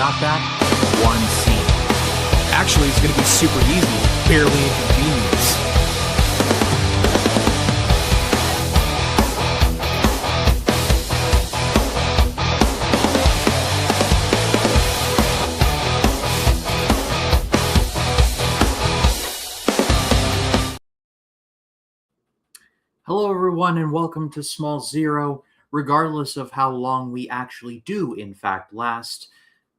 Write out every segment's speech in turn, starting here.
got that in one scene. Actually, it's going to be super easy. Barely inconvenience. Hello, everyone, and welcome to Small Zero. Regardless of how long we actually do, in fact, last,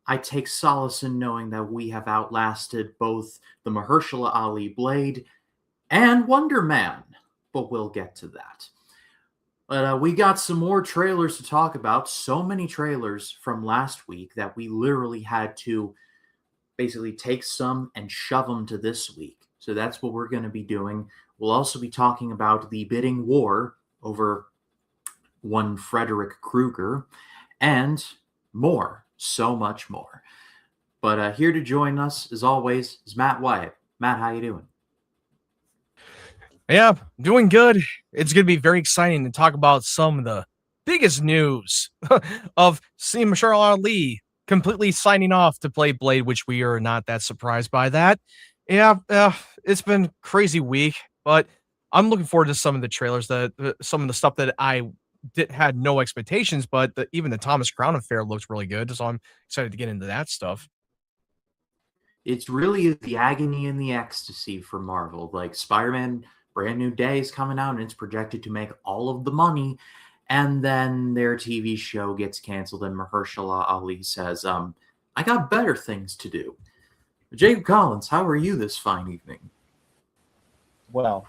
I take solace in knowing that we have outlasted both the Mahershala Ali Blade and Wonder Man, but we'll get to that. But we got some more trailers to talk about, so many trailers from last week that we literally had to basically take some and shove them to this week. So that's what we're going to be doing. We'll also be talking about the bidding war over one Frederick Krueger and more, so much more. But here to join us, as always, is Matt Wyatt. Matt, how you doing? Yeah, doing good. It's going to be very exciting to talk about some of the biggest news of seeing Mahershala Ali completely signing off to play Blade, which we are not that surprised by that. Yeah, it's been a crazy week, but I'm looking forward to some of the trailers, some of the stuff that I had no expectations, but even the Thomas Crown affair looks really good, so I'm excited to get into that stuff. It's really the agony and the ecstasy for Marvel. Like Spider-Man Brand New Day is coming out and it's projected to make all of the money, and then their TV show gets canceled and Mahershala Ali says, I got better things to do. Jacob Collins, how are you this fine evening? Well,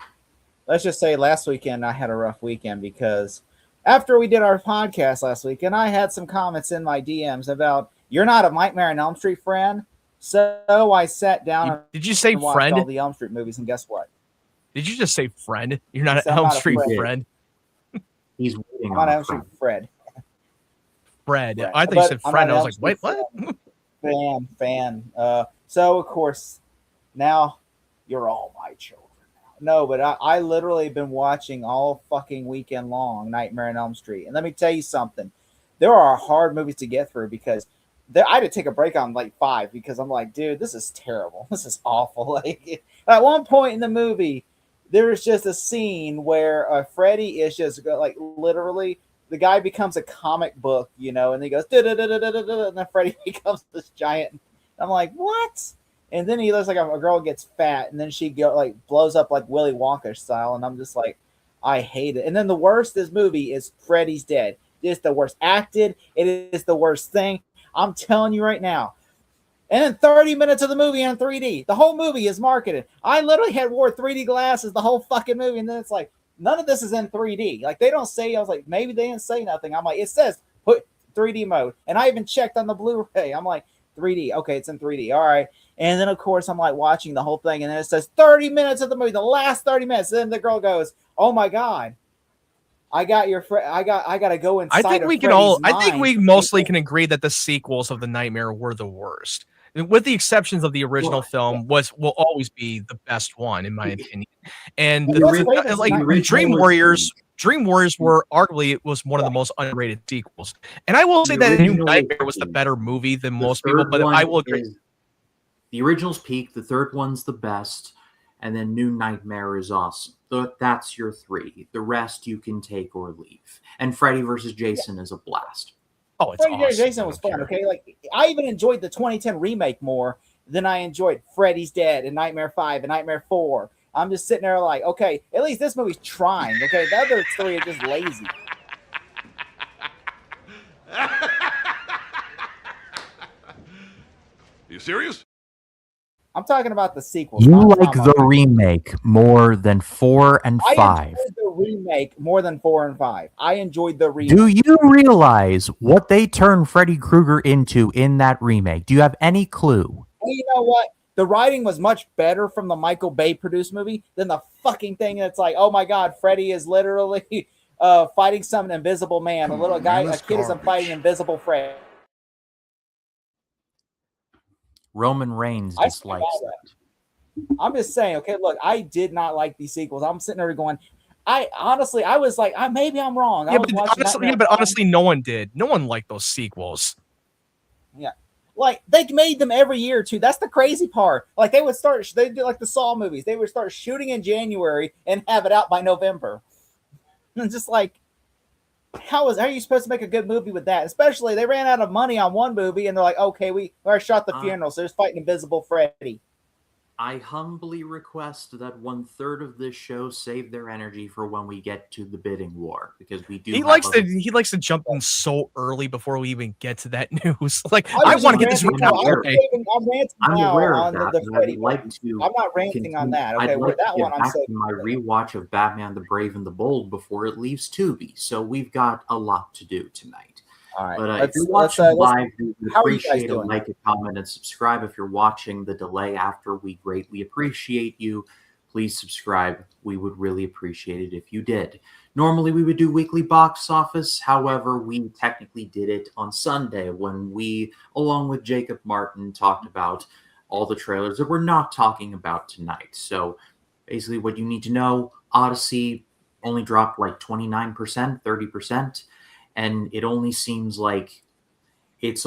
let's just say last weekend I had a rough weekend because after we did our podcast last week, and I had some comments in my DMs about you're not a Nightmare on Elm Street friend, so I sat down. Did you say and watched friend? all the Elm Street movies, and guess what? Did you just say friend? You're not an Elm Street friend. He's waiting I'm on not Elm Street Fred. Fred. I thought you said friend. I was like, wait, what? Fan. So of course, now you're all my children. No, but I literally been watching all fucking weekend long Nightmare on Elm Street. And let me tell you something. There are hard movies to get through because I had to take a break on like 5 because I'm like, dude, this is terrible. This is awful. Like at one point in the movie, there is just a scene where Freddy is just like literally the guy becomes a comic book, and he goes, da-da-da-da-da-da, and then Freddy becomes this giant. I'm like, what? And then he looks like a girl gets fat, and then she blows up like Willy Wonka style, and I'm just like, I hate it. And then the worst this movie is Freddy's dead. It's the worst acted. It is the worst thing. I'm telling you right now. And then 30 minutes of the movie in 3D. The whole movie is marketed. I literally wore 3D glasses the whole fucking movie, and then it's like, none of this is in 3D. Like, they don't say, I was like, maybe they didn't say nothing. I'm like, it says put 3D mode. And I even checked on the Blu-ray. I'm like, 3D. Okay, it's in 3D. All right. And then, of course, I'm like watching the whole thing. And then it says 30 minutes of the movie, the last 30 minutes. And then the girl goes, oh, my God. I got to go inside. I think we mostly can agree that the sequels of the Nightmare were the worst. With the exceptions of the original film, will always be the best one, in my opinion. And Dream Warriors were arguably was one of the most underrated sequels. And I will say that New Nightmare was the better movie than most people, but I will agree. The original's peak, the third one's the best, and then New Nightmare is awesome. That's your 3. The rest you can take or leave. And Freddy vs. Jason is a blast. Oh, it's Freddy awesome. Jason was fun, okay? Like, I even enjoyed the 2010 remake more than I enjoyed Freddy's Dead and Nightmare 5 and Nightmare 4. I'm just sitting there like, okay, at least this movie's trying, okay? The other 3 are just lazy. You serious? I'm talking about the sequels. You like the remake more than 4 and 5. I enjoyed the remake more than 4 and 5. I enjoyed the remake. Do you realize what they turned Freddy Krueger into in that remake? Do you have any clue? Well, you know what? The writing was much better from the Michael Bay produced movie than the fucking thing that's like, oh my God, Freddy is literally fighting some invisible man. A kid is fighting invisible Freddy. Roman Reigns dislikes that. I'm just saying, okay, look, I did not like these sequels. I'm sitting there going, I was like, maybe I'm wrong. But honestly, no one did. No one liked those sequels. Yeah. Like they made them every year too. That's the crazy part. Like they do like the Saw movies. They would start shooting in January and have it out by November. And just like, how are you supposed to make a good movie with that? Especially they ran out of money on one movie and they're like, okay, we already shot the funeral, so there's fighting Invisible Freddy. I humbly request that 1/3 of this show save their energy for when we get to the bidding war, because we do. He likes to jump in so early before we even get to that news. Like I want to get this right now. Okay. I'm aware of that. I'd like to. I'm not ranting on that. Okay, I'd like that to one get I'm back saying. to my rewatch of Batman: The Brave and the Bold before it leaves Tubi. So we've got a lot to do tonight. All right. But if you're watching live, we appreciate a like, a comment, and subscribe. If you're watching the delay after, we greatly appreciate you. Please subscribe. We would really appreciate it if you did. Normally, we would do weekly box office. However, we technically did it on Sunday when we, along with Jacob Martin, talked about all the trailers that we're not talking about tonight. So basically what you need to know, Odyssey only dropped like 29%, 30%. And it only seems like it's it's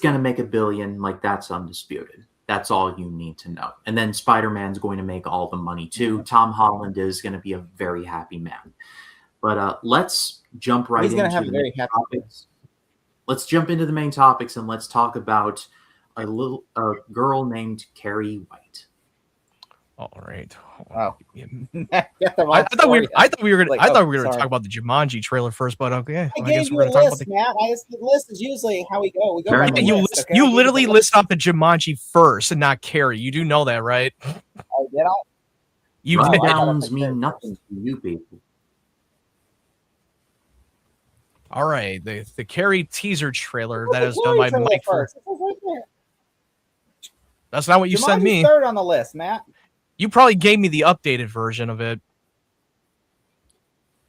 going to make $1 billion. Like, that's undisputed. That's all you need to know. And then Spider-Man's going to make all the money too. Tom Holland is going to be a very happy man. But let's jump right into the main topics. Let's jump into the main topics and let's talk about a girl named Carrie White. All right. Wow. I thought we were going to talk about the Jumanji trailer first, but okay. I guess we're going to talk about the Matt. The list is usually how we go. We go by the list, okay? You literally list off the Jumanji first and not Carrie. You do know that, right? Oh, did I? You downs mean nothing to you people. All right, the Carrie teaser trailer that is done by Mike. That's not what you sent me. Third on the list, Matt. You probably gave me the updated version of it.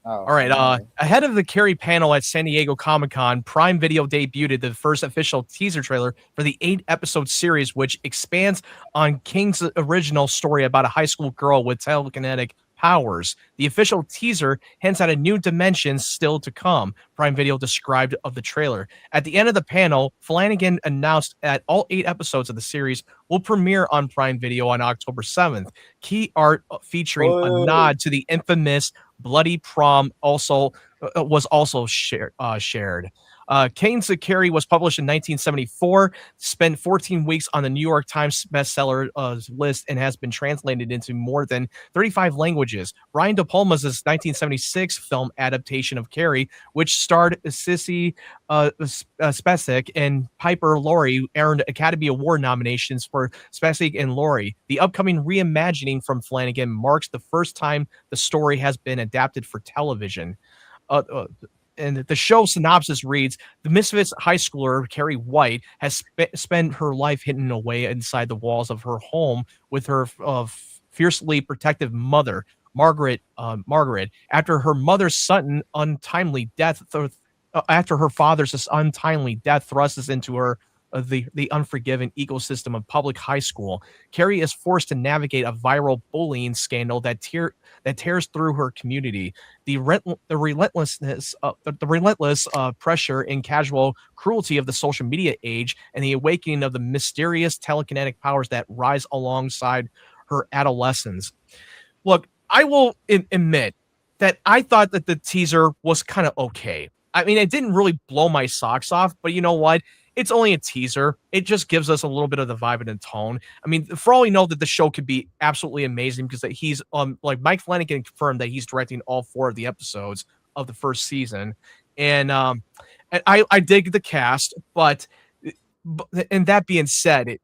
Oh, all right. Ahead of the Carrie panel at San Diego Comic-Con, Prime Video debuted the first official teaser trailer for the 8-episode series, which expands on King's original story about a high school girl with telekinetic powers. The official teaser hints at a new dimension still to come, Prime Video described of the trailer. At the end of the panel, Flanagan announced that all 8 episodes of the series will premiere on Prime Video on October 7th. Key art featuring a nod to the infamous Bloody Prom was also shared. Kane's Carrie was published in 1974, spent 14 weeks on the New York Times bestseller list, and has been translated into more than 35 languages. Brian De Palma's 1976 film adaptation of Carrie, which starred Sissy Spacek and Piper Laurie, earned Academy Award nominations for Spacek and Laurie. The upcoming reimagining from Flanagan marks the first time the story has been adapted for television. And the show synopsis reads, the Misfits high schooler, Carrie White, has spent her life hidden away inside the walls of her home with her fiercely protective mother, Margaret, after her father's untimely death thrusts us into her the unforgiving ecosystem of public high school. Carrie is forced to navigate a viral bullying scandal that tears through her community. The relentless pressure and casual cruelty of the social media age, and the awakening of the mysterious telekinetic powers that rise alongside her adolescence. Look, I will admit that I thought that the teaser was kind of okay. I mean, it didn't really blow my socks off, but you know what? It's only a teaser. It just gives us a little bit of the vibe and the tone. I mean, for all we know, that the show could be absolutely amazing, because that he's like Mike Flanagan confirmed that he's directing all 4 of the episodes of the first season, and I dig the cast, but and that being said,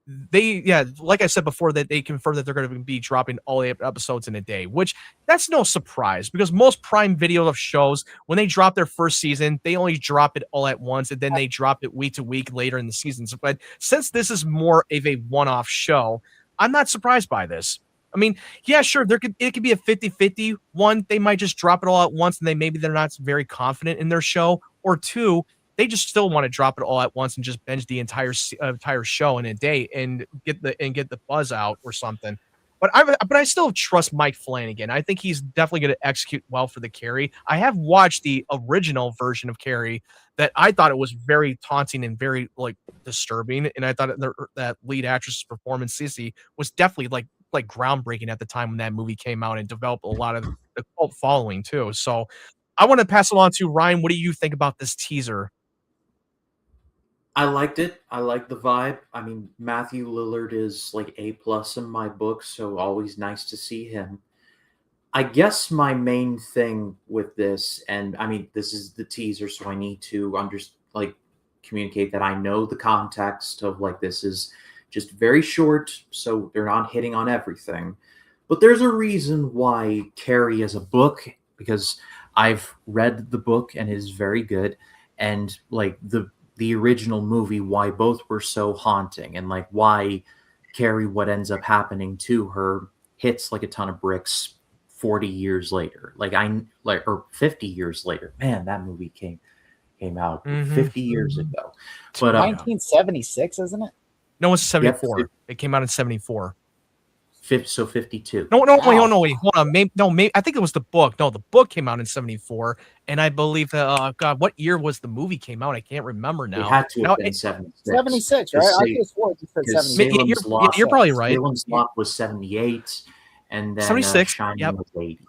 like I said before, that they confirmed that they're going to be dropping all 8 episodes in a day, which that's no surprise, because most Prime Video of shows, when they drop their first season, they only drop it all at once, and then they drop it week to week later in the seasons. But since this is more of a one-off show, I'm not surprised by this. I mean, yeah, sure, it could be a 50-50. One, they might just drop it all at once, and they're not very confident in their show, or 2, they just still want to drop it all at once and just binge the entire show in a day and get the buzz out or something. But I still trust Mike Flanagan. I think he's definitely going to execute well for the Carrie. I have watched the original version of Carrie that I thought it was very taunting and very like disturbing, and I thought that lead actress's performance, Sissy, was definitely like groundbreaking at the time when that movie came out and developed a lot of the cult following too. So I want to pass it on to Ryan. What do you think about this teaser? I liked it. I like the vibe. I mean, Matthew Lillard is like A plus in my book, so always nice to see him. I guess my main thing with this, and I mean, this is the teaser, so I need to like communicate that I know the context of like this is just very short, so they're not hitting on everything. But there's a reason why Carrie is a book, because I've read the book and it is very good, and like the original movie, why both were so haunting, and like why Carrie, what ends up happening to her, hits like a ton of bricks 40 years later, or 50 years later. Man, that movie came out 50 years ago. But 1976, isn't it? No, it's 74. Yep. It came out in 74. So 52. No, wait, hold on. Maybe I think it was the book. No, the book came out in 74, and I believe that God, what year was the movie came out? I can't remember now. It had to have been 76. 76, right? I just swore you said 76. You're probably right. Salem's Lot was 78, and then 76. Shining was 80.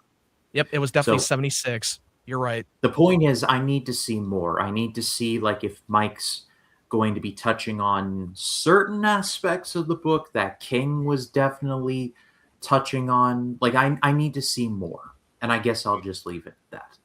Yep, it was definitely 76. You're right. The point is, I need to see more. I need to see like if Mike's going to be touching on certain aspects of the book that King was definitely touching on. Like I need to see more, and I guess I'll just leave it at that.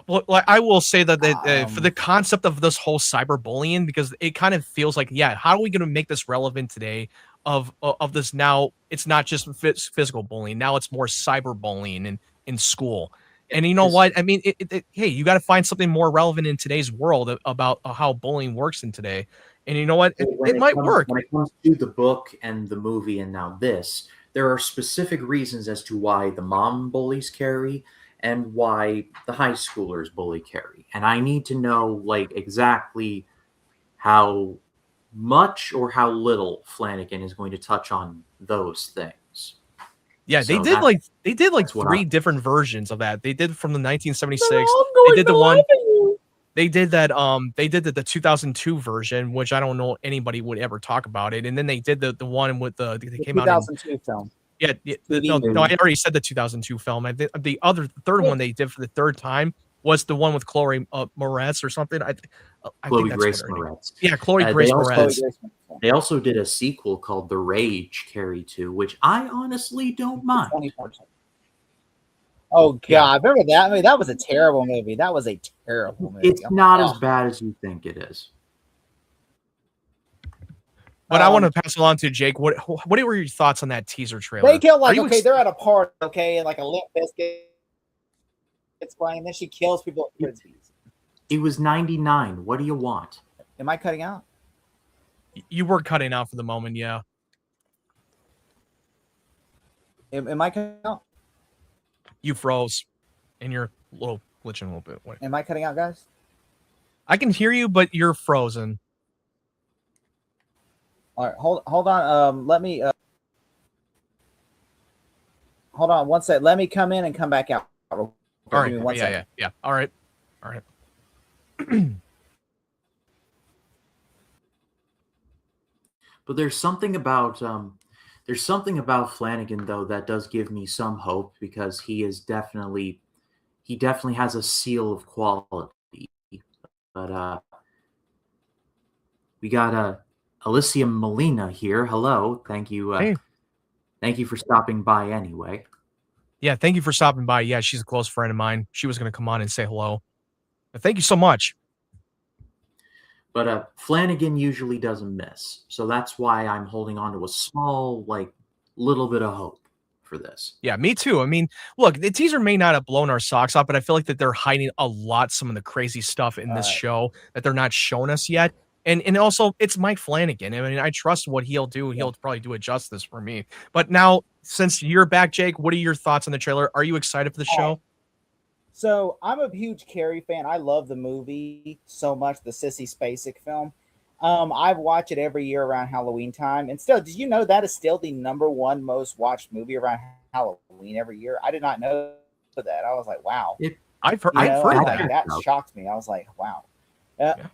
Well, I will say that for the concept of this whole cyberbullying, because it kind of feels like, yeah, how are we going to make this relevant today? Of this now, it's not just physical bullying. Now it's more cyberbullying in school. And you know what? I mean, hey, you got to find something more relevant in today's world about how bullying works in today. And you know what? It might work. When it comes to the book and the movie and now this, there are specific reasons as to why the mom bullies Carrie and why the high schoolers bully Carrie. And I need to know like exactly how much or how little Flanagan is going to touch on those things. Yeah, so they did like 3 different versions of that. They did from the 1976. They did the one. They did that. They did the 2002 version, which I don't know anybody would ever talk about it. And then they did the one with they came out in 2002 film. Yeah, no, I already said the 2002 film. The third one they did for the third time was the one with Chloe Moretz or something. I Chloe think that's Grace Moretz. Yeah, Chloe Grace Moretz. They also did a sequel called The Rage Carrie 2, which I honestly don't mind. 20%. Oh God, remember that movie? That was a terrible movie. That was a terrible movie. It's not as bad as you think it is. But I want to pass it on to Jake. What were your thoughts on that teaser trailer? They kill they're at a party, and like a Limp Bizkit it's playing, then she kills people at frisbees. It was 99. What do you want? Am I cutting out? You were cutting out for the moment, yeah. Am I cutting out? You froze, and you're glitching a little bit. Wait. Am I cutting out, guys? I can hear you, but you're frozen. All right, hold on. Let me hold on one sec. Let me come in and come back out. All right. Yeah. All right. But there's something about Flanagan though that does give me some hope, because he definitely has a seal of quality. But we got Alicia Molina here. Hello, thank you. Hey. Thank you for stopping by anyway. Yeah, thank you for stopping by. Yeah, she's a close friend of mine. She was going to come on and say hello. But thank you so much. But Flanagan usually doesn't miss. So that's why I'm holding on to a small, little bit of hope for this. Yeah, me too. I mean, look, the teaser may not have blown our socks off, but I feel like that they're hiding some of the crazy stuff in this show that they're not showing us yet. And also, it's Mike Flanagan. I mean, I trust what he'll do. He'll probably do it justice for me. But now, since you're back, Jake, what are your thoughts on the trailer? Are you excited for the show? So I'm a huge Carrie fan. I love the movie so much, the Sissy Spacek film. I've watched it every year around Halloween time, and still, did you know that is still the number one most watched movie around Halloween every year? I did not know that. I was like, wow. It, I've heard, You I've know, heard like that. that shocked me. I was like, wow. Yeah.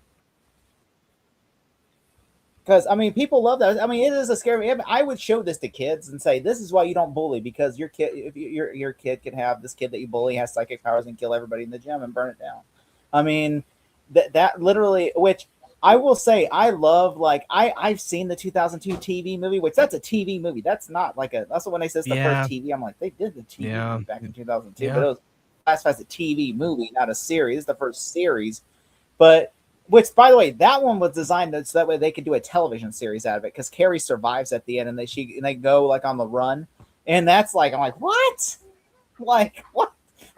Because I mean, people love that. I mean, it is a scary. I would show this to kids and say, "This is why you don't bully, because your kid, if your kid can have this kid that you bully has psychic powers and kill everybody in the gym and burn it down." I mean, that literally. Which I will say, I love. Like I've seen the 2002 TV movie, which that's a TV movie. That's not like a. That's when they say it's the Yeah. first TV. I'm like, they did the TV Yeah. movie back in 2002, Yeah. but it was classified as a TV movie, not a series. It's the first series, but. Which, by the way, that one was designed so that way they could do a television series out of it, because Carrie survives at the end and they go like on the run, and that's like, I'm like, what? Like what?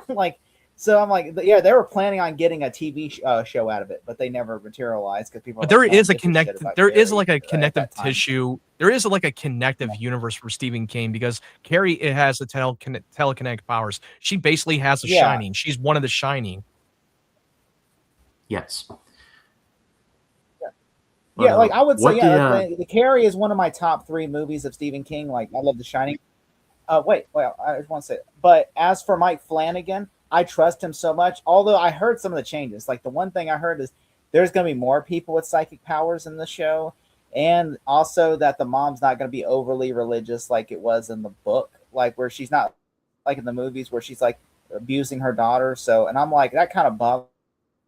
Like, so I'm like, yeah, they were planning on getting a TV show out of it, but they never materialized because people. But Are there like, "Man, is a give a shit connect. about There is Carrie," like a at connective that time. tissue. There is like a connective universe for Stephen King, because Carrie, it has the telekinetic powers. She basically has the Yeah. Shining. She's one of the Shining. yes. Yeah, like I would say, what yeah, did, the Carrie is one of my top 3 movies of Stephen King. Like, I love The Shining. Wait, well, I just want to say, but as for Mike Flanagan, I trust him so much. Although I heard some of the changes. Like, the one thing I heard is there's going to be more people with psychic powers in the show, and also that the mom's not going to be overly religious like it was in the book, like where she's not like in the movies where she's like abusing her daughter. So, and I'm like, that kind of bothers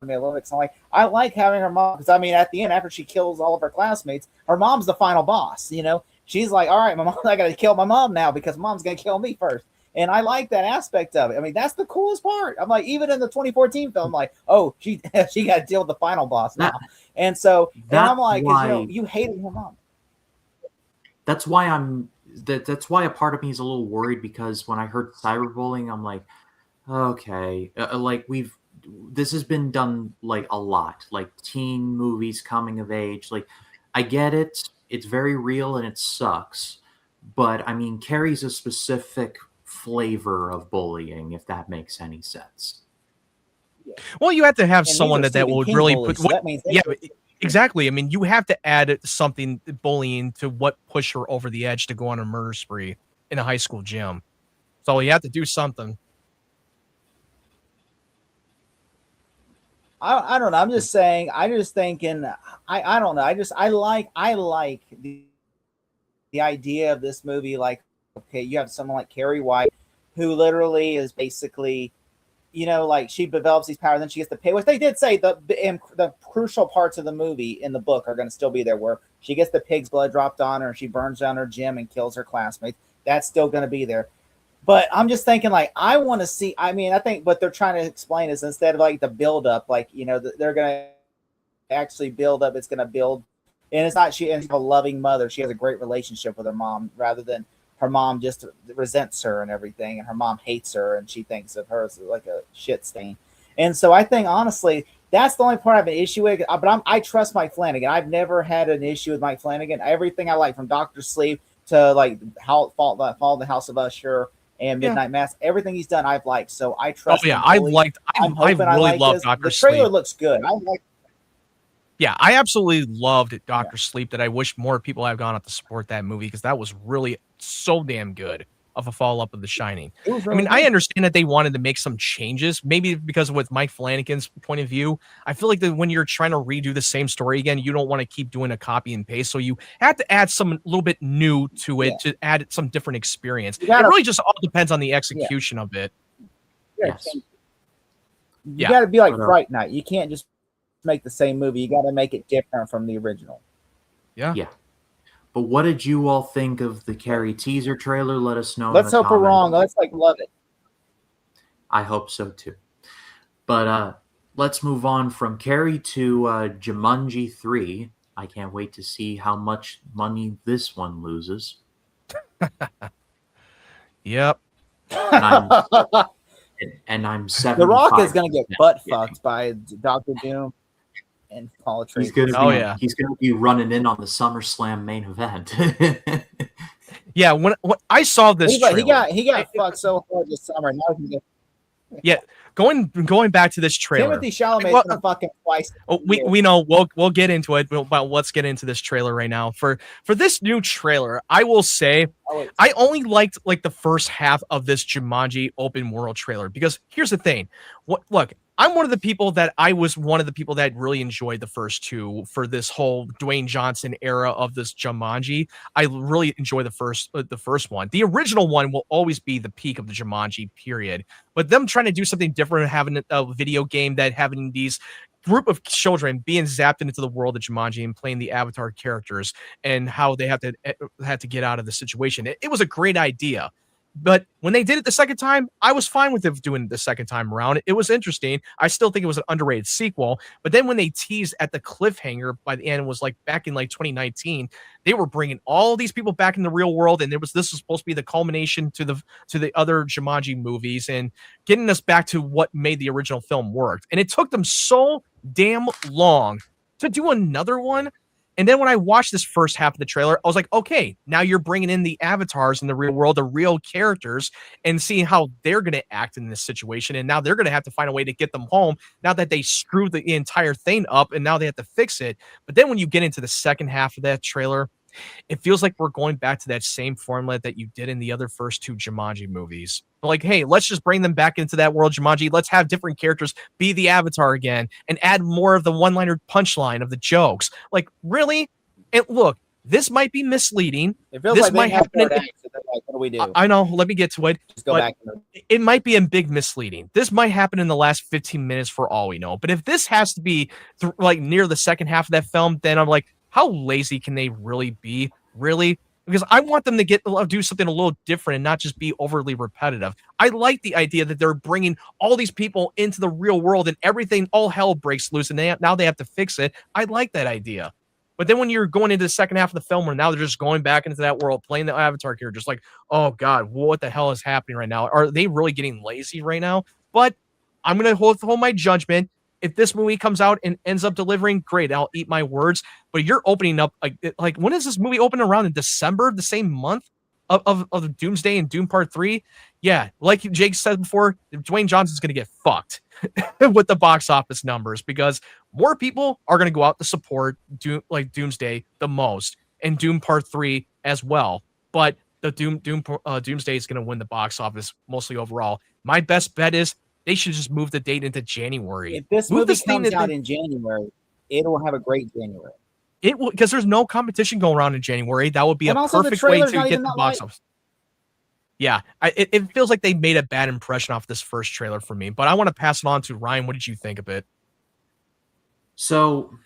me a little bit. So I'm like, I like having her mom, because I mean, at the end, after she kills all of her classmates, her mom's the final boss. You know, she's like, all right, my mom, I got to kill my mom now because mom's gonna kill me first. And I like that aspect of it. I mean, that's the coolest part. I'm like, even in the 2014 film, like, oh, she got to deal with the final boss now. And so, and I'm like, because you know, you hated her mom. That's why that's why a part of me is a little worried, because when I heard cyberbullying, I'm like, okay, like this has been done like a lot, like teen movies, coming of age. Like, I get it, it's very real and it sucks, but I mean, Carrie's a specific flavor of bullying, if that makes any sense. Well, you have to have And someone these are that Stephen would King really bullies, put. so that means Yeah, exactly. I mean, you have to add something bullying to what pushed her over the edge to go on a murder spree in a high school gym. So you have to do something. I don't know. I'm just saying. I just thinking. I don't know. I like the idea of this movie. Like, okay, you have someone like Carrie White, who literally is basically, you know, like she develops these powers, then she gets to pay. Which they did say the crucial parts of the movie in the book are going to still be there, where she gets the pig's blood dropped on her, and she burns down her gym and kills her classmates. That's still going to be there. But I'm just thinking, like, I want to see. I mean, I think what they're trying to explain is, instead of like the build up, like, you know, they're going to actually build up. It's going to build, and it's not she. And she's a loving mother. She has a great relationship with her mom, rather than her mom just resents her and everything, and her mom hates her, and she thinks of her as like a shit stain. And so I think, honestly, that's the only part I have an issue with. But I trust Mike Flanagan. I've never had an issue with Mike Flanagan. Everything I like, from Doctor Sleep to like Fall of the House of Usher and Midnight Mass, everything he's done I've liked. So I trust. Oh yeah, him fully. I really loved Doctor Sleep. The trailer looks good. I like. Yeah, I absolutely loved Doctor Sleep. That I wish more people have gone out to support that movie, because that was really so damn good of a follow up of The Shining. Really, I mean, good. I understand that they wanted to make some changes, maybe because with Mike Flanagan's point of view. I feel like that when you're trying to redo the same story again, you don't want to keep doing a copy and paste. So you have to add some little bit new to it, to add some different experience. It really just all depends on the execution of it. Yes. You got to be like Fright Night. You can't just make the same movie. You got to make it different from the original. Yeah. But what did you all think of the Carrie teaser trailer? Let us know. Let's hope we're wrong. Let's love it. I hope so too. But let's move on from Carrie to Jumanji 3. I can't wait to see how much money this one loses. Yep. And I'm 75. The Rock is going to get butt fucked by Dr. Doom and Paul Atreides. He's going to be running in on the SummerSlam main event. Yeah, when I saw this, he got fucked so hard this summer. Now he can get. Yeah, going back to this trailer. Timothy Chalamet's Well, gonna fucking twice. we know we'll get into it, but let's get into this trailer right now. For this new trailer, I will say I only liked like the first half of this Jumanji open world trailer because here's the thing. Look, I'm one of the people that really enjoyed the first two for this whole Dwayne Johnson era of this Jumanji. I really enjoy the first one. The original one will always be the peak of the Jumanji period. But them trying to do something different, having a video game that having these group of children being zapped into the world of Jumanji and playing the avatar characters and how they had to get out of the situation. It was a great idea. But when they did it the second time, I was fine with it doing it the second time around. It was interesting. I still think it was an underrated sequel. But then when they teased at the cliffhanger by the end, was like back in like 2019, they were bringing all these people back in the real world, and this was supposed to be the culmination to the other Jumanji movies and getting us back to what made the original film work. And it took them so damn long to do another one. And then when I watched this first half of the trailer, I was like, okay, now you're bringing in the avatars in the real world, the real characters, and seeing how they're going to act in this situation. And now they're going to have to find a way to get them home now that they screwed the entire thing up and now they have to fix it. But then when you get into the second half of that trailer, it feels like we're going back to that same formula that you did in the other first two Jumanji movies. Like, hey, let's just bring them back into that world Jumanji. Let's have different characters be the avatar again and add more of the one-liner punchline of the jokes. Like, really? And look, this might be misleading. It feels this like might happen. Like, what do we do? I know. Let me get to it. Just go back. It might be a big misleading. This might happen in the last 15 minutes for all we know. But if this has to be like near the second half of that film, then I'm like, how lazy can they really be? Really? Because I want them to do something a little different and not just be overly repetitive. I like the idea that they're bringing all these people into the real world and everything, all hell breaks loose, and now they have to fix it. I like that idea. But then when you're going into the second half of the film where now they're just going back into that world, playing the avatar characters, like, oh God, what the hell is happening right now? Are they really getting lazy right now? But I'm going to hold my judgment. If this movie comes out and ends up delivering, great, I'll eat my words. But you're opening up like when is this movie open around in December, the same month of Doomsday and Doom Part 3? Yeah, like Jake said before, Dwayne Johnson's gonna get fucked with the box office numbers because more people are gonna go out to support Doomsday the most and Doom Part 3 as well. But the Doomsday is gonna win the box office mostly overall. My best bet is they should just move the date into January. If this movie comes out in January, it'll have a great January. It will, because there's no competition going around in January. That would be a perfect way to get the box office. Yeah, it feels like they made a bad impression off this first trailer for me. But I want to pass it on to Ryan. What did you think of it? So,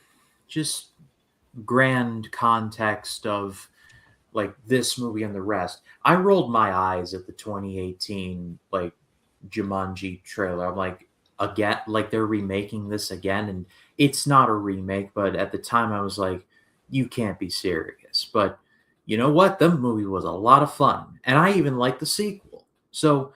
just grand context of like this movie and the rest. I rolled my eyes at the 2018 like Jumanji trailer. I'm like, again, like they're remaking this again, and it's not a remake, but at the time I was like, you can't be serious. But you know what? The movie was a lot of fun, and I even liked the sequel. So,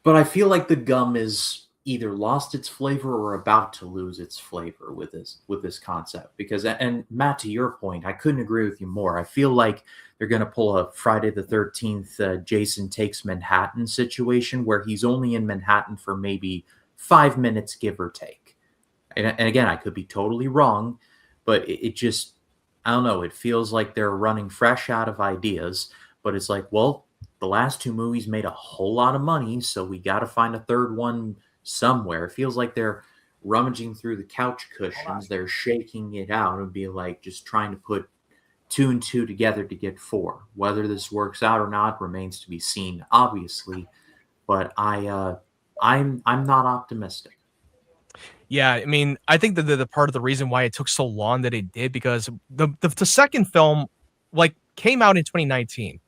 but I feel like the gum is either lost its flavor or about to lose its flavor with this concept. Because, and Matt, to your point, I couldn't agree with you more. I feel like they're going to pull a Friday the 13th Jason Takes Manhattan situation where he's only in Manhattan for maybe 5 minutes, give or take. And again, I could be totally wrong, but it just, I don't know, it feels like they're running fresh out of ideas, but it's like, well, the last two movies made a whole lot of money, so we got to find a third one somewhere. It feels like they're rummaging through the couch cushions, they're shaking it out and be like just trying to put 2 and 2 together to get 4. Whether this works out or not remains to be seen, obviously, but I'm not optimistic. Yeah, I mean, I think that the part of the reason why it took so long that it did, because the second film like came out in 2019.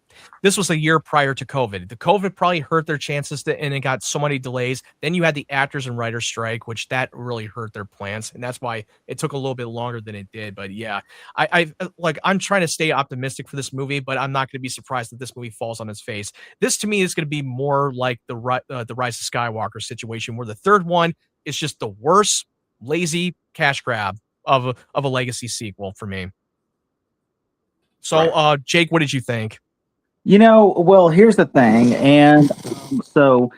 This was a year prior to COVID. The COVID probably hurt their chances and it got so many delays. Then you had the actors and writers strike, which that really hurt their plans. And that's why it took a little bit longer than it did. But yeah, I'm trying to stay optimistic for this movie, but I'm not going to be surprised that this movie falls on its face. This to me is going to be more like the Rise of Skywalker situation, where the third one is just the worst, lazy cash grab of a legacy sequel for me. So, right. Jake, what did you think? Well, here's the thing. And so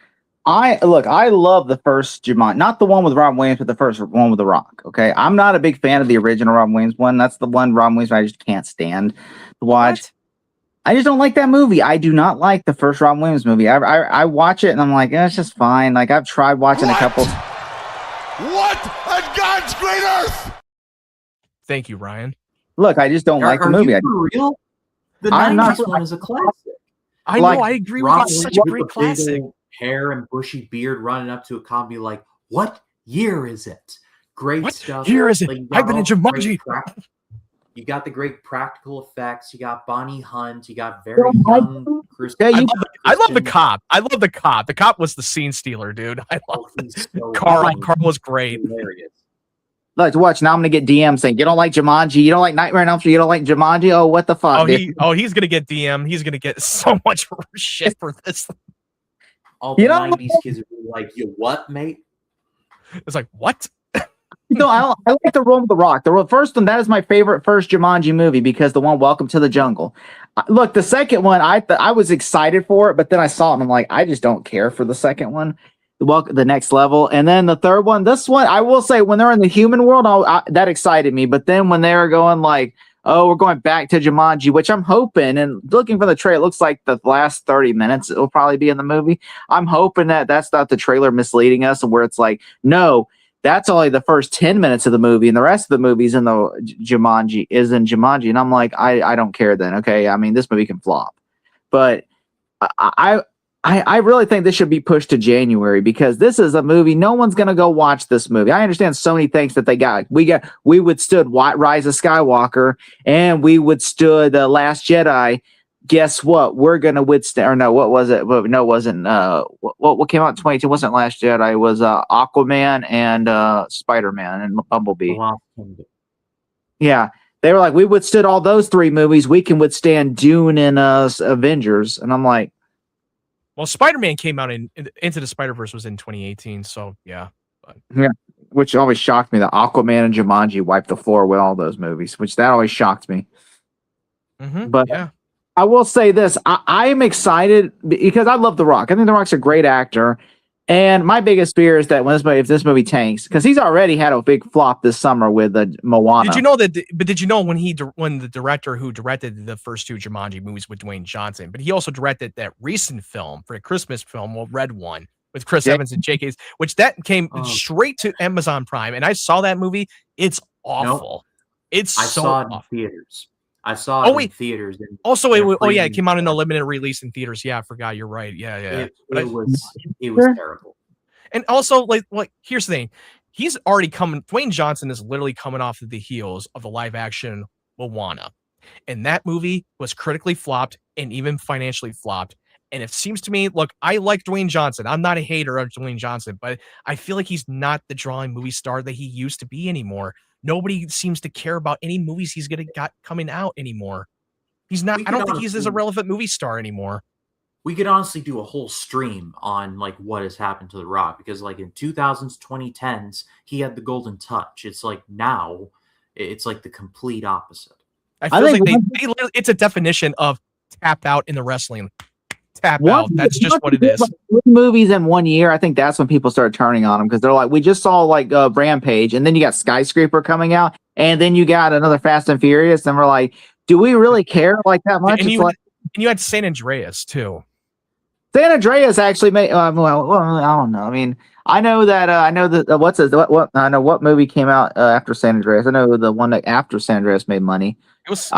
I love the first Jumanji, not the one with Robin Williams, but the first one with The Rock. Okay, I'm not a big fan of the original Robin Williams one. That's the one Robin Williams I just can't stand to watch. What? I just don't like that movie. I do not like the first Robin Williams movie. I watch it and I'm like, it's just fine. Like I've tried watching a couple. What on God's great earth? Thank you, Ryan. Look, I just don't like the movie. You for real? The I'm 90s not- one is a classic. I Like, know. I agree with Robin you. It's such Williams a with great the big classic. old hair and bushy beard running up to a cop and be like, what year is it? Great What stuff. year is it? Like, you got I've been in all the great Jumanji. you got the great practical effects. You got Bonnie Hunt. You got very young Kristen. Yeah, I love the cop. I love the cop. The cop was the scene stealer, dude. I love He's so Carl. funny. Carl was great. Hilarious. Let's watch. Now I'm gonna get DMs saying you don't like Jumanji, you don't like Nightmare on Elm Street, you don't like Jumanji. Oh, what the fuck? He's gonna get DM. He's gonna get so much shit for this. All the You know- 90s kids are like, you what, mate? It's like, what? No, I like the one with The Rock. The first one, that is my favorite first Jumanji movie because the one Welcome to the Jungle. Look, the second one, I was excited for it, but then I saw it and I'm like, I just don't care for the second one. The next level, and then the third one. This one, I will say, when they're in the human world, that excited me. But then when they were going like, oh, we're going back to Jumanji, which I'm hoping and looking for the trailer, it looks like the last 30 minutes it will probably be in the movie. I'm hoping that that's not the trailer misleading us, and where it's like, no, that's only the first 10 minutes of the movie, and the rest of the movie's in the Jumanji, and I'm like, I don't care then. Okay, I mean, this movie can flop, but I really think this should be pushed to January because this is a movie. No one's going to go watch this movie. I understand Sony thinks that we withstood Rise of Skywalker and we withstood The Last Jedi. Guess what? We're going to withstand, or no, what was it? No, it wasn't. What came out in 2022 wasn't Last Jedi. It was Aquaman and Spider-Man and Bumblebee. Yeah. They were like, we withstood all those three movies. We can withstand Dune and Avengers. And I'm like, Well, Spider-Man came out Into the Spider-Verse was in 2018, so yeah. which always shocked me that Aquaman and Jumanji wiped the floor with all those movies, which that always shocked me. But yeah. I will say this, I am excited because I love The Rock. I think The Rock's a great actor. And my biggest fear is that if this movie tanks, because he's already had a big flop this summer with Moana. Did you know that? But did you know when the director who directed the first two Jumanji movies with Dwayne Johnson, but he also directed that recent film for a Christmas film, Red One, with Chris Evans and J.K. which that came straight to Amazon Prime, and I saw that movie. It's awful. I saw it in theaters. I saw it in theaters. It came out in a limited release in theaters. Yeah, I forgot. You're right. Yeah. It was terrible. And also, like, here's the thing. He's already coming. Dwayne Johnson is literally coming off of the heels of the live action Moana. And that movie was critically flopped and even financially flopped. And it seems to me, look, I like Dwayne Johnson. I'm not a hater of Dwayne Johnson, but I feel like he's not the drawing movie star that he used to be anymore. Nobody seems to care about any movies he's got coming out anymore. He's not. I don't think he's a relevant movie star anymore. We could honestly do a whole stream on like what has happened to The Rock, because like in 2000s, 2010s, he had the golden touch. It's like now, it's like the complete opposite. I feel like it's a definition of tap out in the wrestling. Tap out. That's just what it is. Like, movies in 1 year, I think that's when people started turning on them because they're like, we just saw like Rampage, and then you got Skyscraper coming out, and then you got another Fast and Furious, and we're like, do we really care like that much? And you had San Andreas too. San Andreas actually made. Well, I don't know. I mean, I know that I know what movie came out after San Andreas. I know the one that after San Andreas made money. It was.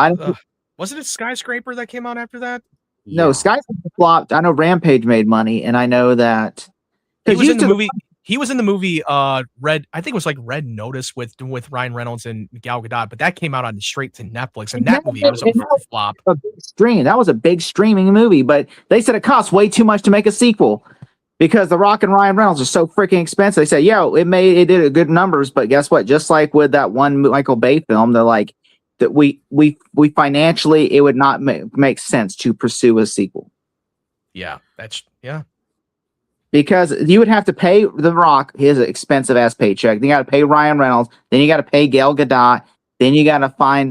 Wasn't it Skyscraper that came out after that? No, Skyscraper flopped. I know Rampage made money, and I know that he was in the movie. He was in the movie Red. I think it was like Red Notice with Ryan Reynolds and Gal Gadot, but that came out on straight to Netflix, and that movie was a flop. A big stream. That was a big streaming movie, but they said it cost way too much to make a sequel because The Rock and Ryan Reynolds are so freaking expensive. They said, "Yeah, it did a good numbers," but guess what? Just like with that one Michael Bay film, they're like that we financially it would not make sense to pursue a sequel. Yeah, because you would have to pay The Rock his expensive ass paycheck. Then you got to pay Ryan Reynolds. Then you got to pay Gal Gadot. Then you got to find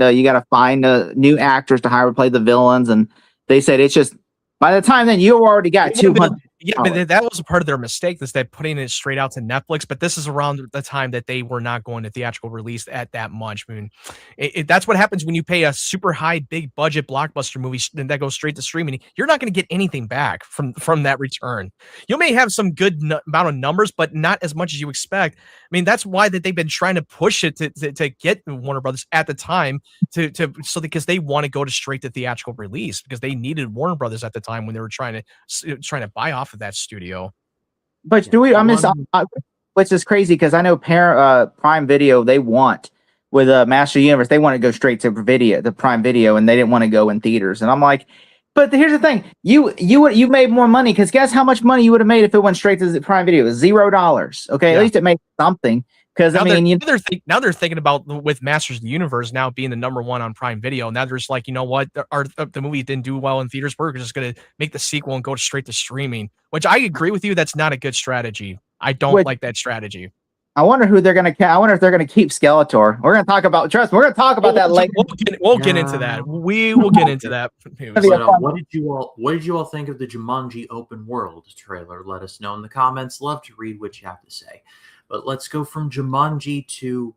new actors to hire to play the villains. And they said it's just by the time then you already got 200. Yeah, but that was a part of their mistake, is that putting it straight out to Netflix, but this is around the time that they were not going to theatrical release at that much. I mean, that's what happens when you pay a super high, big budget blockbuster movie and that goes straight to streaming. You're not gonna get anything back from that return. You may have some good amount of numbers, but not as much as you expect. I mean, that's why that they've been trying to push it to get Warner Brothers at the time because they want to go to straight to theatrical release, because they needed Warner Brothers at the time when they were trying to buy off of that studio. But do we? Which is crazy, because I know Prime Video, they want, with Master Universe, they want to go straight to the Prime Video, and they didn't want to go in theaters. And I'm like, but here's the thing: you made more money, because guess how much money you would have made if it went straight to the Prime Video? It was $0. Okay, at least it made something. Because now they're thinking about, with Masters of the Universe now being the #1 on Prime Video. Now they're just like, you know what, the movie didn't do well in theaters. We're just going to make the sequel and go straight to streaming. Which I agree with you. That's not a good strategy. I don't like that strategy. I wonder who they're going to. I wonder if they're going to keep Skeletor. We're going to talk about. Trust me, we're going to talk about that later. We'll get into that. We will get into that. What did you all think of the Jumanji open world trailer? Let us know in the comments. Love to read what you have to say. But let's go from Jumanji to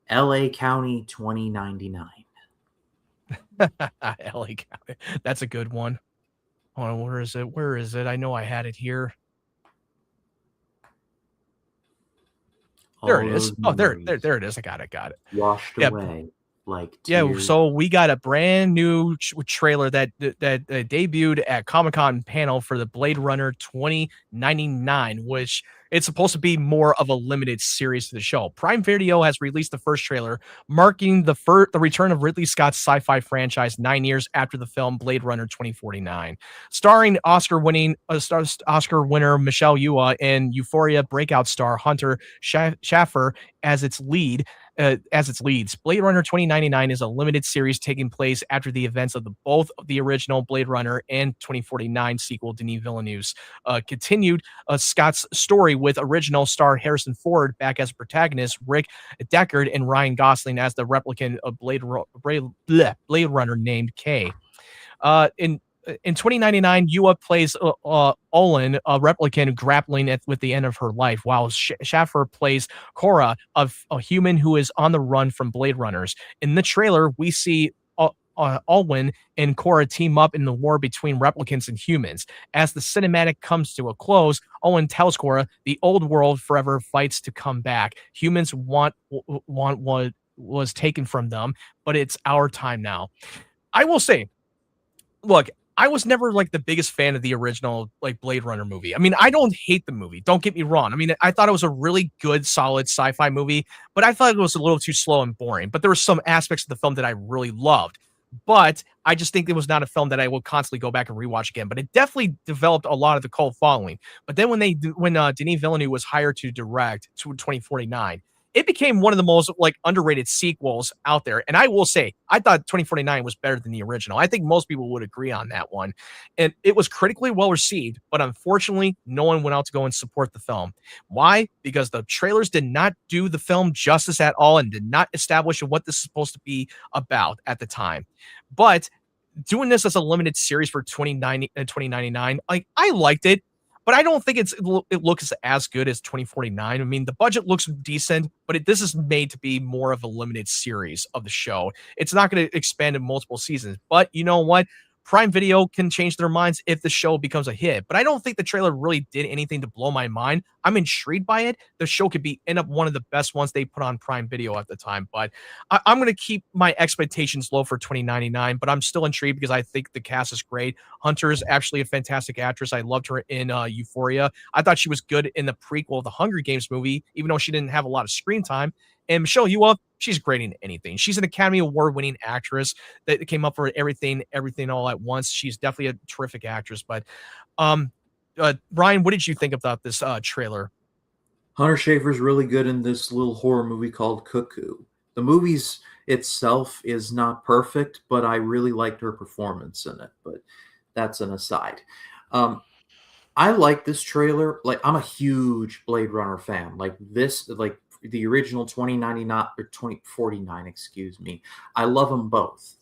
LA County 2099. LA County. That's a good one. Hold on, where is it? Where is it? I know I had it here. There it is. Oh, there it is. I got it. Washed away like tears. Yeah. So we got a brand new trailer that debuted at Comic-Con panel for the Blade Runner 2099, which it's supposed to be more of a limited series to the show. Prime Video has released the first trailer, marking the return of Ridley Scott's sci-fi franchise 9 years after the film Blade Runner 2049. Starring Oscar winner Michelle Yeoh and Euphoria breakout star Hunter Schafer as its leads. Blade Runner 2099 is a limited series taking place after the events of both the original Blade Runner and 2049 sequel. Denis Villeneuve's continued Scott's story, with original star Harrison Ford back as protagonist, Rick Deckard and Ryan Gosling as the replicant of Blade Runner named K. In 2099, Yeoh plays Olin, a replicant grappling with the end of her life, while Schaffer plays Cora, a human who is on the run from Blade Runners. In the trailer, we see Olin and Cora team up in the war between replicants and humans. As the cinematic comes to a close, Olin tells Cora, the old world forever fights to come back. Humans want what was taken from them, but it's our time now. I will say, look, I was never like the biggest fan of the original Blade Runner movie. I mean, I don't hate the movie. Don't get me wrong. I mean, I thought it was a really good, solid sci-fi movie, but I thought it was a little too slow and boring. But there were some aspects of the film that I really loved. But I just think it was not a film that I will constantly go back and rewatch again. But it definitely developed a lot of the cult following. But then when Denis Villeneuve was hired to direct 2049, it became one of the most underrated sequels out there. And I will say, I thought 2049 was better than the original. I think most people would agree on that one. And it was critically well received, but unfortunately, no one went out to go and support the film. Why? Because the trailers did not do the film justice at all and did not establish what this is supposed to be about at the time. But doing this as a limited series for 2099, I liked it. But I don't think it looks as good as 2049. I mean, the budget looks decent, but this is made to be more of a limited series of the show. It's not going to expand in multiple seasons. But you know what? Prime Video can change their minds if the show becomes a hit. But I don't think the trailer really did anything to blow my mind. I'm intrigued by it. The show could end up one of the best ones they put on Prime Video at the time. But I'm going to keep my expectations low for 2099. But I'm still intrigued because I think the cast is great. Hunter is actually a fantastic actress. I loved her in Euphoria. I thought she was good in the prequel of the Hunger Games movie, even though she didn't have a lot of screen time. And Michelle Yeoh, she's great in anything. She's an Academy Award-winning actress that came up for everything all at once. She's definitely a terrific actress. But Ryan, what did you think about this trailer? Hunter Schafer's really good in this little horror movie called Cuckoo. The movie itself is not perfect, but I really liked her performance in it. But that's an aside. I like this trailer. I'm a huge Blade Runner fan. The original 2099 or 2049, excuse me. I love them both.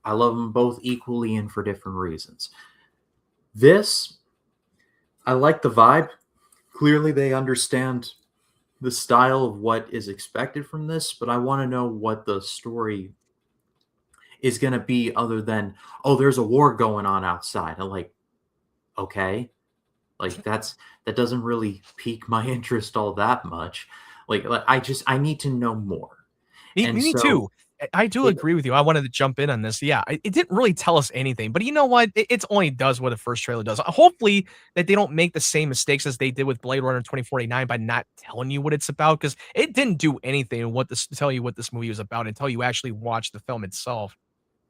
I love them both equally and for different reasons. This I like the vibe. Clearly, they understand the style of what is expected from this, but I want to know what the story is going to be other than, oh, there's a war going on outside. I'm like, okay, like that doesn't really pique my interest all that much. Like I need to know more. And Me so too. I do it, agree with you. I wanted to jump in on this. Yeah, it didn't really tell us anything, but you know what? It's only does what the first trailer does. Hopefully that they don't make the same mistakes as they did with Blade Runner 2049 by not telling you what it's about, because it didn't do anything to tell you what this movie was about until you actually watch the film itself.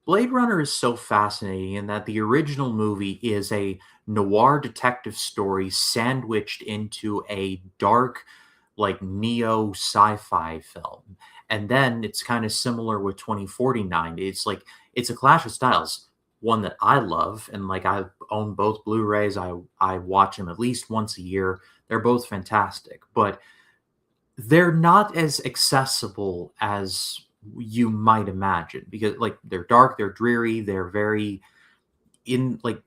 Blade Runner is so fascinating in that the original movie is a noir detective story sandwiched into a dark, like neo sci-fi film. And then it's kind of similar with 2049. It's like it's a clash of styles. One that I love, and like I own both Blu-rays. I watch them at least once a year. They're both fantastic, but they're not as accessible as you might imagine because like they're dark, they're dreary, they're very in like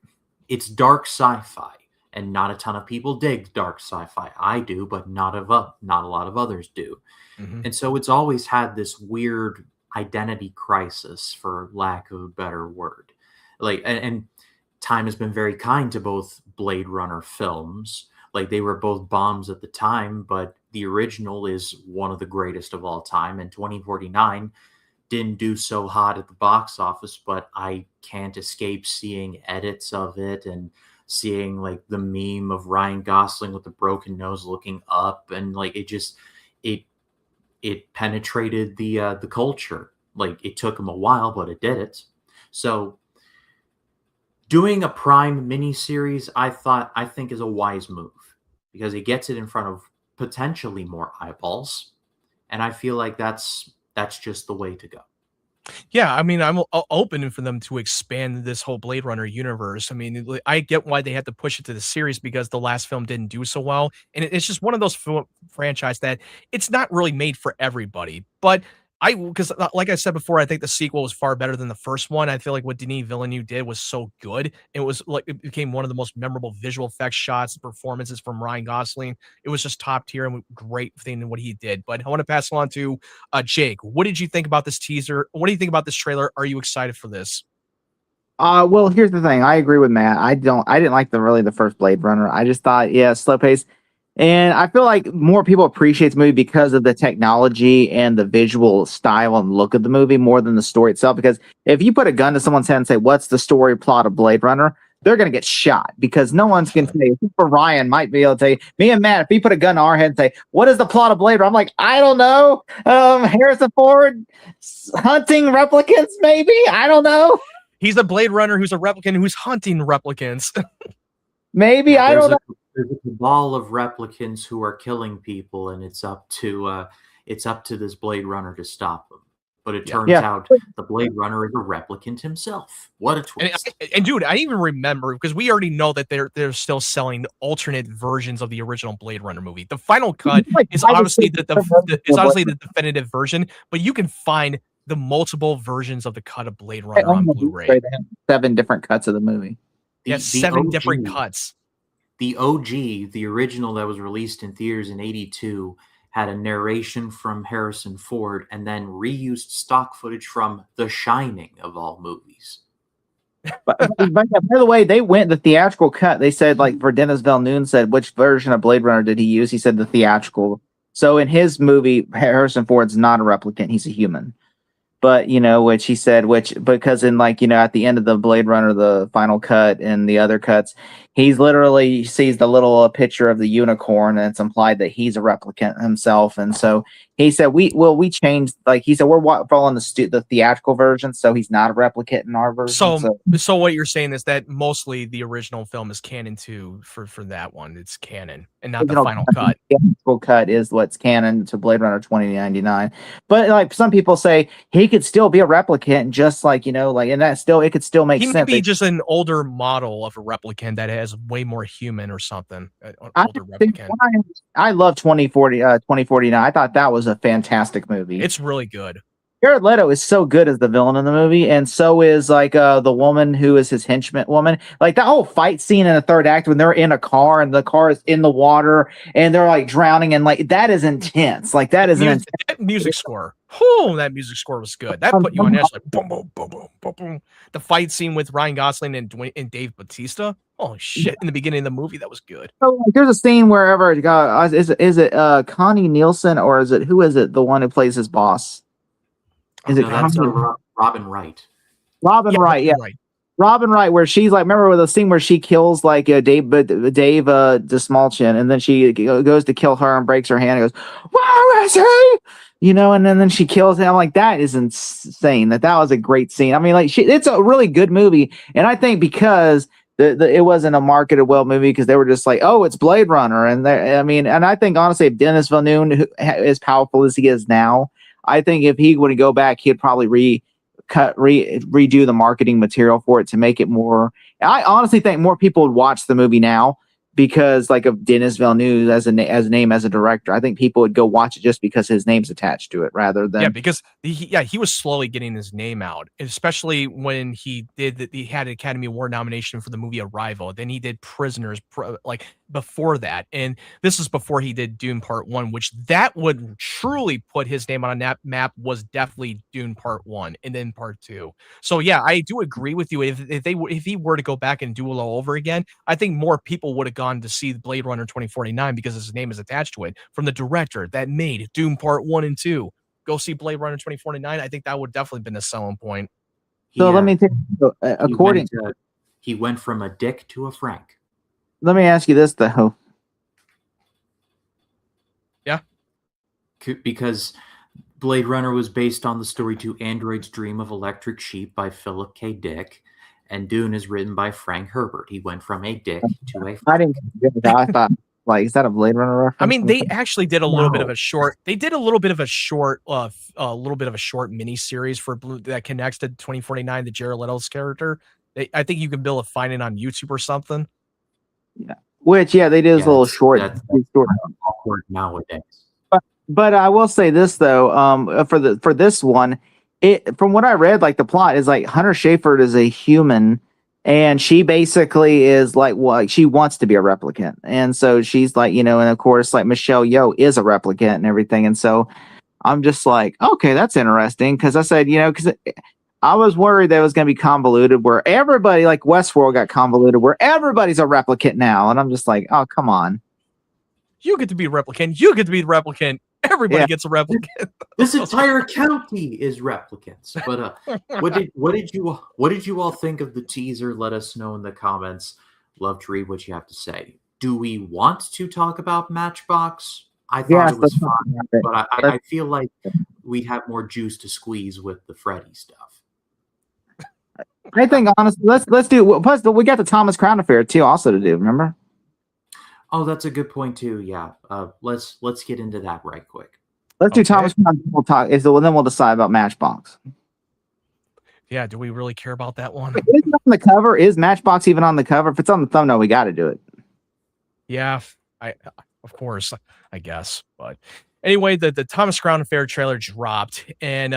it's dark sci-fi and not a ton of people dig dark sci-fi. I do, but not a lot of others do. Mhm. And so it's always had this weird identity crisis, for lack of a better word. And time has been very kind to both Blade Runner films. Like they were both bombs at the time, but the original is one of the greatest of all time. And 2049 didn't do so hot at the box office, but I can't escape seeing edits of it and seeing like the meme of Ryan Gosling with the broken nose looking up, and like it it penetrated the culture. Like it took him a while, but it did it. So doing a Prime miniseries, I think is a wise move because it gets it in front of potentially more eyeballs, and I feel like that's just the way to go. Yeah, I mean, I'm open for them to expand this whole Blade Runner universe. I mean, I get why they had to push it to the series because the last film didn't do so well, and it's just one of those franchise that it's not really made for everybody. But because like I said before, I think the sequel was far better than the first one. I feel like what Denis Villeneuve did was so good. It was like it became one of the most memorable visual effects shots, performances from Ryan Gosling. It was just top tier and great thing in what he did. But I want to pass it on to Jake, what did you think about this teaser? What do you think about this trailer? Are you excited for this? Well, here's the thing. I agree with Matt. I didn't like the first Blade Runner. I just thought, yeah, slow pace. And I feel like more people appreciate the movie because of the technology and the visual style and look of the movie more than the story itself. Because if you put a gun to someone's head and say, "What's the story plot of Blade Runner?" they're gonna get shot because no one's gonna say. For Ryan might be able to tell you. Me and Matt, if he put a gun to our head and say, "What is the plot of Blade Runner?" I'm like, I don't know. Harrison Ford hunting replicants, maybe. I don't know. He's a Blade Runner who's a replicant who's hunting replicants. Maybe Yeah, I don't know. there's a cabal of replicants who are killing people, and it's up to this Blade Runner to stop them. But it Yeah. turns Yeah. out the Blade Runner is a replicant himself. What a And, twist! and dude, I even remember because we already know that they're still selling alternate versions of the original Blade Runner movie. The final cut is obviously the definitive version, but you can find the multiple versions of the cut of Blade I Runner own on the Blu-ray. Blu-ray that has 7 different cuts of the movie. Yeah, The 7 OG, different cuts. the OG, the original that was released in theaters in '82, had a narration from Harrison Ford and then reused stock footage from The Shining of all movies. But yeah, by the way, they went the theatrical cut. They said, like, for Dennis Villeneuve said, which version of Blade Runner did he use? He said the theatrical. So in his movie, Harrison Ford's not a replicant; he's a human. But which he said, which because in at the end of the Blade Runner, the final cut and the other cuts, he's literally sees the little picture of the unicorn, and it's implied that he's a replicant himself. And so he said, we changed, like he said, we're following the theatrical version, so he's not a replicant in our version. So what you're saying is that mostly the original film is canon too for that one. It's canon and not the final cut. The theatrical cut is what's canon to Blade Runner 2099. But like some people say, he could still be a replicant, just and that still it could still make sense. He may be just an older model of a replicant that has way more human or something. An older replicant. I love 2049. I thought that was a fantastic movie. It's really good. Jared Leto is so good as the villain in the movie, and so is like the woman who is his henchman woman. Like that whole fight scene in the third act when they're in a car and the car is in the water and they're like drowning, and like that is intense. Like that is an intense. That music score. Oh, that music score was good. That put you on edge, like boom, boom, boom, boom, boom, boom. The fight scene with Ryan Gosling and Dave Bautista. Oh shit! In the beginning of the movie, that was good. So, like, there's a scene wherever is it Connie Nielsen or is it who is it the one who plays his boss? Is it that's Robin Wright? Robin Wright, yeah. Right. Robin Wright, where she's like, remember with the scene where she kills like Dave DeSmolchin, and then she goes to kill her and breaks her hand and goes, "Where is he?" You know, and then she kills him. I'm like, that is insane. That was a great scene. I mean, like, it's a really good movie, and I think because it wasn't a marketed well movie because they were just like, oh, it's Blade Runner, and I think honestly, if Denis Villeneuve, as powerful as he is now, I think if he would go back, he'd probably redo the marketing material for it to make it more. I honestly think more people would watch the movie now because like of Denis Villeneuve as a name as a director. I think people would go watch it just because his name's attached to it rather than because he was slowly getting his name out, especially when he had an Academy Award nomination for the movie Arrival. Then he did Prisoners like before that, and this is before he did Dune Part 1, which that would truly put his name on a map. Was definitely Dune Part 1 and then Part 2. So yeah, I do agree with you. If he were to go back and do it all over again, I think more people would have gone to see Blade Runner 2049 because his name is attached to it from the director that made Doom Part 1 and 2. Go see Blade Runner 2049. I think that would definitely been a selling point. So let me think. He went from a Dick to a Frank. Let me ask you this though. Yeah. Because Blade Runner was based on the story To Android's Dream of Electric Sheep by Philip K. Dick, and Dune is written by Frank Herbert. He went from a Dick to a Frank. I didn't get that. I thought, like, is that a Blade Runner reference? I mean, they actually did a little bit of a short. They did a little bit of a short mini series for that connects to 2049, the Jared Leto's character. I think you can find it on YouTube or something. Yeah. Which, yeah, they did a little short. That's awkward nowadays. But I will say this though, for this one, from what I read, like the plot is like Hunter Schafer is a human, and she basically is like she wants to be a replicant, and so she's like, and of course like Michelle Yeoh is a replicant and everything, and so I'm just like, okay, that's interesting because I said, because I was worried that it was going to be convoluted where everybody like Westworld got convoluted where everybody's a replicant now, and I'm just like, oh come on, you get to be a replicant, you get to be the replicant. Everybody gets a replicant. This entire county is replicants. But what did you all think of the teaser? Let us know in the comments. Love to read what you have to say. Do we want to talk about Matchbox? I thought it was fun, but I feel like we have more juice to squeeze with the Freddy stuff. I think honestly, let's do. Plus, we got the Thomas Crown Affair too, also to do. Remember? Oh, that's a good point too. Yeah, let's get into that right quick. Let's do Thomas Crown. We'll talk. Then we'll decide about Matchbox. Yeah, do we really care about that one? Is it on the cover? Is Matchbox even on the cover? If it's on the thumbnail, we got to do it. Yeah, of course, I guess. But anyway, the Thomas Crown Affair trailer dropped, and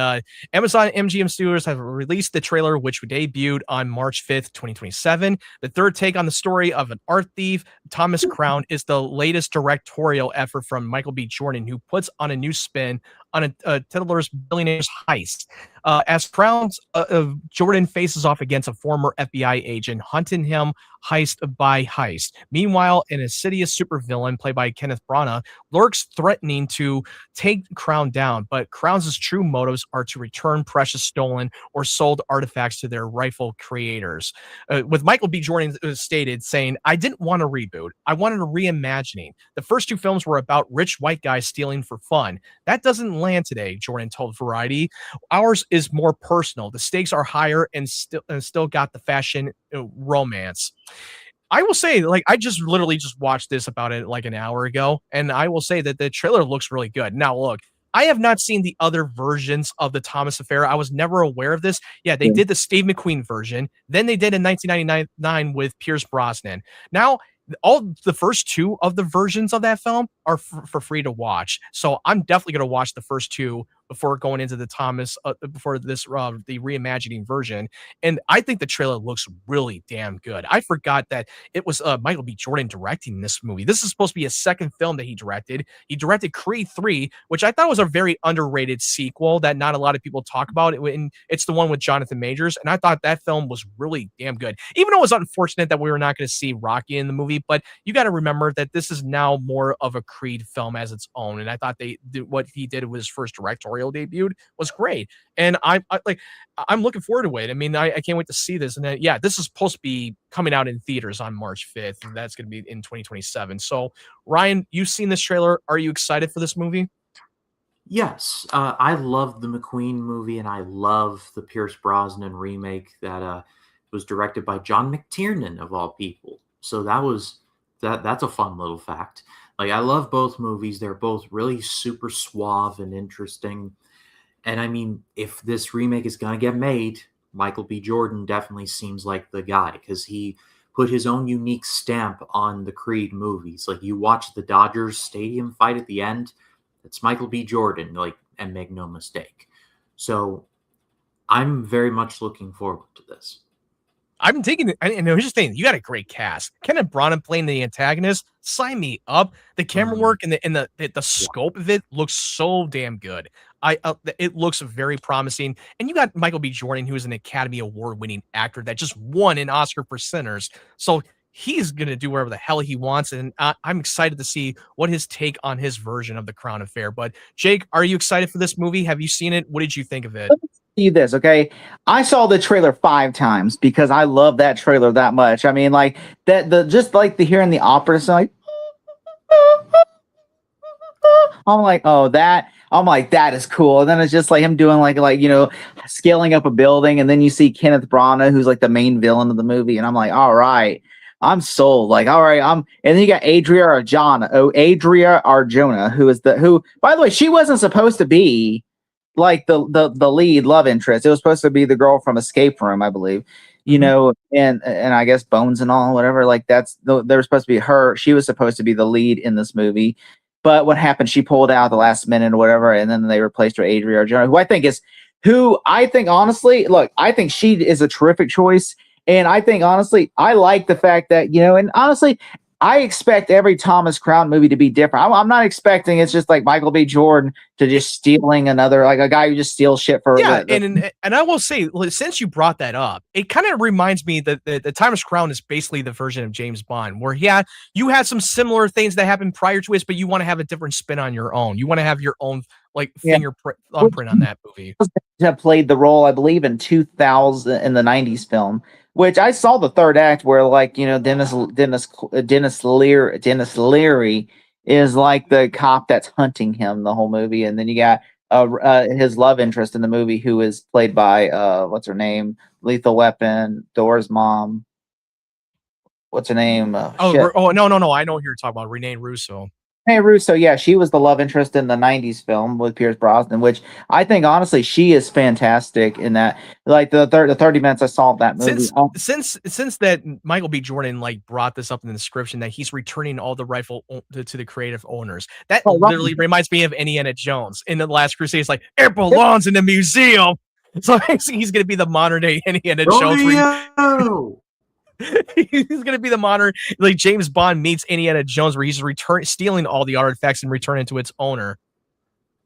Amazon MGM Studios have released the trailer, which debuted on March 5th, 2027. The third take on the story of an art thief, Thomas Crown, is the latest directorial effort from Michael B. Jordan, who puts on a new spin on a Tiddler's billionaire's heist. As Crown's Jordan faces off against a former FBI agent, hunting him heist by heist. Meanwhile, an insidious supervillain played by Kenneth Branagh lurks, threatening to take Crown down, but Crown's true motives are to return precious stolen or sold artifacts to their rightful creators. With Michael B. Jordan stated, saying, "I didn't want a reboot. I wanted a reimagining. The first two films were about rich white guys stealing for fun. That doesn't land today," Jordan told Variety. "Ours is more personal. The stakes are higher and still got the fashion romance." I will say, like, I just literally just watched this about it like an hour ago, and I will say that the trailer looks really good. Now, look, I have not seen the other versions of the Thomas Affair. I was never aware of this. Yeah, they did the Steve McQueen version. Then they did in 1999 with Pierce Brosnan. Now, all the first two of the versions of that film are for free to watch. So I'm definitely going to watch the first two before going into the before this the reimagining version, and I think the trailer looks really damn good. I forgot that it was Michael B. Jordan directing this movie. This is supposed to be a second film that he directed. He directed Creed 3, which I thought was a very underrated sequel that not a lot of people talk about. It's the one with Jonathan Majors, and I thought that film was really damn good. Even though it was unfortunate that we were not going to see Rocky in the movie, but you got to remember that this is now more of a Creed film as its own, and I thought what he did with his first directorial debut was great, and I'm looking forward to it. I mean, I can't wait to see this, and yeah, this is supposed to be coming out in theaters on March 5th, and that's going to be in 2027. So, Ryan, you've seen this trailer. Are you excited for this movie? Yes, I love the McQueen movie, and I love the Pierce Brosnan remake that was directed by John McTiernan of all people. So that's a fun little fact. Like, I love both movies. They're both really super suave and interesting. And I mean, if this remake is gonna get made, Michael B. Jordan definitely seems like the guy, because he put his own unique stamp on the Creed movies. Like, you watch the Dodgers Stadium fight at the end, it's Michael B. Jordan, like, and make no mistake. So I'm very much looking forward to this. I'm taking it. And here's the thing: you got a great cast. Kenneth Branagh playing the antagonist. Sign me up. The camera work and the scope of it looks so damn good. It looks very promising. And you got Michael B. Jordan, who is an Academy Award-winning actor that just won an Oscar for Sinners. So he's gonna do whatever the hell he wants, and I'm excited to see what his take on his version of the Crown Affair. But Jake, are you excited for this movie? Have you seen it? What did you think of it? You this, okay? I saw the trailer 5 times because I love that trailer that much. I mean, like just like the hearing the opera song, like, I'm like, oh, that is cool. And then it's just like him doing like scaling up a building, and then you see Kenneth Branagh, who's like the main villain of the movie, and I'm like, all right, I'm sold. Like, all right, and then you got Adria Arjona, who, by the way, she wasn't supposed to be like the lead love interest. It was supposed to be the girl from Escape Room, I believe. And I guess Bones and all, whatever. Like, they were supposed to be her. She was supposed to be the lead in this movie. But what happened? She pulled out the last minute or whatever, and then they replaced her Adria Arjona, who I think honestly, look, I think she is a terrific choice. And I think honestly, I like the fact that, and honestly, I expect every Thomas Crown movie to be different. I'm not expecting it's just like Michael B. Jordan to just stealing another, like a guy who just steals shit for. Yeah, and I will say, since you brought that up, it kind of reminds me that the Thomas Crown is basically the version of James Bond, where you had some similar things that happened prior to it, but you want to have a different spin on your own. You want to have your own fingerprint on that movie. Have played the role, I believe, in 2000 in the 90s film. Which I saw the third act where, like, Dennis Leary is like the cop that's hunting him the whole movie, and then you got his love interest in the movie, who is played by what's her name, Lethal Weapon, Dora's mom. What's her name? No, I know who you're talking about, Renee Russo. Hey, Russo, yeah, she was the love interest in the 90s film with Pierce Brosnan, which I think, honestly, she is fantastic in that. Like, the 30 minutes I saw of that movie. Since that Michael B. Jordan, like, brought this up in the description that he's returning all the rifle to the creative owners, that literally reminds me of Indiana Jones in The Last Crusade. It's like, it belongs in the museum. So he's going to be the modern-day Indiana Jones. He's gonna be the modern, like, James Bond meets Indiana Jones, where he's stealing all the artifacts and returning to its owner.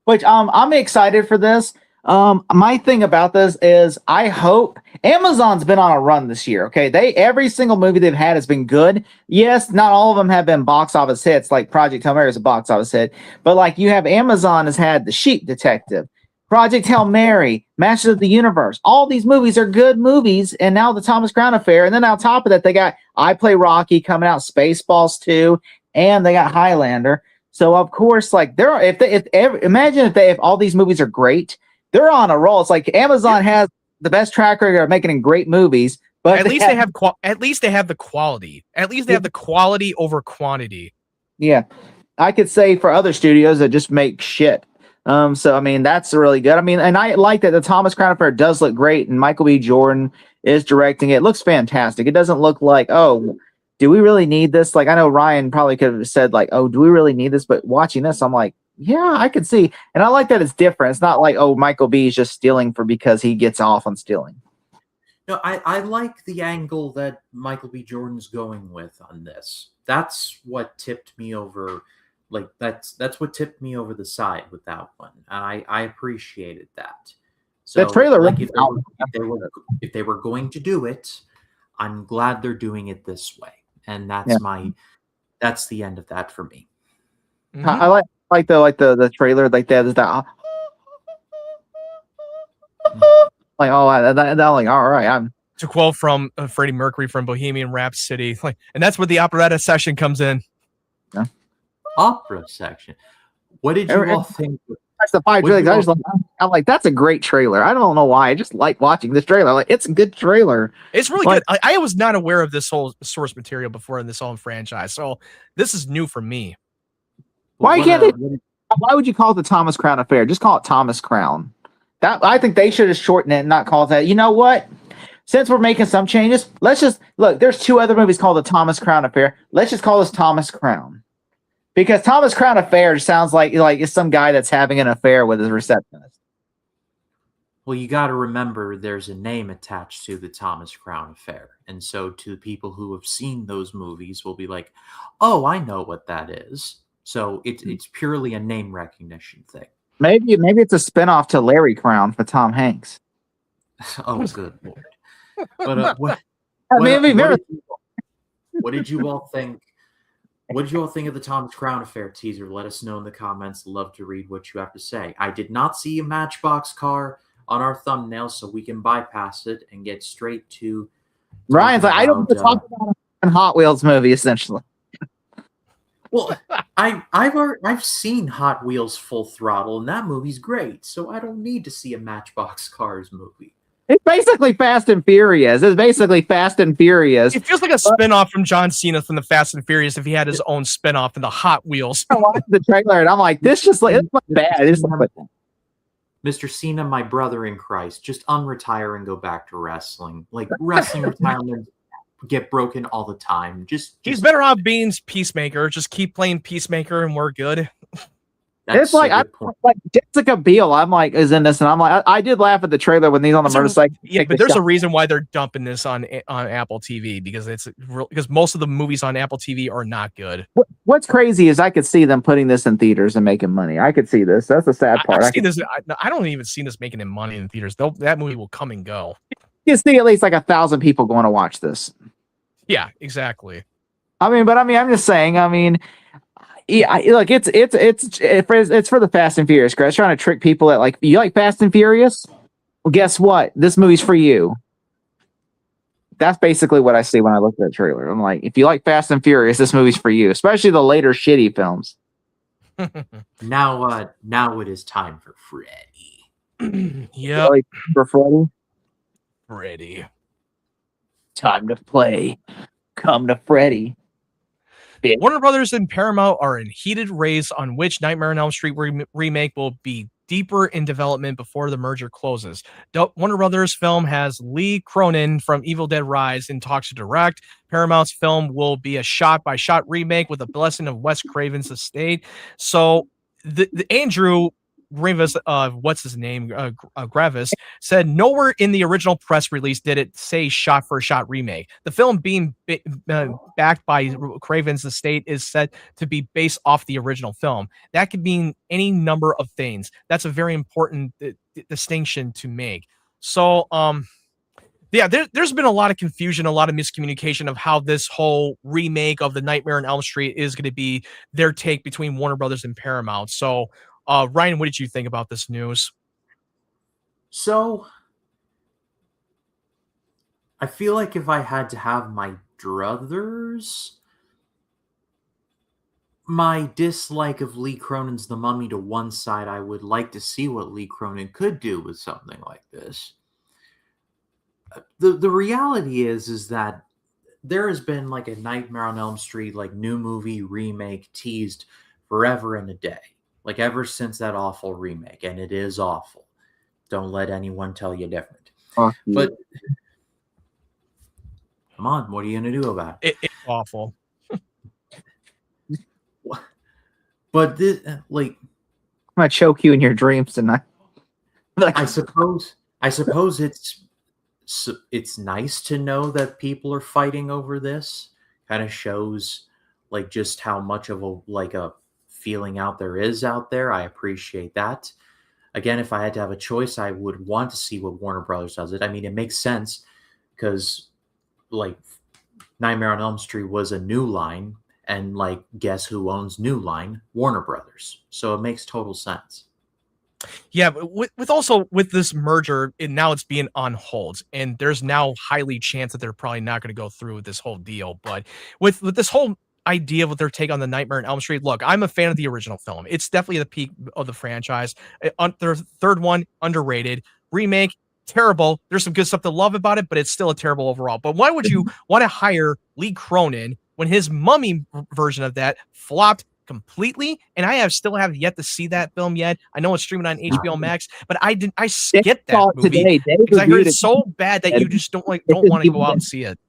Which I'm excited for this. My thing about this is I hope Amazon's been on a run this year. Okay, every single movie they've had has been good. Yes, not all of them have been box office hits. Like Project Hail Mary is a box office hit, but like you have Amazon has had The Sheep Detective, Project Hail Mary, Masters of the Universe. All these movies are good movies, and now the Thomas Crown Affair. And then on top of that, they got I Play Rocky coming out, Spaceballs 2, and they got Highlander. So of course, like if all these movies are great, they're on a roll. It's like Amazon has the best track record of making great movies, but at least they have the quality. At least they have the quality over quantity. Yeah, I could say for other studios that just make shit. So I mean, that's really good. I mean, and I like that the Thomas Crown Affair does look great, and Michael B. Jordan is directing it. It looks fantastic. It doesn't look like, oh, do we really need this? Like, I know Ryan probably could have said like, oh, do we really need this? But watching this, I'm like, Yeah, I could see, and I like that it's different. It's not like, oh, Michael B is just stealing because he gets off on stealing. No, I like the angle that Michael B. Jordan's going with on this. That's what tipped me over. Like that's what tipped me over the side with that one. And I appreciated that. The So trailer, like really if they were going to do it, I'm glad they're doing it this way. And Yeah. that's the end of that for me. I like the trailer like that is that like like all right, I'm To quote from Freddie Mercury from Bohemian Rhapsody, like, and that's where the operetta section comes in. Opera section. What did you all think? that's the five trailers. I'm like, that's a great trailer. I don't know why. I just like watching this trailer. Like, it's a good trailer. It's really good. I was not aware of this whole source material before in this whole franchise, so this is new for me. Why would you call it the Thomas Crown Affair? Just call it Thomas Crown. That I think they should have shortened it and not call it that. You know what? Since we're making some changes, let's just look. There's 2 other movies called the Thomas Crown Affair. Let's just call this Thomas Crown, because Thomas Crown Affair sounds like it's some guy that's having an affair with his receptionist. Well, you got to remember there's a name attached to the Thomas Crown Affair. And so to people who have seen those movies will be like, oh, I know what that is. So it's purely a name recognition thing. Maybe it's a spinoff to Larry Crown for Tom Hanks. Oh, good Lord. But what did you all think? What did you all think of the Thomas Crown Affair teaser? Let us know in the comments. Love to read what you have to say. I did not see a Matchbox car on our thumbnail, so we can bypass it and get straight to Ryan's like, I don't want to talk about a Hot Wheels movie, essentially. Well, I've seen Hot Wheels Full Throttle, and that movie's great. So I don't need to see a Matchbox Cars movie. It's basically Fast and Furious. It feels like a spinoff from John Cena from the Fast and Furious if he had his own spinoff in the Hot Wheels. I watched the trailer and I'm like, this just like it's bad. It's like Mr. Cena, my brother in Christ, just unretire and go back to wrestling. Like wrestling retirement get broken all the time. He's better off being Peacemaker. Just keep playing Peacemaker and we're good. It's like Jessica Biel. I'm like, is in this, and I'm like, I did laugh at the trailer when he's on the motorcycle. Yeah, but there's a reason why they're dumping this on Apple TV because most of the movies on Apple TV are not good. What's crazy is I could see them putting this in theaters and making money. I could see this. That's the sad part. I don't even see this making them money in theaters. That movie will come and go. You can see at least like 1,000 people going to watch this. Yeah, exactly. I'm just saying. Yeah, look, it's for the Fast and Furious crowd. It's trying to trick people that like, you like Fast and Furious? Well, guess what? This movie's for you. That's basically what I see when I look at the trailer. I'm like, if you like Fast and Furious, this movie's for you, especially the later shitty films. Now it is time for Freddy. Yeah, for Freddy. Freddy. Time to play. Come to Freddy. Warner Brothers and Paramount are in heated race on which Nightmare on Elm Street remake will be deeper in development before the merger closes. Warner Brothers film has Lee Cronin from Evil Dead Rise in talks to direct. Paramount's film will be a shot-by-shot remake with a blessing of Wes Craven's estate. So the Andrew Gravis, Gravis said nowhere in the original press release did it say shot for shot remake. The film being backed by Craven's estate is said to be based off the original film. That could mean any number of things. That's a very important distinction to make. So, yeah, there's been a lot of confusion, a lot of miscommunication of how this whole remake of the Nightmare on Elm Street is going to be their take between Warner Brothers and Paramount. So, Ryan, what did you think about this news? So, I feel like if I had to have my druthers, my dislike of Lee Cronin's The Mummy to one side, I would like to see what Lee Cronin could do with something like this. The reality is that there has been like a Nightmare on Elm Street, like new movie remake teased forever and a day. Like ever since that awful remake, and it is awful. Don't let anyone tell you different. But come on, what are you going to do about it? It's awful. But this, like, gonna choke you in your dreams tonight. I suppose it's nice to know that people are fighting over this. Kind of shows like just how much of a feeling out there. I appreciate that. Again, if I had to have a choice, I would want to see what Warner Brothers does it. I mean, it makes sense because like Nightmare on Elm Street was a New Line, and like guess who owns New Line? Warner Brothers. So it makes total sense. Yeah, but with this merger, now it's being on hold, and there's now highly chance that they're probably not going to go through with this whole deal. But with this whole idea of what their take on the Nightmare on Elm Street, look, I'm a fan of the original film. It's definitely the peak of the franchise. Their third one, underrated. Remake, terrible. There's some good stuff to love about it, but it's still a terrible overall. But why would you want to hire Lee Cronin when his Mummy version of that flopped completely, and I still have yet to see that film yet. I know it's streaming on HBO Max, but I skipped that movie because I heard it's so bad that you just don't want to go out and see it.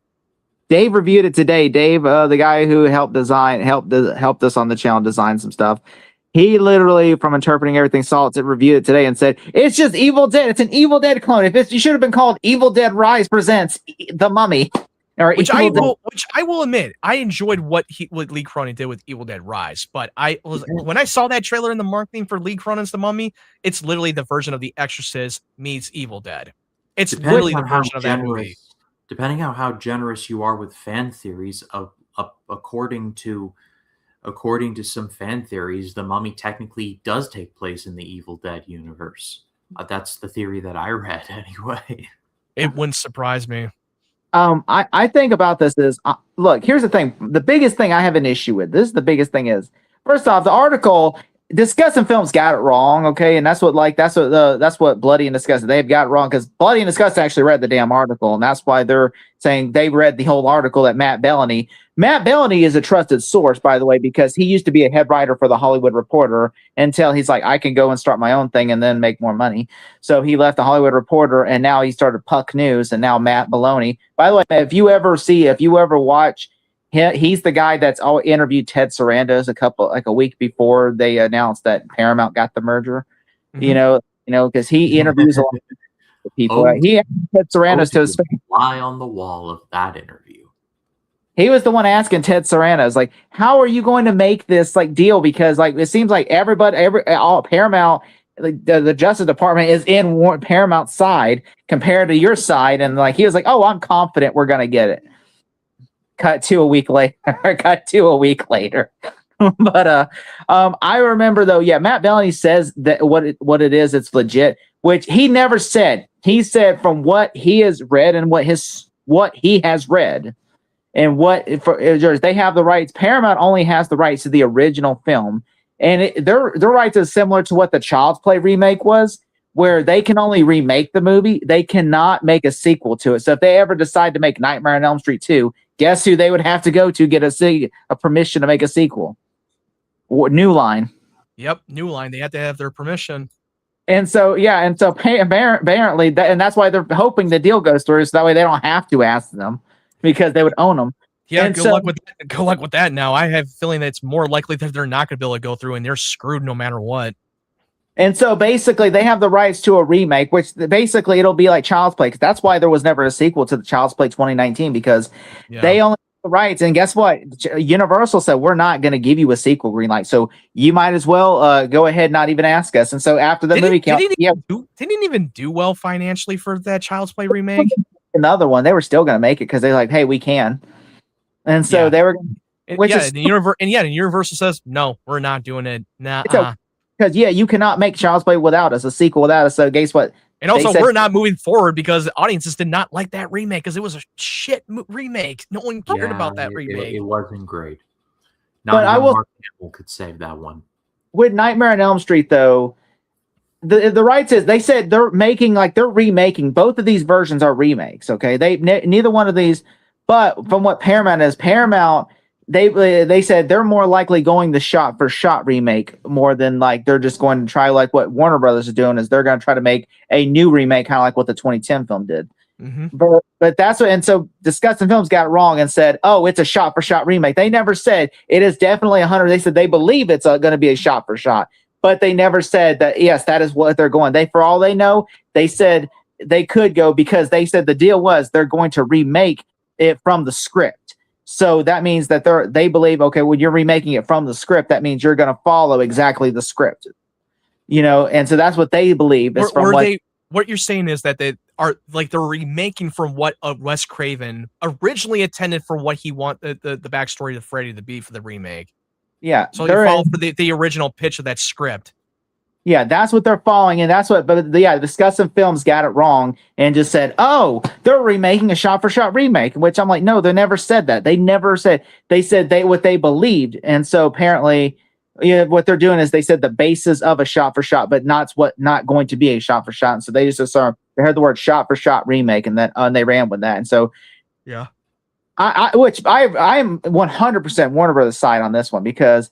Dave reviewed it today. Dave, the guy who helped us on the channel design some stuff. He literally, from interpreting everything, reviewed it today and said it's just Evil Dead. It's an Evil Dead clone. It should have been called Evil Dead Rise presents The Mummy. Which I will admit, I enjoyed what Lee Cronin did with Evil Dead Rise, but when I saw that trailer in the marketing for Lee Cronin's The Mummy, it's literally the version of The Exorcist meets Evil Dead. It's literally the version of that movie. Depending on how generous you are with fan theories, according to some fan theories, The Mummy technically does take place in the Evil Dead universe. That's the theory that I read anyway. It wouldn't surprise me. I think about this is look, here's the thing. The biggest thing I have an issue with this, the biggest thing is, first off, the article discussing films got it wrong, okay, and that's what Bloody and Disgusting, they've got it wrong, because Bloody and Disgusting actually read the damn article, and that's why they're saying they read the whole article at Matt Bellany. Matt Bellany is a trusted source, by the way, because he used to be a head writer for the Hollywood Reporter until he's like, I can go and start my own thing and then make more money. So he left the Hollywood Reporter, and now he started Puck News, and now Matt Bellany. By the way, if you ever watch, he's the guy that's interviewed Ted Sarandos a week before they announced that Paramount got the merger. Mm-hmm. Because he interviews a lot of people. He asked Ted Sarandos to fly on the wall of that interview. He was the one asking Ted Sarandos, like, how are you going to make this deal? Because it seems like all Paramount, the Justice Department is in Paramount's side compared to your side, and he was like, oh, I'm confident we're gonna get it. Cut to a week later. But I remember though, Matt Bellany says that what it is, it's legit, which he never said. He said from what he has read and what he has read. And they have the rights. Paramount only has the rights to the original film, and their rights is similar to what the Child's Play remake was, where they can only remake the movie. They cannot make a sequel to it. So if they ever decide to make Nightmare on Elm Street 2, guess who they would have to go to get a permission to make a sequel? New Line. Yep, New Line. They have to have their permission. And so apparently, and that's why they're hoping the deal goes through, so that way they don't have to ask them, because they would own them. Yeah, good luck with that. Now I have a feeling that it's more likely that they're not going to be able to go through, and they're screwed no matter what. And so basically, they have the rights to a remake, which basically it'll be like Child's Play, because that's why there was never a sequel to the Child's Play 2019, because they only have the rights. And guess what? Universal said, we're not going to give you a sequel green light, so you might as well go ahead, not even ask us. And so after the movie came out, didn't even do well financially for that Child's Play remake. Another one, they were still going to make it because they're like, hey, we can. And so they were, Universal says, no, we're not doing it. Because you cannot make Child's Play without us, a sequel without us. So guess what? And also, we're not moving forward because audiences did not like that remake, because it was a shit remake. No one cared about that remake. It wasn't great. Not even Mark Hamill could save that one. With Nightmare on Elm Street, though, the rights is, they said they're remaking both of these versions are remakes. Okay, neither one of these, but from what Paramount is, they said they're more likely going the shot for shot remake more than they're just going to try what Warner Brothers is doing, is they're going to try to make a new remake, kind of like what the 2010 film did. Mm-hmm. But that's what, and so Disgusting Films got it wrong and said, oh, it's a shot for shot remake. They never said it is definitely 100. They said they believe it's going to be a shot for shot. but they never said that. Yes, that is what they're going. For all they know, they said they could go because they said the deal was they're going to remake it from the script. So that means that they believe, okay, when you're remaking it from the script, that means you're going to follow exactly the script, and so that's what they believe. Is what you're saying is that they are like they're remaking from what Wes Craven originally intended for what he wanted the backstory of Freddy to be for the remake. Yeah, so you follow for the original pitch of that script. Yeah, that's what they're following, and that's what. But Discussing Films got it wrong and just said, "Oh, they're remaking a shot-for-shot remake," which I'm like, no, they never said that. They never said. They said what they believed, and so apparently, what they're doing is they said the basis of a shot-for-shot, but not going to be a shot-for-shot. And so they just assumed they heard the word shot-for-shot remake, and then they ran with that. And so, yeah, I am 100% Warner Brothers side on this one because.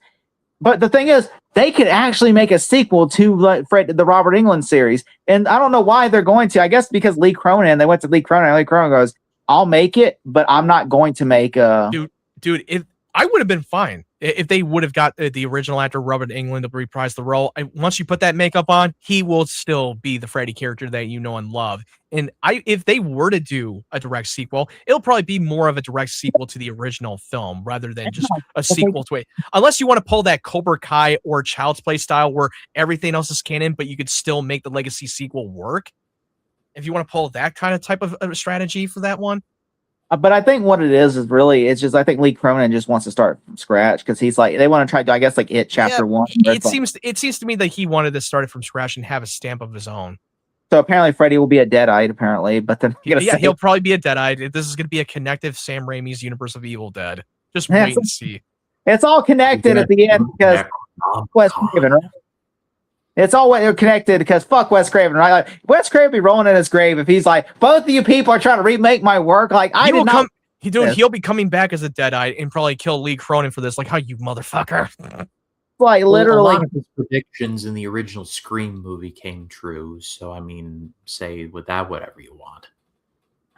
But the thing is, they could actually make a sequel to the Robert Englund series. And I don't know why they're going to. I guess because Lee Cronin, they went to Lee Cronin. Lee Cronin goes, I'll make it, but I'm not going to make a... Dude, if I would have been fine if they would have got the original actor Robert Englund to reprise the role. Once you put that makeup on, he will still be the Freddy character that you know and love. And if they were to do a direct sequel, it'll probably be more of a direct sequel to the original film rather than just a sequel to it. Unless you want to pull that Cobra Kai or Child's Play style where everything else is canon, but you could still make the legacy sequel work. If you want to pull that kind of type of strategy for that one. But I think what it is really, it's just, I think Lee Cronin just wants to start from scratch because he's like, they want to try to, I guess, like It Chapter 1. It seems to me that he wanted to start it from scratch and have a stamp of his own. So apparently Freddy will be a dead-eyed, apparently, but then he'll probably be a dead-eyed. This is going to be a connective Sam Raimi's universe of Evil Dead. Just wait and see. It's all connected at the end because Wes Craven, right? It's all connected because fuck Wes Craven, right? Like, Wes Craven be rolling in his grave if he's like, both of you people are trying to remake my work. Like, he'll be coming back as a dead-eyed and probably kill Lee Cronin for this. Like, how you motherfucker. Like, literally. A lot of his predictions in the original Scream movie came true. So, I mean, say with that whatever you want.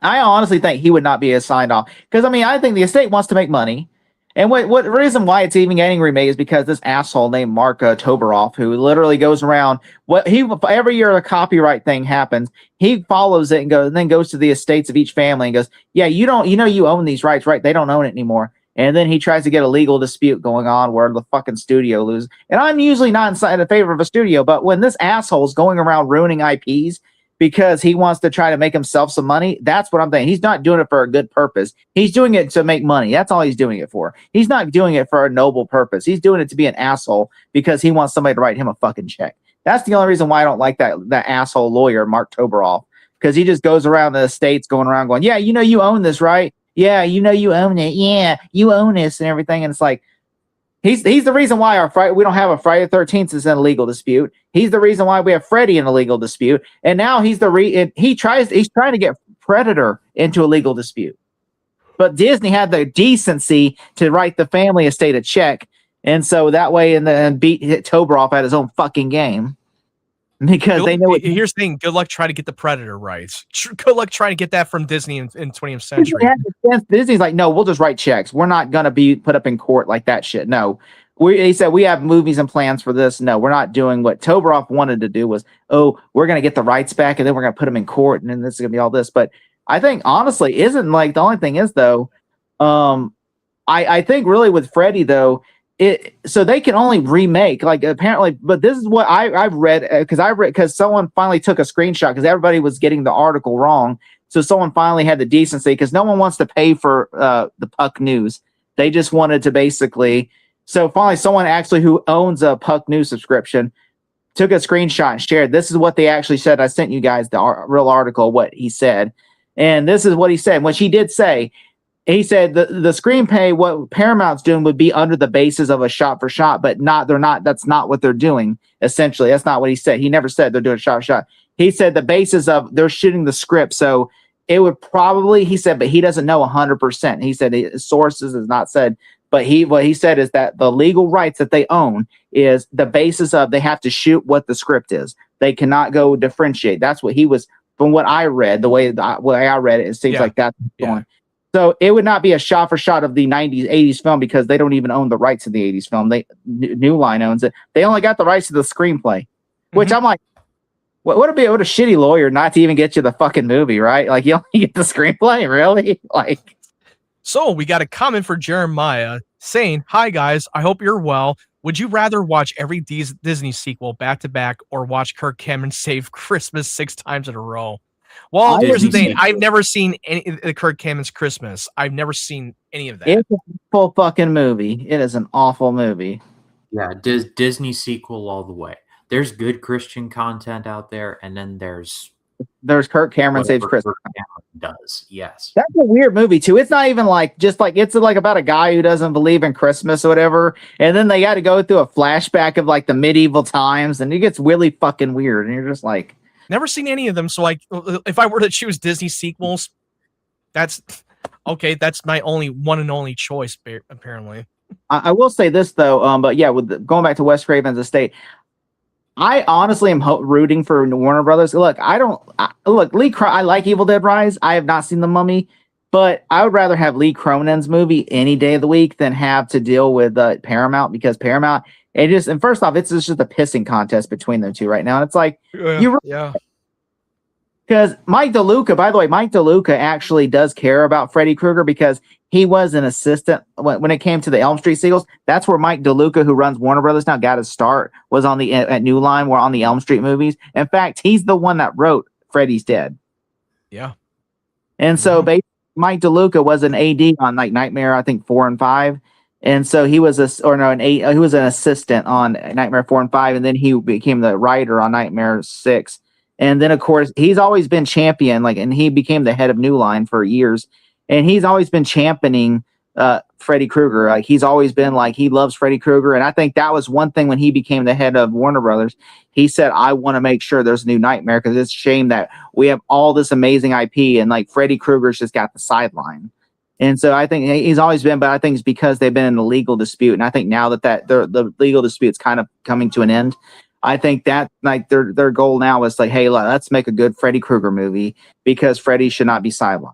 I honestly think he would not be signed off. Because, I mean, I think the estate wants to make money. And what reason why it's even getting remade is because this asshole named Mark Toberoff, who literally goes around every year a copyright thing happens, he follows it and then goes to the estates of each family and goes, yeah, you own these rights, right? They don't own it anymore. And then he tries to get a legal dispute going on where the fucking studio loses. And I'm usually not in favor of a studio, but when this asshole is going around ruining IPs because he wants to try to make himself some money, that's what I'm thinking. He's not doing it for a good purpose. He's doing it to make money. That's all he's doing it for. He's not doing it for a noble purpose. He's doing it to be an asshole because he wants somebody to write him a fucking check. That's the only reason why I don't like that asshole lawyer, Mark Toberoff, because he just goes around the estates going, yeah, you own this, right? Yeah, you own it. Yeah, you own this and everything. And it's like, he's the reason why we don't have a Friday the 13th is in a legal dispute. He's the reason why we have Freddy in a legal dispute. And now he's trying to get Predator into a legal dispute. But Disney had the decency to write the family estate a check. And so that way and beat Toberoff at his own fucking game. Because they know here's the thing, good luck trying to get the Predator rights. Good luck trying to get that from Disney in 20th century. Disney's like, no, we'll just write checks. We're not gonna be put up in court like that shit. No. He said we have movies and plans for this. No, we're not doing what Toberoff wanted to do was, we're gonna get the rights back and then we're gonna put them in court and then this is gonna be all this. But I think honestly isn't like the only thing is though, I think really with Freddy though, so they can only remake like apparently, but this is what I've read because someone finally took a screenshot because everybody was getting the article wrong. So someone finally had the decency because no one wants to pay for the Puck News. They just wanted to basically. So finally, someone actually who owns a Puck News subscription took a screenshot and shared. This is what they actually said. I sent you guys the real article, what he said, and this is what he said. Which he did say. He said the screenplay, what Paramount's doing would be under the basis of a shot for shot, but they're not. That's not what they're doing. Essentially, that's not what he said. He never said they're doing shot for shot. He said the basis of they're shooting the script. So it would probably, he said, but he doesn't know 100%. He said his sources has not said, but what he said is that the legal rights that they own is the basis of they have to shoot what the script is. They cannot go differentiate. That's what he was, from what I read, the way I read it, it seems like that's going. So it would not be a shot for shot of the 90s, 80s film because they don't even own the rights to the 80s film. New Line owns it. They only got the rights to the screenplay, which I'm like, what a shitty lawyer not to even get you the fucking movie, right? Like you only get the screenplay, really? Like, so we got a comment for Jeremiah saying, "Hi guys, I hope you're well. Would you rather watch every Disney sequel back to back or watch Kirk Cameron save Christmas 6 times in a row?" Well, here's the thing. I've never seen any of Kirk Cameron's Christmas. I've never seen any of that. It's a full fucking movie. It is an awful movie. Yeah, Disney sequel all the way. There's good Christian content out there, and then there's Kirk Cameron Saves Christmas. Kirk Cameron does, yes. That's a weird movie too. It's not even like it's like about a guy who doesn't believe in Christmas or whatever, and then they got to go through a flashback of like the medieval times, and it gets really fucking weird, and you're just like. Never seen any of them, so like, if I were to choose Disney sequels, that's okay. That's my only one and only choice, apparently. I will say this though, but yeah, going back to Wes Craven's estate, I honestly am rooting for Warner Brothers. Look, I like Evil Dead Rise. I have not seen The Mummy, but I would rather have Lee Cronin's movie any day of the week than have to deal with Paramount, because Paramount. And first off, it's just a pissing contest between them two right now. And it's like, because Mike DeLuca, by the way, Mike DeLuca actually does care about Freddy Krueger because he was an assistant when it came to the Elm Street sequels. That's where Mike DeLuca, who runs Warner Brothers now, got his start, was at New Line, or on the Elm Street movies. In fact, he's the one that wrote Freddy's Dead. Yeah. And so basically, Mike DeLuca was an AD on like Nightmare, I think 4 and 5. And so he was he was an assistant on Nightmare 4 and 5, and then he became the writer on Nightmare 6. And then of course he's always been champion, and he became the head of New Line for years, and he's always been championing Freddy Krueger. Like he's always been he loves Freddy Krueger, and I think that was one thing when he became the head of Warner Brothers. He said, "I want to make sure there's a new Nightmare because it's a shame that we have all this amazing IP and Freddy Krueger's just got the sideline." And so I think he's always been, but I think it's because they've been in a legal dispute. And I think now that the legal dispute's kind of coming to an end, I think that their goal now is hey, let's make a good Freddy Krueger movie because Freddy should not be sidelined.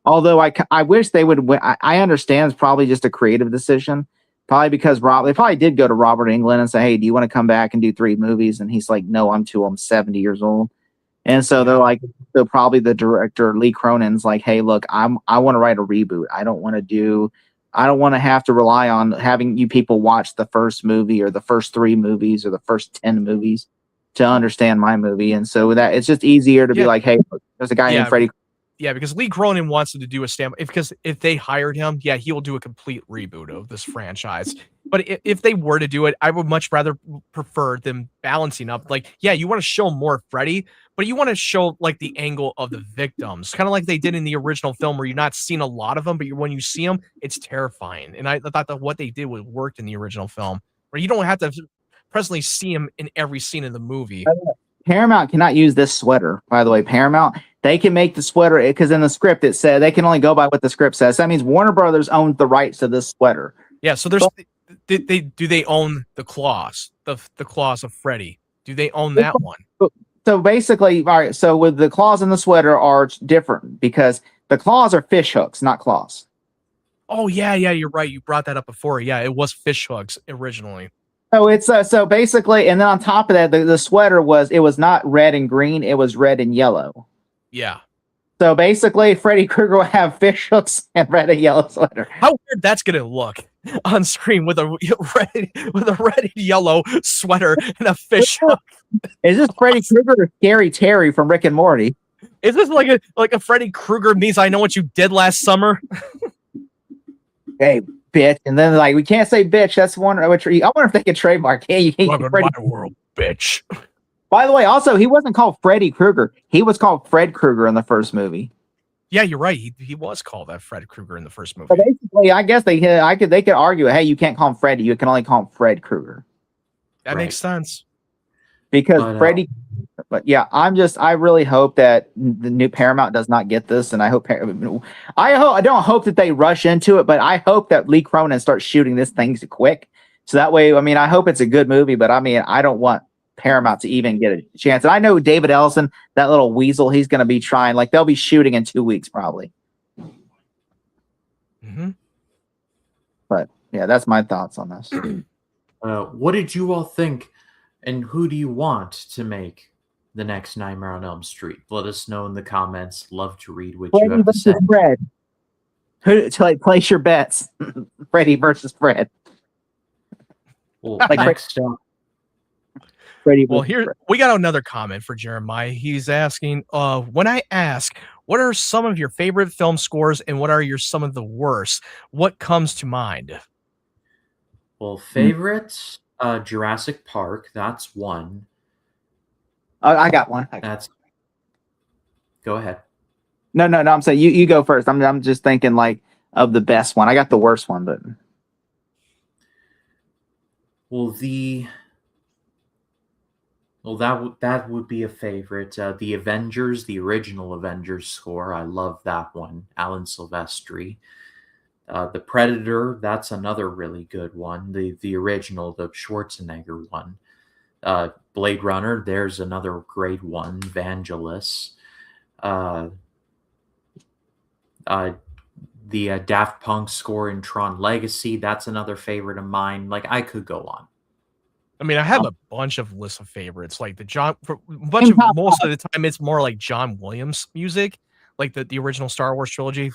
Although I wish they would. I understand it's probably just a creative decision, probably because they probably did go to Robert Englund and say, "Hey, do you want to come back and do 3 movies?" And he's like, "No, I'm 70 years old." And so they're probably the director Lee Cronin's "Hey, look, I want to write a reboot. I don't want to have to rely on having you people watch the first movie or the first 3 movies or the first 10 movies to understand my movie." And so that it's just easier to be "Hey, look, there's a guy named Freddy." Yeah, because Lee Cronin wants to do a stand. Because if they hired him, he will do a complete reboot of this franchise. But if they were to do it, I would much rather prefer them balancing up. You want to show more Freddy, but you want to show the angle of the victims, kind of like they did in the original film, where you're not seeing a lot of them, but when you see them, it's terrifying. And I thought that what they did worked in the original film, where you don't have to presently see him in every scene of the movie. Paramount cannot use this sweater, by the way. Paramount, they can make the sweater because in the script it said they can only go by what the script says. That means Warner Brothers owns the rights to this sweater. Yeah, so there's do they own the claws, the claws of Freddy? Do they own that one? So basically, all right. So with the claws in the sweater are different because the claws are fish hooks, not claws. Oh yeah, you're right. You brought that up before. Yeah, it was fish hooks originally. So it's so basically, and then on top of that, the sweater was not red and green; it was red and yellow. Yeah. So basically, Freddy Krueger will have fish hooks and red and yellow sweater. How weird that's gonna look on screen with a red and yellow sweater and a fish hook. Is this Freddy Krueger or Scary Terry from Rick and Morty? Is this like a Freddy Krueger means I know what you did last summer? Hey, bitch. And then we can't say bitch. That's one. I wonder if they can trademark. Hey, you can't. Welcome to my world, bitch. By the way, also he wasn't called Freddy Krueger. He was called Fred Krueger in the first movie. Yeah, you're right. He was called that Fred Krueger in the first movie. So basically, I guess they could argue, hey, you can't call him Freddy. You can only call him Fred Krueger. That makes sense. Because Freddy. But yeah, I really hope that the new Paramount does not get this, and I don't hope that they rush into it, but I hope that Lee Cronin starts shooting this thing quick, so that way, I hope it's a good movie, but I don't want Paramount to even get a chance. And I know David Ellison, that little weasel, he's going to be trying, they'll be shooting in 2 weeks probably. Mm-hmm. But yeah, that's my thoughts on this. What did you all think, and who do you want to make the next Nightmare on Elm Street? Let us know in the comments. Love to read what you Freddy have to say. versus Fred. Place your bets. Freddy versus Fred. Well, Like next Freddy Well, versus here Fred. we got another comment for Jeremiah. He's asking, when I ask, what are some of your favorite film scores and what are some of the worst? What comes to mind? well, favorites, Jurassic Park. That's one. I got one. That's. Go ahead. No. I'm saying you go first. I'm just thinking like of the best one. I got the worst one, but Well, that would be a favorite. The Avengers, the original Avengers score. I love that one. Alan Silvestri. The Predator. That's another really good one. The original, the Schwarzenegger one. Blade Runner. There's another great one. Vangelis. The Daft Punk score in Tron Legacy. That's another favorite of mine. Like, I could go on. I mean, I have a bunch of lists of favorites. Like most of the time, it's more like John Williams music, like the original Star Wars trilogy,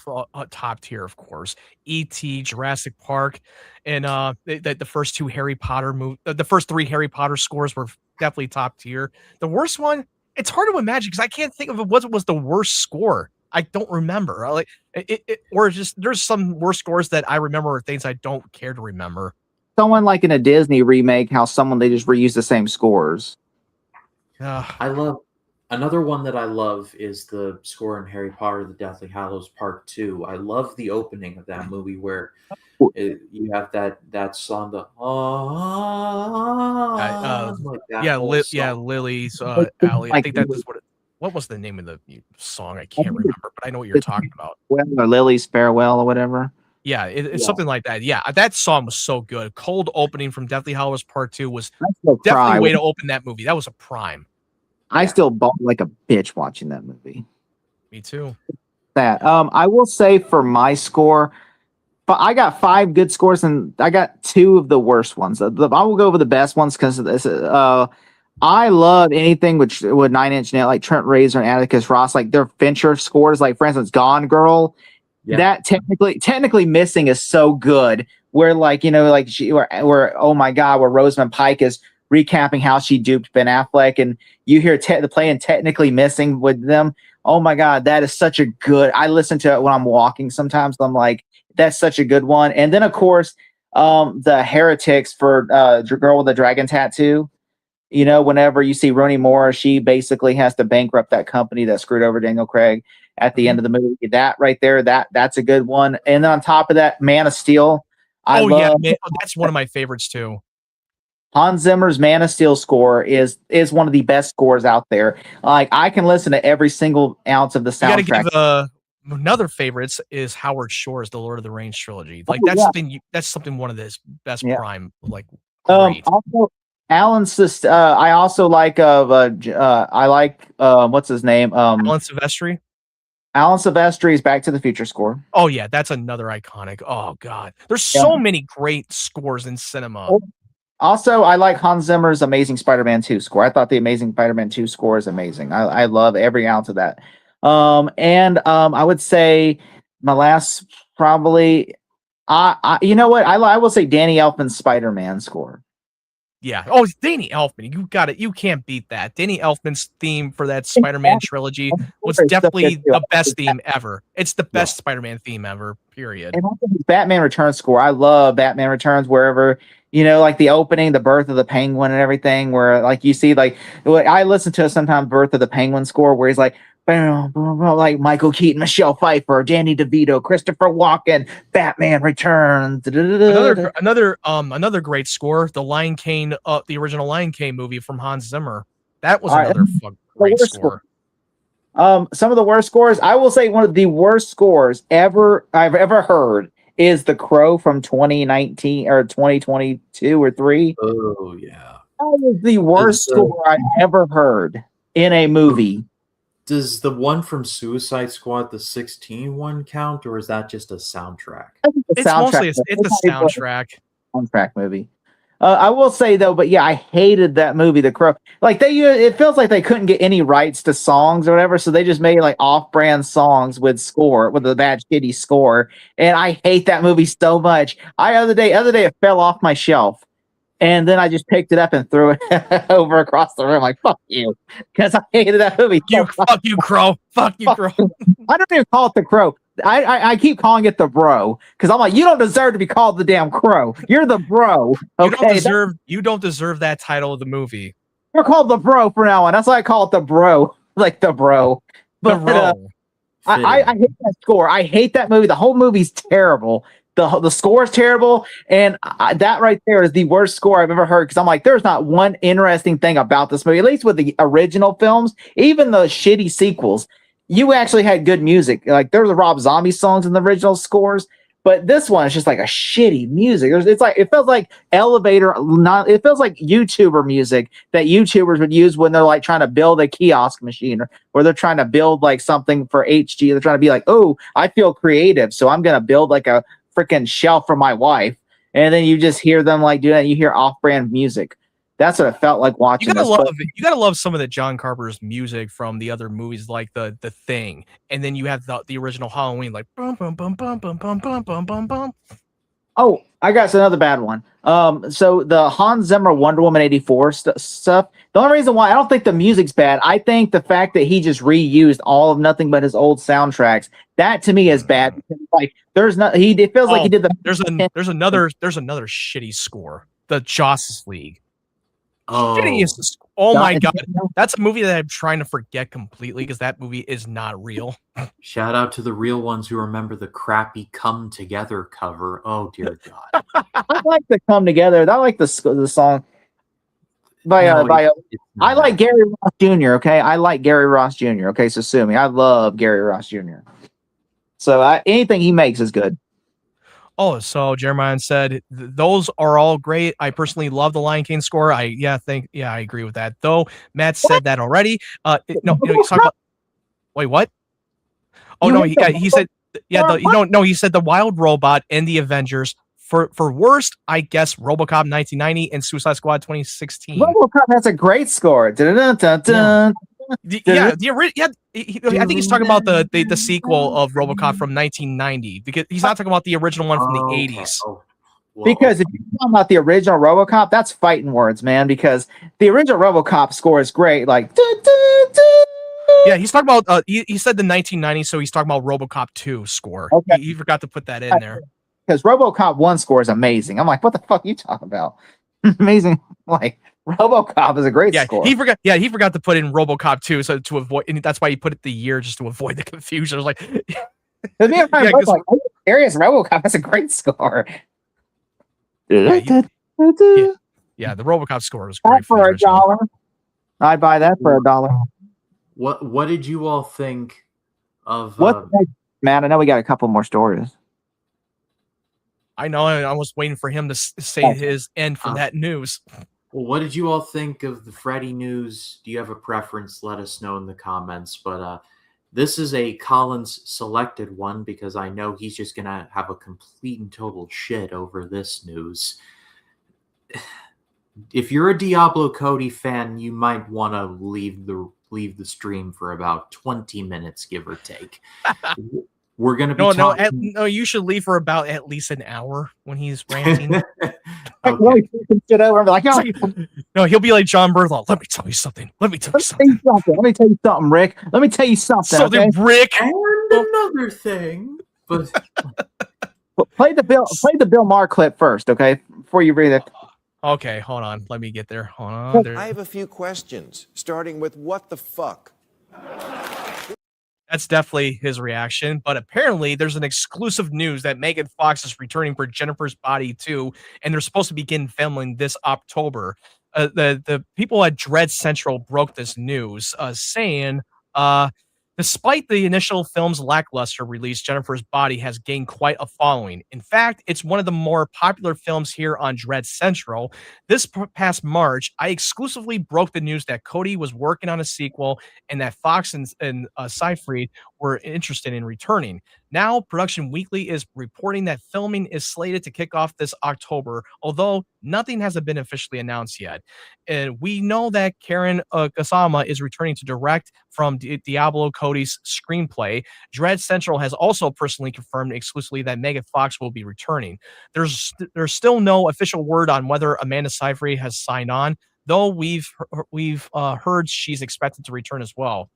top tier, of course. E.T., Jurassic Park, and the first two Harry Potter the first three Harry Potter scores were definitely top tier. The worst one, it's hard to imagine because I can't think of what was the worst score. I don't remember. Like or just there's some worst scores that I remember or things I don't care to remember. someone like in a Disney remake, how they just reuse the same scores. I love another one that I love is the score in Harry Potter: The Deathly Hallows Part 2. I love the opening of that movie where you have that song, the like that whole song. Lily's Alley. I think that is what was the name of the song? I can't remember, but I know what you're talking about. Or Lily's Farewell or whatever. Yeah, it's something like that. Yeah, that song was so good. Cold opening from Deathly Hallows Part 2 was definitely a way to open that movie. That was a prime. I still bawled like a bitch watching that movie. Me too. I will say for my score, but I got 5 good scores and I got 2 of the worst ones. I will go over the best ones because this. I love anything with 9 Inch Nails, like Trent Reznor and Atticus Ross, like their Fincher scores. Like for instance, Gone Girl. Yeah. That technically missing is so good. Where like like where oh my god, where Rosamund Pike is recapping how she duped Ben Affleck, and you hear the playing technically missing with them. Oh my god, that is such a good. I listen to it when I'm walking sometimes. I'm like, that's such a good one. And then of course, the Heretics for Girl with the Dragon Tattoo. Whenever you see Rooney Mara, she basically has to bankrupt that company that screwed over Daniel Craig at the end of the movie. That right there, that's a good one. And then on top of that, Man of Steel. That's one of my favorites too. Hans Zimmer's Man of Steel score is one of the best scores out there. Like I can listen to every single ounce of the soundtrack. You gotta give another favorites is Howard Shore's The Lord of the Rings trilogy. Like that's something one of his best prime. Like great. Also, Alan's sister. I also like I like what's his name? Alan Silvestri. Alan Silvestri's Back to the Future score. Oh yeah, that's another iconic. Oh god, there's so many great scores in cinema. Also, I like Hans Zimmer's Amazing Spider-Man 2 score. I thought the Amazing Spider-Man 2 score is amazing. I love every ounce of that. I would say my last probably. You know what? I will say Danny Elfman's Spider-Man score. Yeah. Oh, Danny Elfman. You got it. You can't beat that. Danny Elfman's theme for that Spider-Man trilogy was definitely the best theme ever. It's the best Spider-Man theme ever, period. And also his Batman Returns score. I love Batman Returns wherever, like the opening, the birth of the penguin and everything, where like you see, like I listen to sometimes Birth of the Penguin score where he's like, like Michael Keaton, Michelle Pfeiffer, Danny DeVito, Christopher Walken, Batman Returns. Another great score, the Lion King, the original Lion King movie from Hans Zimmer. That was another great score. Some of the worst scores, I will say one of the worst scores I've ever heard is The Crow from 2019 or 2022 or 3. Oh yeah. That was the worst score I ever heard in a movie. Does the one from Suicide Squad, the 16 one, count, or is that just a soundtrack? I think the It's soundtrack. mostly it's a soundtrack. Soundtrack movie. I will say though, but yeah, I hated that movie, The Crow. Like it feels like they couldn't get any rights to songs or whatever, so they just made like off-brand songs with a bad shitty score. And I hate that movie so much. Other day it fell off my shelf, and then I just picked it up and threw it over across the room. Like fuck you, because I hated that movie. Fuck you, Crow. Fuck you, Crow. I don't even call it The Crow. I keep calling it the bro because I'm like, you don't deserve to be called the damn crow. You're the bro. Okay, You don't deserve that title of the movie. You're called the bro for now on. That's why I call it the bro, like the bro. But I hate that score. I hate that movie. The whole movie's terrible. The score is terrible, and that right there is the worst score I've ever heard. Because I'm like, there's not one interesting thing about this movie. At least with the original films, even the shitty sequels. You actually had good music. Like there was Rob Zombie songs in the original scores, but this one is just like a shitty music. It feels like it feels like YouTuber music that YouTubers would use when they're like trying to build a kiosk machine or they're trying to build like something for HG. They're trying to be like, oh, I feel creative, so I'm gonna build like a freaking shelf for my wife. And then you just hear them like doing that. You hear off-brand music. That's what it felt like watching. You gotta love some of the John Carpenter's music from the other movies, like the Thing, and then you have the original Halloween, like bum bum bum bum bum bum bum bum bum bum. Oh, I got another bad one. So the Hans Zimmer Wonder Woman 84 stuff. The only reason why I don't think the music's bad, I think the fact that he just reused all of nothing but his old soundtracks. That to me is bad. Like there's not it feels like he did the. There's another shitty score, the Justice League. Oh my god, that's a movie that I'm trying to forget completely because that movie is not real. Shout out to the real ones who remember the crappy Come Together cover. Oh dear god. I like the Come Together. I like the song I like Gary Ross Jr. Okay, I like Gary Ross Jr. Okay, so sue me. I love Gary Ross Jr. So anything he makes is good. Oh, so Jeremiah said those are all great. I personally love the Lion King score. I agree with that. Though Matt said that already. He's talking about. Wait, what? Oh no, he said he said the Wild Robot and the Avengers. For worst, I guess RoboCop 1990 and Suicide Squad 2016. RoboCop has a great score. Dun-dun-dun-dun. I think he's talking about the sequel of RoboCop from 1990 because he's not talking about the original one from the 80s. Because if you're talking about the original RoboCop, that's fighting words, man. Because the original RoboCop score is great, like. Yeah, he's talking about. He said the 1990s, so he's talking about RoboCop 2 score. Okay. He forgot to put that in there. Because RoboCop 1 score is amazing. I'm like, what the fuck are you talking about? Amazing, like. RoboCop is a great score. He forgot to put in RoboCop 2, so to avoid, and that's why he put it the year just to avoid the confusion. I was like, me and my like, are you serious? RoboCop has a great score. The RoboCop score was great for $1. I'd buy that for $1. What did you all think of Matt? I know we got a couple more stories. I know. I was waiting for him to say his end for that news. Well, what did you all think of the Freddy news? Do you have a preference? Let us know in the comments. But this is a Collins selected one because I know he's just going to have a complete and total shit over this news. If you're a Diablo Cody fan, you might want to leave the stream for about 20 minutes, give or take. We're going to be talking... No, you should leave for about at least an hour when he's ranting. Okay. No, he'll be like John Berthold. Let me tell you something. Let me tell you something, Rick. Let me tell you something. Okay? Rick. And another thing. But play the Bill Maher clip first, okay? Before you read it. Okay, hold on. Let me get there. Hold on. I have a few questions, starting with what the fuck? That's definitely his reaction, but apparently there's an exclusive news that Megan Fox is returning for Jennifer's Body 2, and they're supposed to begin filming this October. The people at Dread Central broke this news, saying Despite the initial film's lackluster release, Jennifer's Body has gained quite a following. In fact, it's one of the more popular films here on Dread Central. This past March, I exclusively broke the news that Cody was working on a sequel and that Fox and Seyfried were interested in returning. Now, Production Weekly is reporting that filming is slated to kick off this October, although nothing has been officially announced yet. And we know that Karen Gasama is returning to direct from Diablo Cody's screenplay. Dread Central has also personally confirmed exclusively that Megan Fox will be returning. There's still no official word on whether Amanda Seyfried has signed on, though we've heard she's expected to return as well.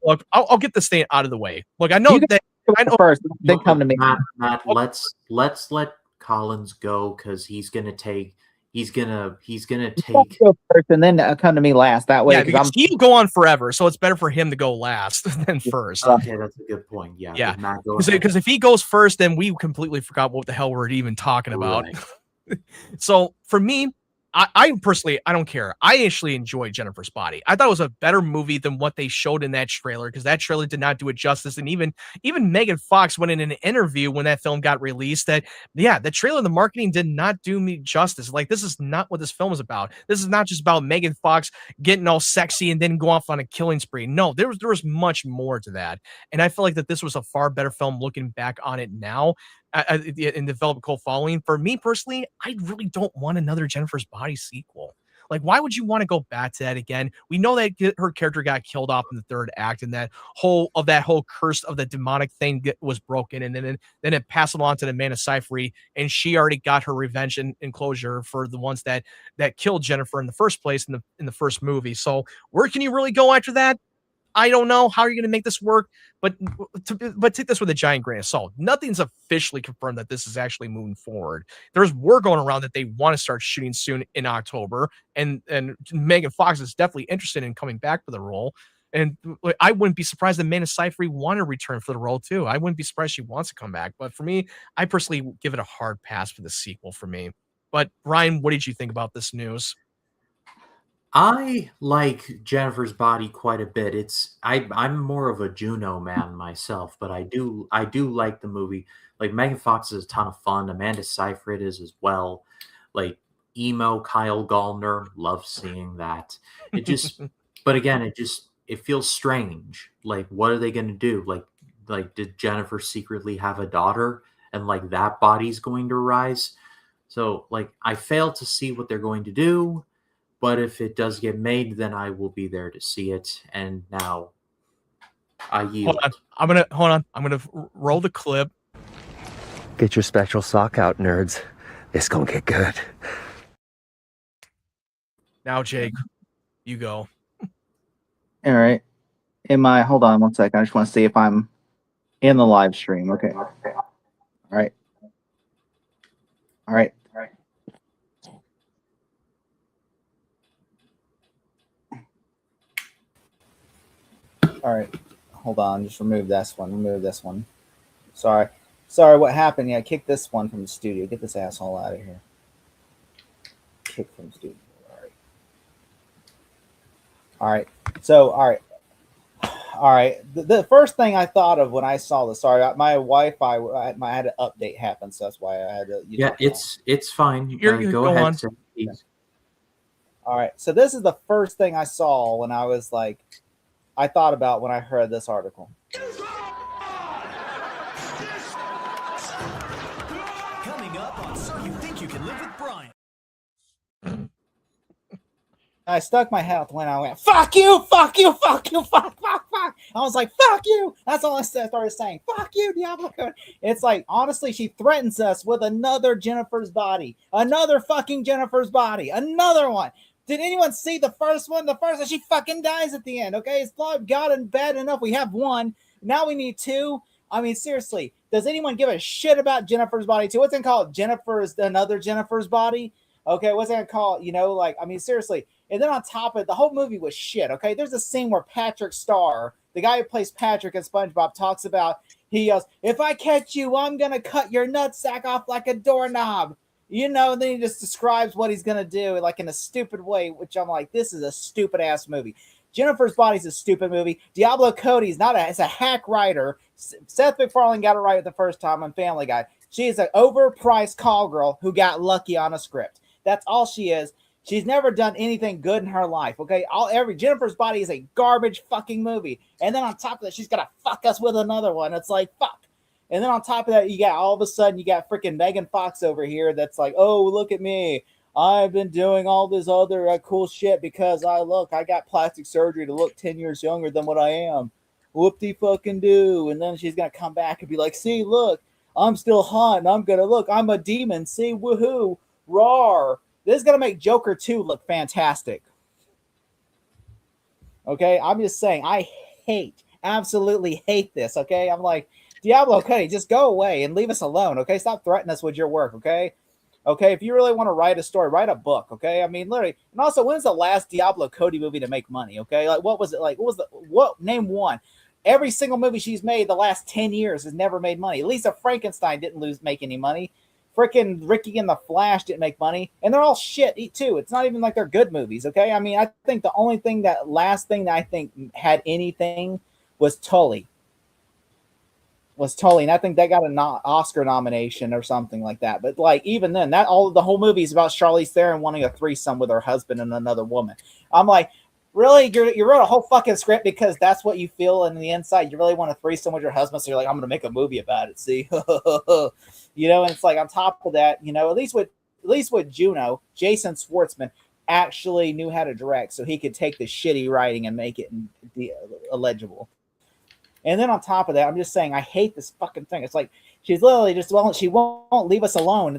Look, I'll get this thing out of the way. Look, I know You that I know first, then come to me. Matt, let's let Collins go because he's gonna take. Go first and then come to me last. That way, because he'll go on forever, so it's better for him to go last than first. Okay, that's a good point. Yeah. Because if he goes first, then we completely forgot what the hell we're even talking about. Right. So for me, I personally, I don't care. I actually enjoyed Jennifer's Body. I thought it was a better movie than what they showed in that trailer, because that trailer did not do it justice. And even Megan Fox went in an interview when that film got released that, yeah, the trailer, the marketing did not do me justice. Like, this is not what this film is about. This is not just about Megan Fox getting all sexy and then go off on a killing spree. No, there was much more to that. And I feel like that this was a far better film looking back on it now. And develop a cult following. For me personally, I really don't want another Jennifer's Body sequel. Like, why would you want to go back to that again? We know that her character got killed off in the third act, and that whole curse of the demonic thing was broken, and then it passed along to the Amanda Seyfried, and she already got her revenge and closure for the ones that killed Jennifer in the first place in the first movie. So where can you really go after that? I don't know how you're going to make this work, but take this with a giant grain of salt. Nothing's officially confirmed that this is actually moving forward. There's word going around that they want to start shooting soon in October, and Megan Fox is definitely interested in coming back for the role. And I wouldn't be surprised that Amanda Seyfried want to return for the role too. I wouldn't be surprised she wants to come back. But for me, I personally give it a hard pass for the sequel for me. But Ryan, what did you think about this news? I like Jennifer's Body quite a bit. I'm more of a Juno man myself, but I do like the movie. Like, Megan Fox is a ton of fun. Amanda Seyfried is as well. Like, emo Kyle Gallner, love seeing that. It just, but again, it feels strange. Like, what are they going to do? Like, did Jennifer secretly have a daughter, and like that body's going to rise? So, like, I fail to see what they're going to do. But if it does get made, then I will be there to see it. And now I yield. Hold on. I'm gonna roll the clip. Get your spectral sock out, nerds. It's gonna get good. Now, Jake, you go. All right. Hold on 1 second. I just want to see if I'm in the live stream. Okay. All right. All right, hold on. Just remove this one. Sorry. What happened? Yeah, kick this one from the studio. Get this asshole out of here. Kick from the studio. All right. So, all right. The first thing I thought of when I saw this. Sorry, my Wi-Fi. I had an update happen, so that's why I had to. It's fine. Go ahead. All right. So this is the first thing I saw when I was like. I thought about when I heard this article. Coming up on So You Think You Can Live with Brian. I stuck my head out the window. I went, fuck you. I was like, fuck you. That's all I started saying. Fuck you, Diablo. It's like, honestly, she threatens us with another Jennifer's Body. Another fucking Jennifer's Body. Another one. Did anyone see the first one? The first one, she fucking dies at the end, okay? It's not bad enough. We have one. Now we need two. I mean, seriously, does anyone give a shit about Jennifer's Body 2? What's it called? Another Jennifer's Body? Okay, what's that called? Seriously. And then on top of it, the whole movie was shit, okay? There's a scene where Patrick Starr, the guy who plays Patrick in SpongeBob, talks about, he goes, if I catch you, I'm going to cut your nutsack off like a doorknob. And then he just describes what he's going to do, like, in a stupid way, which I'm like, this is a stupid-ass movie. Jennifer's Body's a stupid movie. Diablo Cody's it's a hack writer. Seth MacFarlane got it right the first time on Family Guy. She is an overpriced call girl who got lucky on a script. That's all she is. She's never done anything good in her life. Okay, Jennifer's Body is a garbage fucking movie. And then on top of that, she's gonna fuck us with another one. It's like fuck. And then on top of that, you got all of a sudden you got freaking Megan Fox over here. That's like, oh, look at me. I've been doing all this other cool shit because I got plastic surgery to look 10 years younger than what I am. Whoop-de fucking do. And then she's gonna come back and be like, see, look, I'm still hot, and I'm a demon. See, woohoo, roar. This is going to make Joker 2 look fantastic. Okay, I'm just saying, I absolutely hate this, okay? I'm like, Diablo Cody, just go away and leave us alone, okay? Stop threatening us with your work, okay? Okay, if you really want to write a story, write a book, okay? I mean, literally. And also, when's the last Diablo Cody movie to make money, okay? Like, what was it like? Name one. Every single movie she's made the last 10 years has never made money. Lisa Frankenstein didn't make any money. Freaking Ricky and the Flash didn't make money, and they're all shit too. It's not even like they're good movies, okay? I mean, I think the only thing last thing that I think had anything was Tully. And I think they got an Oscar nomination or something like that. But like even then, the whole movie is about Charlize Theron wanting a threesome with her husband and another woman. I'm like, really? You wrote a whole fucking script because that's what you feel in the inside. You really want a threesome with your husband, so you're like, I'm going to make a movie about it. See, and it's like on top of that, at least with Juno, Jason Schwartzman actually knew how to direct, so he could take the shitty writing and make it illegible. And then on top of that, I'm just saying, I hate this fucking thing. It's like she's literally she won't leave us alone.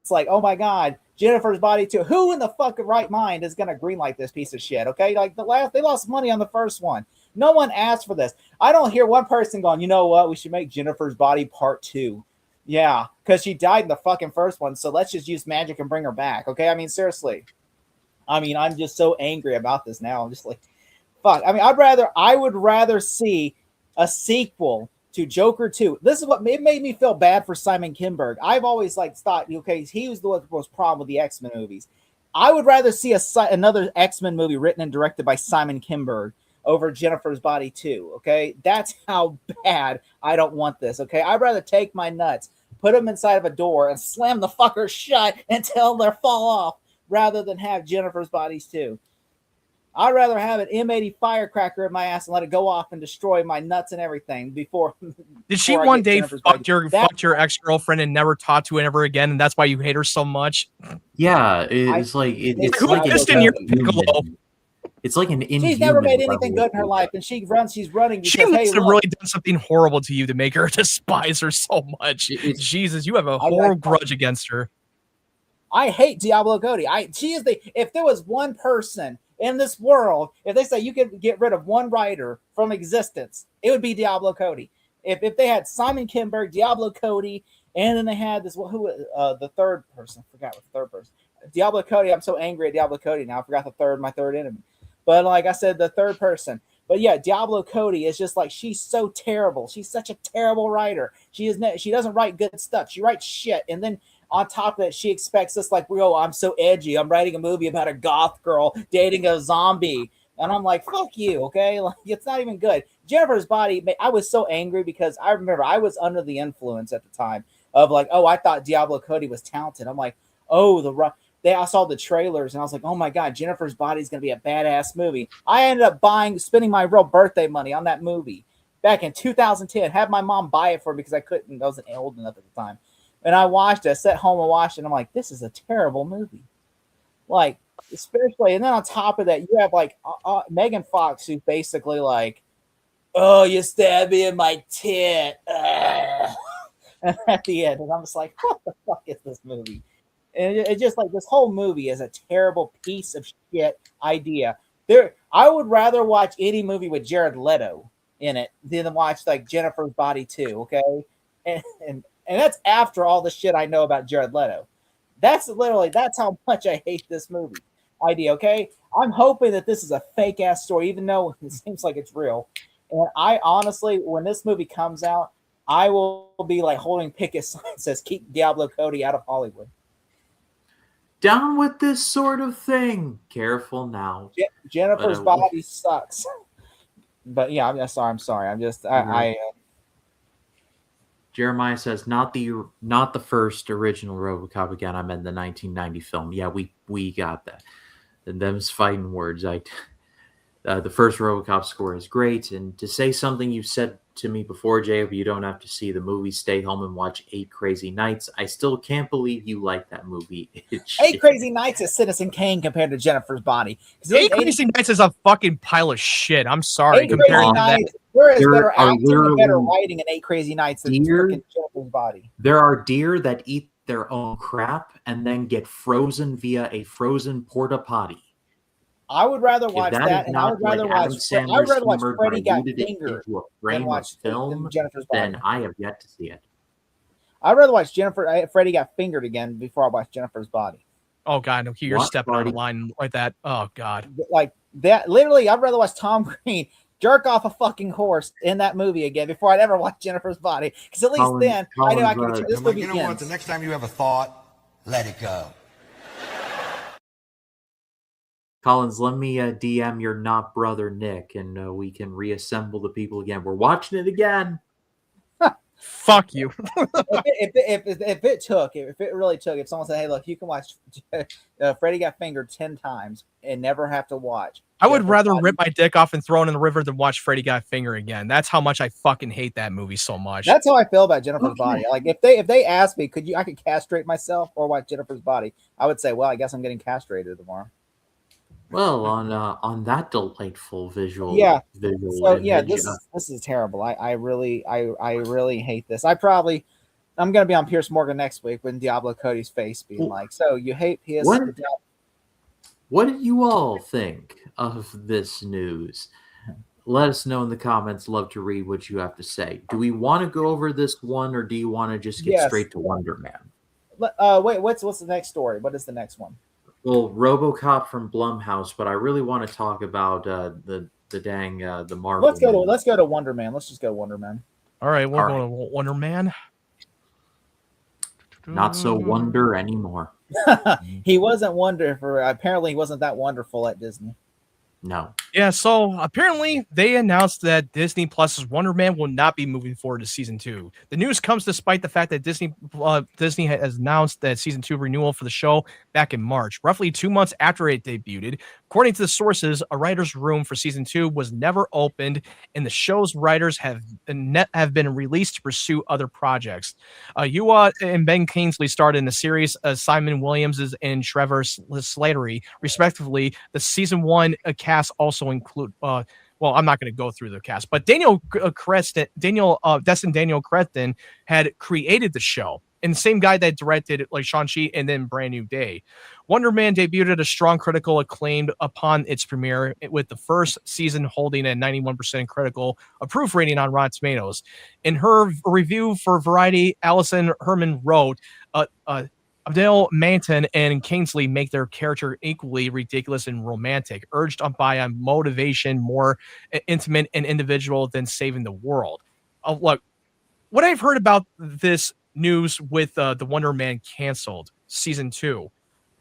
It's like, oh my God, Jennifer's Body too. Who in the fucking right mind is going to greenlight this piece of shit? Okay, like they lost money on the first one. No one asked for this. I don't hear one person going, you know what? We should make Jennifer's Body Part 2. Yeah, because she died in the fucking first one. So let's just use magic and bring her back. Okay, I mean seriously. I mean, I'm just so angry about this now. I'm just like, fuck. I mean, I would rather see a sequel to Joker 2. This is what it made me feel bad for Simon Kinberg. I've always thought, okay, he was the one most problem with the X-Men movies. I would rather see another X-Men movie written and directed by Simon Kinberg over Jennifer's Body 2. Okay, that's how bad I don't want this. Okay, I'd rather take my nuts, put them inside of a door, and slam the fucker shut until they fall off, rather than have Jennifer's Bodies 2. I'd rather have an M80 firecracker in my ass and let it go off and destroy my nuts and everything before. Did she one day fuck your ex-girlfriend and never talk to her ever again, and that's why you hate her so much? Yeah, it's like it's who like pissed in your piccolo? It's like an inhuman. She's never made anything good in her life, and she's running because she must have really done something horrible to you to make her despise her so much. Jesus, you have a horrible grudge against her. I hate Diablo Cody. If there was one person in this world, if they say you could get rid of one writer from existence, it would be Diablo Cody. If they had Simon Kinberg, Diablo Cody, and then they had this the third person. I forgot what the third person. Diablo Cody. I'm so angry at Diablo Cody now. I forgot my third enemy. But like I said, the third person. But yeah, Diablo Cody is just like, she's so terrible. She's such a terrible writer. She doesn't write good stuff. She writes shit, and then on top of it, she expects us like, I'm so edgy. I'm writing a movie about a goth girl dating a zombie. And I'm like, fuck you, okay? Like, it's not even good. Jennifer's Body, I was so angry because I remember I was under the influence at the time of like, I thought Diablo Cody was talented. I'm like, I saw the trailers and I was like, oh my God, Jennifer's Body is going to be a badass movie. I ended up spending my real birthday money on that movie back in 2010. Had my mom buy it for me because I wasn't old enough at the time. And I watched it. I sat home and watched it. And I'm like, this is a terrible movie. Like, especially, and then on top of that, you have like Megan Fox, who's basically like, oh, you stabbed me in my tit. And at the end, and I'm just like, what the fuck is this movie? And it's just like, this whole movie is a terrible piece of shit idea. I would rather watch any movie with Jared Leto in it than watch like Jennifer's Body 2. Okay, and that's after all the shit I know about Jared Leto. That's how much I hate this movie idea. Okay, I'm hoping that this is a fake ass story, even though it seems like it's real. And I honestly, when this movie comes out, I will be like holding picket signs that says "Keep Diablo Cody out of Hollywood." Down with this sort of thing. Careful now. Jennifer's But, body sucks. But yeah, I'm sorry. I'm sorry. I'm just Jeremiah says not the first original RoboCop. Again, I meant the 1990 film. Yeah, we got that. And them's fighting words. The first RoboCop score is great. And to say something you said to me before, Jacob, you don't have to see the movie. Stay home and watch 8 Crazy Nights. I still can't believe you like that movie. 8 Crazy Nights is Citizen Kane compared to Jennifer's body. 8 Crazy Nights is a fucking pile of shit. I'm sorry. 8 Compared Crazy to that, Nights, there is There better are acting and better literally writing in 8 Crazy Nights than deer- freaking Jennifer's body. There are deer that eat their own crap and then get frozen via a frozen porta potty. I would rather If watch that that, is and I not would rather like watch. Adam I would Sandler's rather watch humor Freddy Got diluted it Fingered into a than frame of watch film, Jennifer's body. then I have yet to see it. I'd rather watch Freddy Got Fingered again before I watch Jennifer's body. oh god, no, you're What stepping on body? a line like that. Oh god. Like that, literally, I'd rather watch Tom Green jerk off a fucking horse in that movie again before I'd ever watch Jennifer's body. Because at least then I know I can. This movie You know what? ends. The next time you have a thought, let it go. Collins, let me DM your not brother Nick, and we can reassemble the people again. We're watching it again. Fuck you. If it really took, if someone said, "Hey, look, you can watch Freddy Got Fingered 10 times and never have to watch," I would Jennifer's rather body. rip my dick off and throw it in the river than watch Freddy Got Finger again. That's how much I fucking hate that movie so much. That's how I feel about Jennifer's body. Like if they asked me, I could castrate myself or watch Jennifer's body, I would say, well, I guess I'm getting castrated tomorrow. Well, on that delightful visual, Yeah. visual So yeah, image, this is terrible. I really hate this. I'm gonna be on Pierce Morgan next week when Diablo Cody's face being like, so you hate PS. what did you all think of this news? Let us know in the comments. Love to read what you have to say. Do we want to go over this one, or do you want to just get Yes. straight to Wonder Man? Wait, what's the next story? What is the next one? Well, RoboCop from Blumhouse, but I really want to talk about the Marvel. Let's go to Wonder Man. Let's just go Wonder Man. All right, we'll All go right. to Wonder Man. Not so wonder anymore. He wasn't apparently he wasn't that wonderful at Disney. No. Yeah, so apparently they announced that Disney Plus's Wonder Man will not be moving forward to season 2. The news comes despite the fact that Disney has announced that season 2 renewal for the show back in March, roughly 2 months after it debuted. According to the sources, a writer's room for season 2 was never opened, and the show's writers have been released to pursue other projects. Yua and Ben Kingsley starred in the series, Simon Williams and Trevor Slattery, respectively. The season 1 cast also include well, I'm not going to go through the cast, but Daniel Creston had created the show, and the same guy that directed like Shang-Chi and then Brand New Day. Wonder Man debuted at a strong critical acclaim upon its premiere, with the first season holding a 91% critical approved rating on Rotten Tomatoes. In her review for Variety, Allison Herman wrote, Abdel Manton and Kingsley make their character equally ridiculous and romantic, urged on by a motivation more intimate and individual than saving the world. Look, what I've heard about this news with the Wonder Man canceled season 2,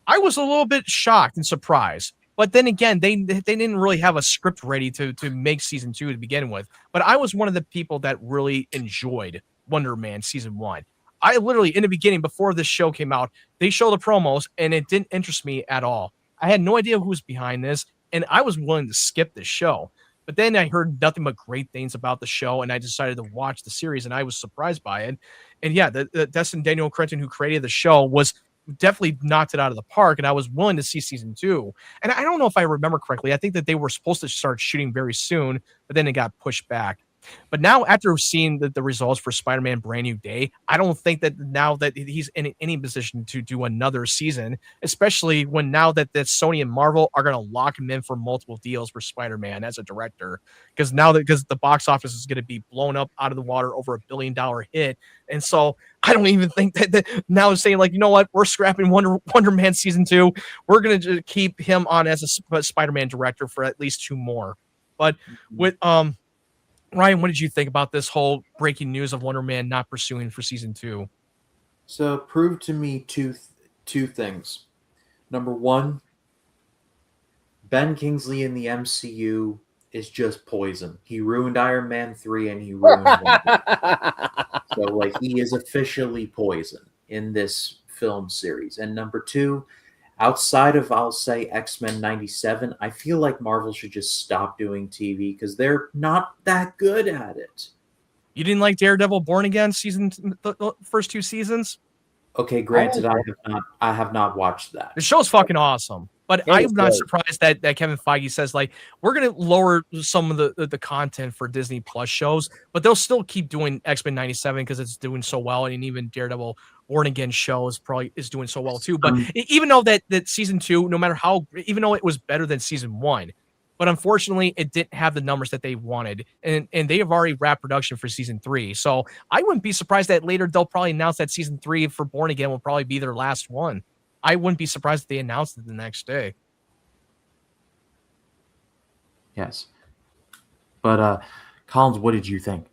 I was a little bit shocked and surprised. But then again, they didn't really have a script ready to make season 2 to begin with. But I was one of the people that really enjoyed Wonder Man season 1. I literally, in the beginning, before this show came out, they showed the promos, and it didn't interest me at all. I had no idea who was behind this, and I was willing to skip the show. But then I heard nothing but great things about the show, and I decided to watch the series, and I was surprised by it. And yeah, the Destin Daniel Cretton, who created the show, was definitely knocked it out of the park, and I was willing to see season 2. And I don't know if I remember correctly. I think that they were supposed to start shooting very soon, but then it got pushed back. But now, after seeing the results for Spider-Man Brand New Day, I don't think that now that he's in any position to do another season, especially when now that Sony and Marvel are going to lock him in for multiple deals for Spider-Man as a director, because the box office is going to be blown up out of the water over $1 billion hit. And so I don't even think that now is saying, like, you know what, we're scrapping Wonder Man season 2. We're going to keep him on as a Spider-Man director for at least 2 more. But with Ryan, what did you think about this whole breaking news of Wonder Man not pursuing for season 2? So prove to me two things. Number one, Ben Kingsley in the MCU is just poison. He ruined Iron Man 3 and he ruined Wonder. So, like, he is officially poison in this film series. And number two, outside of, I'll say, X-Men 97, I feel like Marvel should just stop doing TV because they're not that good at it. You didn't like Daredevil Born Again the first 2 seasons? Okay, granted, I have not watched that. The show's fucking awesome. But I'm not surprised that Kevin Feige says, like, we're going to lower some of the content for Disney Plus shows, but they'll still keep doing X-Men 97 because it's doing so well. And even Daredevil Born Again show is doing so well too. But even though that season 2, no matter even though it was better than season 1, but unfortunately it didn't have the numbers that they wanted. And they have already wrapped production for season 3. So I wouldn't be surprised that later they'll probably announce that season 3 for Born Again will probably be their last one. I wouldn't be surprised if they announced it the next day. Yes. But, Collins, what did you think?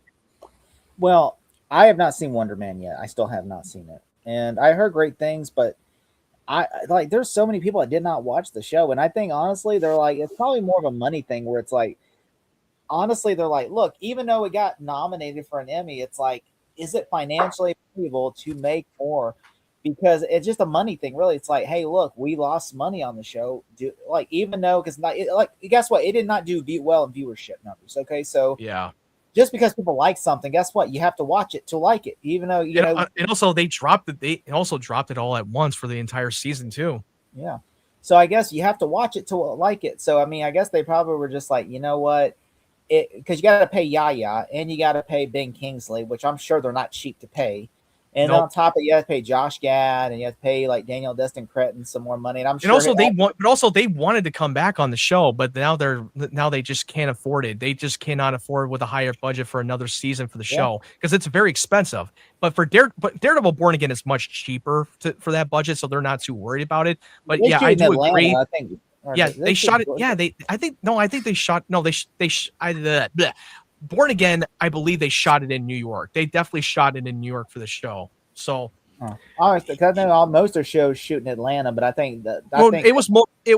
Well, I have not seen Wonder Man yet. I still have not seen it. And I heard great things, but there's so many people that did not watch the show. And I think, honestly, they're like, it's probably more of a money thing where it's like, honestly, they're like, look, even though it got nominated for an Emmy, it's like, is it financially able to make more? Because it's just a money thing, really. It's like, hey, look, we lost money on the show. Even though, because guess what? It did not do well in viewership numbers. Okay, so yeah, just because people like something, guess what? You have to watch it to like it, even though you know. And also, they dropped it. They also dropped it all at once for the entire season too. Yeah, so I guess you have to watch it to like it. So I mean, I guess they probably were just like, you know what? Because you got to pay Yaya and you got to pay Ben Kingsley, which I'm sure they're not cheap to pay. And on top of it, you have to pay Josh Gad and you have to pay like Daniel Destin Cretton some more money. And I'm sure. And also they wanted to come back on the show, but now they just can't afford it. They just cannot afford with a higher budget for another season for the show because it's very expensive. But for Daredevil Born Again is much cheaper for that budget, so they're not too worried about it. But yeah, I do agree. I think. Yeah, they shot it. Yeah, I think they shot. No, Born Again, I believe they shot it in New York. They definitely shot it in New York for the show. So, because I know most of their shows shoot in Atlanta, but I think it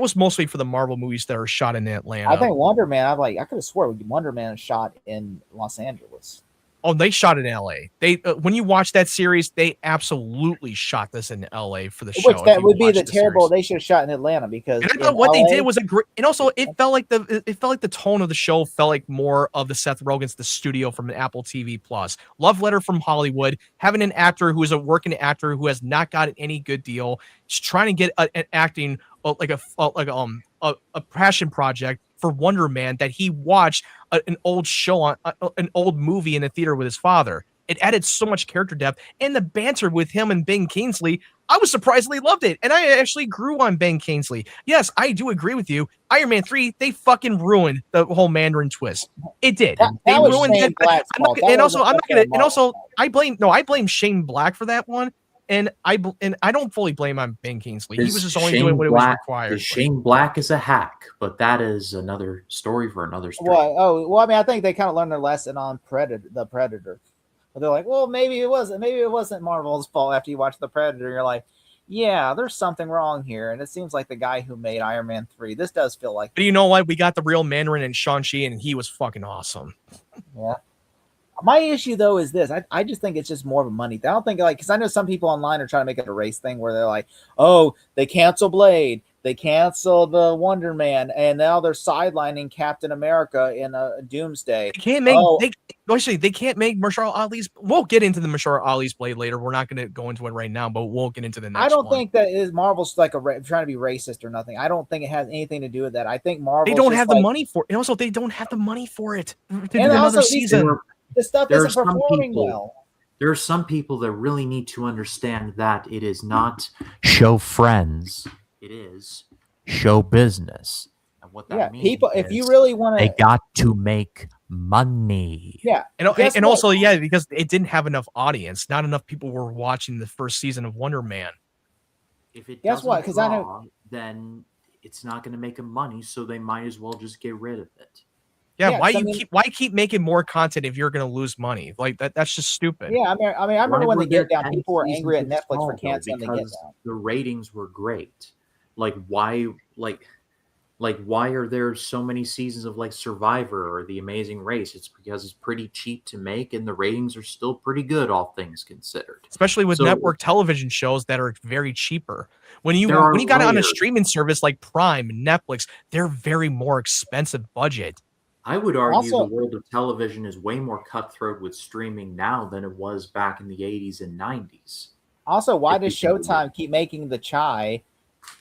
was mostly for the Marvel movies that are shot in Atlanta. I think Wonder Man. I could have swore Wonder Man is shot in Los Angeles. Oh, they shot in L.A. They when you watch that series, they absolutely shot this in L.A. for the show. Which that would be the terrible. They should have shot in Atlanta because and I thought what LA, they did was a great. And also, it felt like the tone of the show felt like more of the Seth Rogen's The Studio from an Apple TV Plus love letter from Hollywood. Having an actor who is a working actor who has not gotten any good deal, just trying to get an acting like a passion project for Wonder Man that he watched an old show on an old movie in the theater with his father. It added so much character depth and the banter with him and Ben Kingsley. I was surprisingly loved it. And I actually grew on Ben Kingsley. Yes, I do agree with you. Iron Man 3, they fucking ruined the whole Mandarin twist. It did. They ruined it. I blame Shane Black for that one. And I don't fully blame on Ben Kingsley. He was just only doing what it was required. Shane Black is a hack, but that is another story for another story. Well, I mean, I think they kind of learned their lesson on the Predator. But they're like, well, maybe it wasn't Marvel's fault after you watch the Predator. You're like, yeah, there's something wrong here, and it seems like the guy who made Iron Man 3. This does feel like. But you know what? We got the real Mandarin in Shang-Chi, and he was fucking awesome. Yeah. My issue though is this. I just think it's just more of a money thing. I don't think because I know some people online are trying to make it a race thing where they're like, oh, they cancel Blade, they cancel the Wonder Man, and now they're sidelining Captain America in a Doomsday. They can't make they can't make Mahershala Ali's. We'll get into the Mahershala Ali's Blade later. We're not going to go into it right now, but we'll get into the next. I don't think that is Marvel's like trying to be racist or nothing. I don't think it has anything to do with that. I think Marvel they don't have the money for it. And also they don't have the money for it to do another season. The stuff isn't performing well. There are some people that really need to understand that it is not show friends. It is show business. And what that means people, if you really want to... They got to make money. Yeah. And also, because it didn't have enough audience. Not enough people were watching the first season of Wonder Man. If it doesn't draw, then it's not going to make them money, so they might as well just get rid of it. Yeah, why keep making more content if you're going to lose money? Like that's just stupid. Yeah, I remember when the Get Down, people were angry at Netflix for canceling the Get Down. The ratings were great. like why why are there so many seasons of like Survivor or The Amazing Race? It's because it's pretty cheap to make and the ratings are still pretty good, all things considered. Especially with So network television shows that are very cheaper. When you there are got it on a layers. streaming service like Prime, Netflix, they're very more expensive budget. I would argue Also- the world of television is way more cutthroat with streaming now than it was back in the 80s and 90s. Also, why If does you think of Showtime keep making the Chai,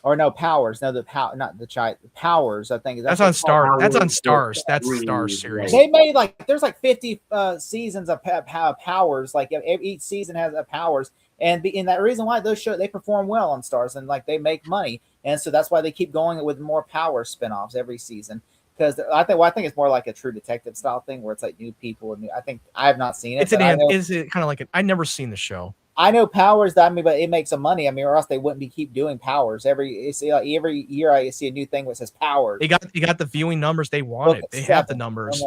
or no Powers? No, not the Chai, the Powers. I think That's what on it's called. Star. That's on Powers, Stars. That's Three, Stars series. right. They made like there's like 50 seasons of Powers. Like each season has a Powers, and that reason why those shows they perform well on Stars and like they make money, and so that's why they keep going with more Power spinoffs every season. Because I think it's more like a True Detective style thing where it's like new people and I think I have not seen it. It's is it kind of like I never seen the show. I know Powers. But it makes some money. I mean, or else they wouldn't keep doing Powers every year. I see a new thing that says Powers. You got the viewing numbers they wanted. They have the numbers.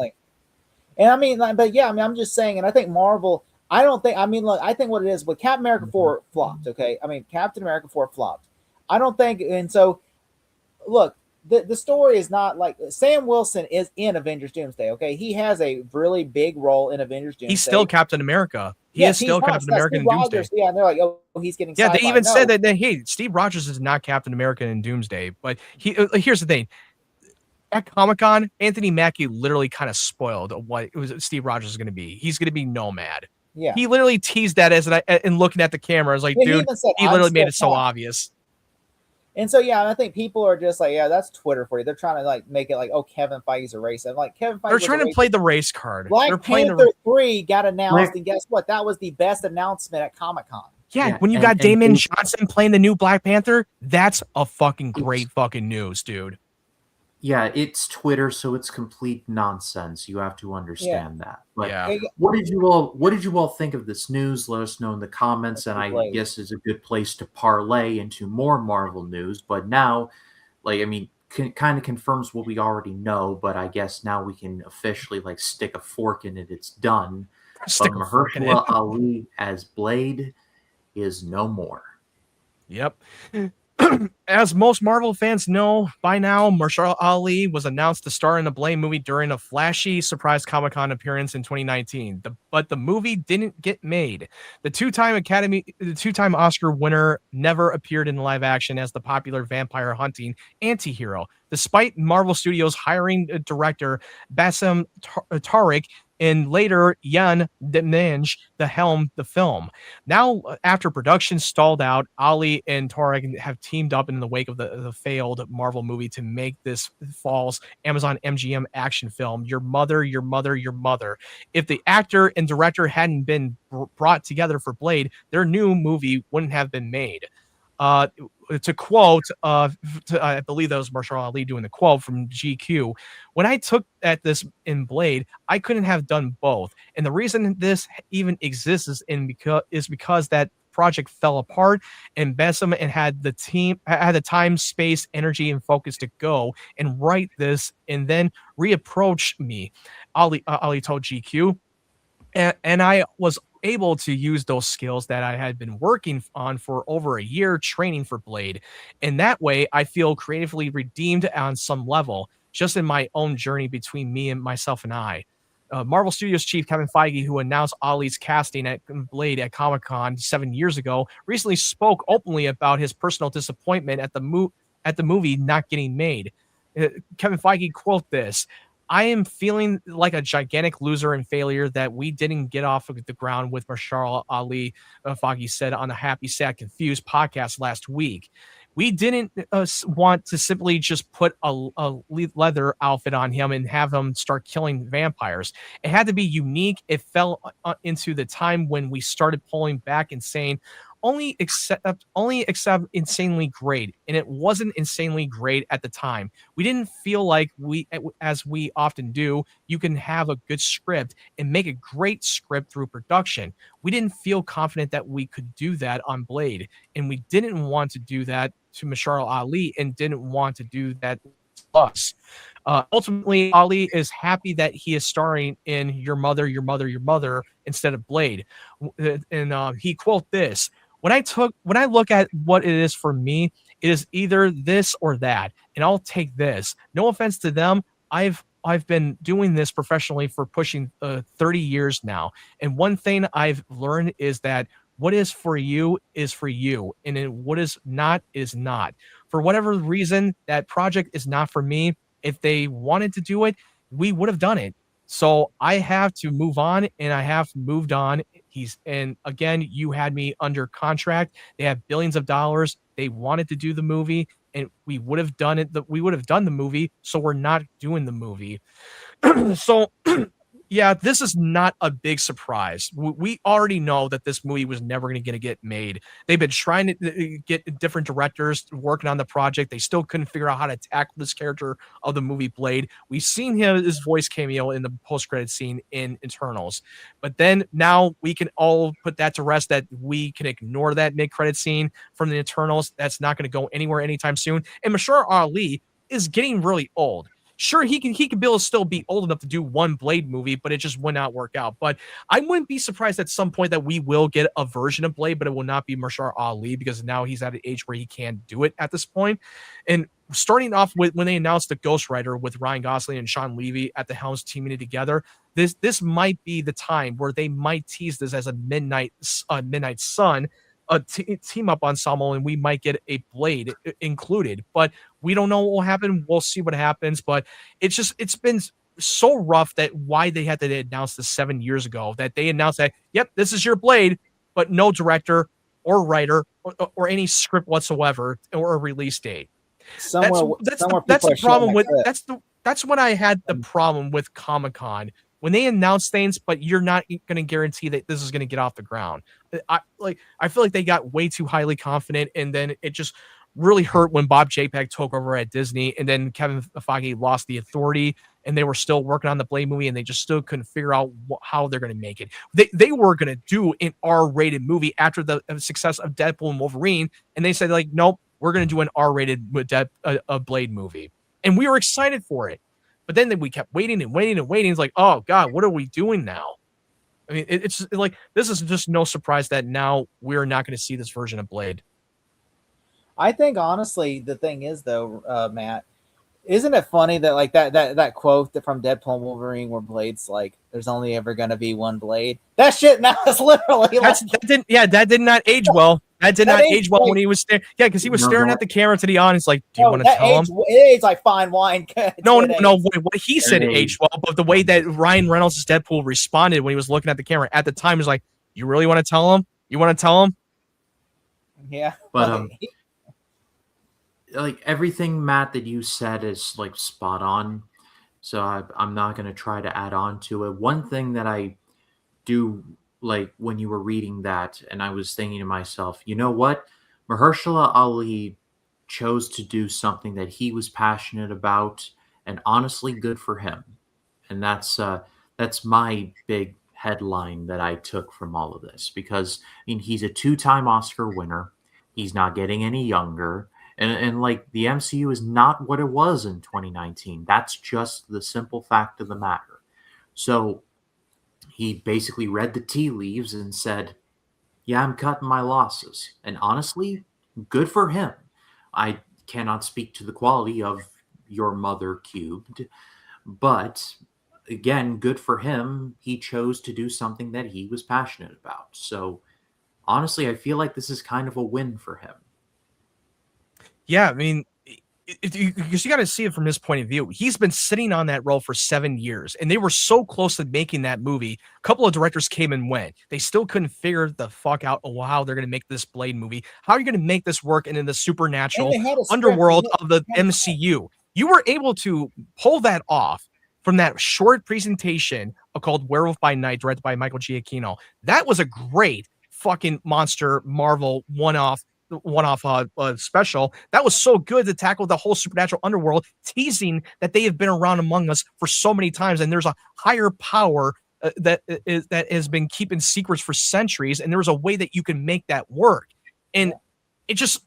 But yeah, I mean, I'm just saying, and I think Marvel. I don't think. I mean, look, I think what it is with Captain America 4 flopped. Okay, I mean, Captain America 4 flopped. I don't think, and so look. The story is not like Sam Wilson is in Avengers Doomsday. Okay, he has a really big role in Avengers Doomsday. He's still Captain America. He is still Captain America in Doomsday. Yeah, and they're like, oh, he's getting. Yeah, they even said that. Hey, Steve Rogers is not Captain America in Doomsday. But here's the thing. At Comic-Con, Anthony Mackie literally kind of spoiled what Steve Rogers is going to be. He's going to be Nomad. Yeah, he literally teased that and looking at the camera, I was like, dude, he literally made it so obvious. And so, yeah, I think people are just like, yeah, that's Twitter for you. They're trying to like make it like, oh, Kevin Feige's a racist. I'm like, Kevin Feige. They're trying to play the race card. Black Panther 3 got announced, and guess what? That was the best announcement at Comic-Con. Yeah, when you got Damon Johnson playing the new Black Panther, that's a fucking great fucking news, dude. Yeah, it's Twitter, so it's complete nonsense. You have to understand that. But yeah. What did you all think of this news? Let us know in the comments, and I guess it's a good place to parlay into more Marvel news. But now, like, I mean, kind of confirms what we already know, but I guess now we can officially like stick a fork in it. It's done. Stick but a fork in it. Mahershala Ali as Blade is no more. Yep. As most Marvel fans know by now, Mahershala Ali was announced to star in a Blade movie during a flashy surprise Comic-Con appearance in 2019. But the movie didn't get made. The two-time Oscar winner never appeared in live action as the popular vampire hunting anti-hero, despite Marvel Studios hiring director Bassem Tariq and later Jan Demange to helm the film. Now, after production stalled out, Ali and Tariq have teamed up in the wake of the failed Marvel movie to make this fall's Amazon MGM action film, Your Mother, Your Mother, Your Mother. If the actor and director hadn't been brought together for Blade, their new movie wouldn't have been made. To quote, I believe that was Mahershala Ali doing the quote from GQ. When I took at this in Blade, I couldn't have done both. And the reason this even exists is because that project fell apart and Bassem and had the time, space, energy, and focus to go and write this and then reapproach me. Ali told GQ. And I was able to use those skills that I had been working on for over a year training for Blade. And that way I feel creatively redeemed on some level, just in my own journey between me and myself and I. Marvel Studios chief Kevin Feige, who announced Ali's casting at Blade at Comic-Con 7 years ago, recently spoke openly about his personal disappointment at the movie not getting made. Kevin Feige quote this: I am feeling like a gigantic loser and failure that we didn't get off of the ground with Mahershala Ali, Feige said on the Happy, Sad, Confused podcast last week. We didn't want to simply just put a leather outfit on him and have him start killing vampires. It had to be unique. It fell into the time when we started pulling back and saying, only accept insanely great, and it wasn't insanely great at the time. We didn't feel like as we often do, you can have a good script and make a great script through production. We didn't feel confident that we could do that on Blade, and we didn't want to do that to Mahershala Ali and didn't want to do that to us. Ultimately, Ali is happy that he is starring in Your Mother, Your Mother, Your Mother instead of Blade. And he quote this: When I look at what it is for me, It is either this or that, and I'll take this. No offense to them. I've been doing this professionally for pushing 30 years now. And one thing I've learned is that what is for you, and then what is not. For whatever reason, that project is not for me. If they wanted to do it, we would have done it. So I have to move on, and I have moved on. And again, you had me under contract. They have billions of dollars. They wanted to do the movie, and we would have done it. We would have done the movie. So we're not doing the movie. So yeah, this is not a big surprise. We already know that this movie was never going to get made. They've been trying to get different directors working on the project. They still couldn't figure out how to tackle this character of the movie Blade. We've seen his voice cameo in the post-credit scene in Eternals. But then now we can all put that to rest, that we can ignore that mid-credit scene from the Eternals. That's not going to go anywhere anytime soon. And Mahershala Ali is getting really old. Sure, he can still be old enough to do one Blade movie, but it just would not work out. But I wouldn't be surprised at some point that we will get a version of Blade, but it will not be Mahershala Ali, because now he's at an age where he can't do it at this point. And starting off with when they announced the Ghost Rider with Ryan Gosling and Sean Levy at the helms teaming it together, this might be the time where they might tease this as a Midnight Sun team up ensemble, and we might get a Blade included. But we don't know what will happen. We'll see what happens. But it's been so rough that why they had to announce this 7 years ago, that they announced that, yep, this is your Blade, but no director or writer or any script whatsoever or a release date. That's the problem with that's what I had the problem with Comic-Con. When they announce things, but you're not going to guarantee that this is going to get off the ground. I feel like they got way too highly confident, and then it just really hurt when Bob Chapek took over at Disney, and then Kevin Feige lost the authority, and they were still working on the Blade movie, and they just still couldn't figure out how they're going to make it. They were going to do an R-rated movie after the success of Deadpool and Wolverine, and they said, like, nope, we're going to do an R-rated Blade movie, and we were excited for it. But then we kept waiting and waiting and waiting. It's like, oh God, what are we doing now? I mean, it's like, this is just no surprise that now we're not going to see this version of Blade. I think honestly, the thing is though, Matt, isn't it funny that like that quote from Deadpool and Wolverine where Blade's like, "There's only ever going to be one Blade." That shit now is literally that did not age well. That did not age well when he was staring. Yeah, because he was staring at the camera to the audience like, do you want to tell him? It's like fine wine. No. What he said aged well, but the way that Ryan Reynolds' Deadpool responded when he was looking at the camera at the time was like, you really want to tell him? You want to tell him? Yeah. But like everything, Matt, that you said is like spot on. So I'm not going to try to add on to it. One thing that I do like when you were reading that, and I was thinking to myself, you know what? Mahershala Ali chose to do something that he was passionate about, and honestly, good for him. And that's my big headline that I took from all of this, because I mean, he's a 2-time Oscar winner. He's not getting any younger. And like the MCU is not what it was in 2019. That's just the simple fact of the matter. So he basically read the tea leaves and said, yeah, I'm cutting my losses. And honestly, good for him. I cannot speak to the quality of Your Mother Cubed, but again, good for him. He chose to do something that he was passionate about. So honestly, I feel like this is kind of a win for him. Yeah, I mean, because you got to see it from his point of view. He's been sitting on that role for 7 years, and they were so close to making that movie. A couple of directors came and went. They still couldn't figure the fuck out how they're going to make this Blade movie. How are you going to make this work in the supernatural underworld of the MCU? You were able to pull that off from that short presentation called Werewolf by Night, directed by Michael Giacchino. That was a great fucking monster Marvel one-off special that was so good to tackle the whole supernatural underworld, teasing that they have been around among us for so many times, and there's a higher power that has been keeping secrets for centuries, and there's a way that you can make that work. And it just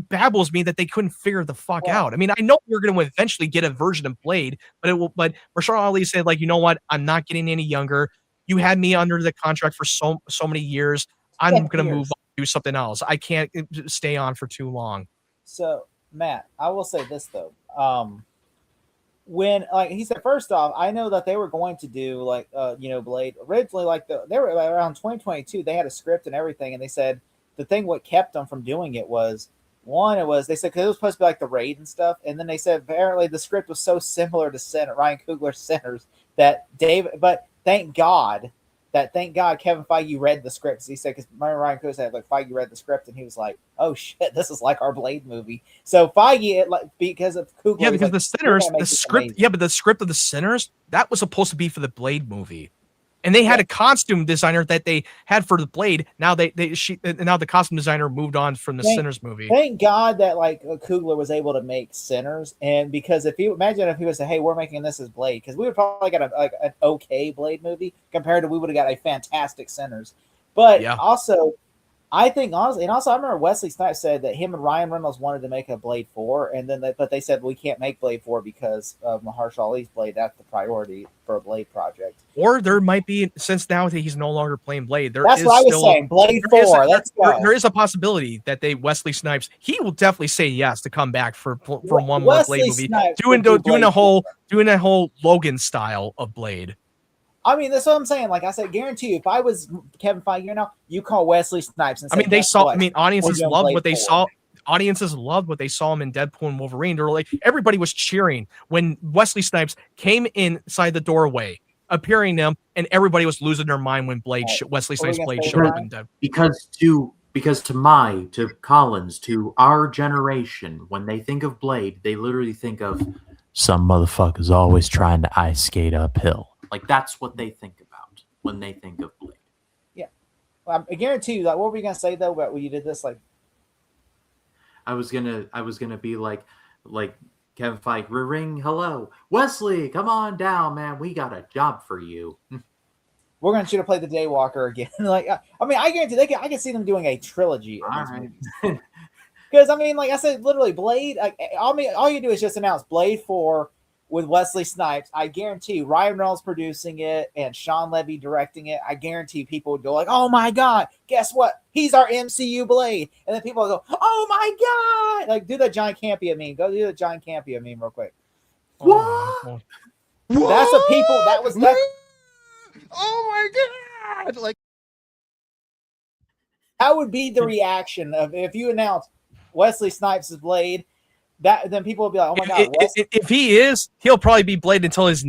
babbles me that they couldn't figure the fuck out. I mean, I know we're going to eventually get a version of Blade, but Mahershala Ali said, like, you know what, I'm not getting any younger. You had me under the contract for so many years. I'm going to move on, do something else. I can't stay on for too long. So Matt, I will say this though. When like he said, first off, I know that they were going to do like Blade originally, like they were around 2022. They had a script and everything, and they said the thing what kept them from doing it was one, it was they said because it was supposed to be like the raid and stuff, and then they said apparently the script was so similar to Ryan Coogler's Sinners that but thank God Kevin Feige read the script. He said, because Ryan Coogler said, like, Feige read the script and he was like, oh shit, this is like our Blade movie. So Feige, because of Coogler, yeah, because like, the Sinners, the script, but the script of the Sinners, that was supposed to be for the Blade movie. And they had a costume designer that they had for the Blade. Now now the costume designer moved on from the Sinners movie. Thank God that like Coogler was able to make Sinners, and because if he was to say, "Hey, we're making this as Blade," because we would probably get an okay Blade movie compared to we would have got a fantastic Sinners. But also, I think honestly, and also I remember Wesley Snipes said that him and Ryan Reynolds wanted to make a Blade 4, and then but they said we can't make Blade 4 because of Mahershala Ali's Blade. That's the priority for a Blade project. Or there might be, since now that he's no longer playing Blade, that's what I was saying. Blade 4. There is a possibility that Wesley Snipes, he will definitely say yes to come back for one more Blade movie, doing a whole Logan style of Blade. I mean, that's what I'm saying. Like I said, guarantee you, if I was Kevin Feige, you call Wesley Snipes and say, audiences loved what they saw. Audiences loved what they saw him in Deadpool and Wolverine. They were like, everybody was cheering when Wesley Snipes came inside the doorway, appearing them, and everybody was losing their mind when Wesley Snipes' Blade showed up in Deadpool. Because to Collins, to our generation, when they think of Blade, they literally think of some motherfuckers always trying to ice skate uphill. Like that's what they think about when they think of Blade. Yeah, well, I guarantee you. Like, what were you gonna say though about when you did this? Like, I was gonna be like Kevin Feige, ring, hello, Wesley, come on down, man. We got a job for you. We're gonna shoot to play the Daywalker again. Like, I mean, I guarantee I can see them doing a trilogy. All right. Because I mean, like I said, literally Blade. Like, all you do is just announce Blade 4. With Wesley Snipes, I guarantee Ryan Reynolds producing it and Sean Levy directing it. I guarantee people would go like, "Oh my god, guess what? He's our MCU Blade." And then people will go, "Oh my god!" Like, do the John Campea meme. Go do the John Campea meme real quick. What? That's what people. That was that. Oh my god! Like, that would be the reaction of if you announce Wesley Snipes' Blade. Then people will be like, "Oh my god!" If he is, he'll probably be Blade until he's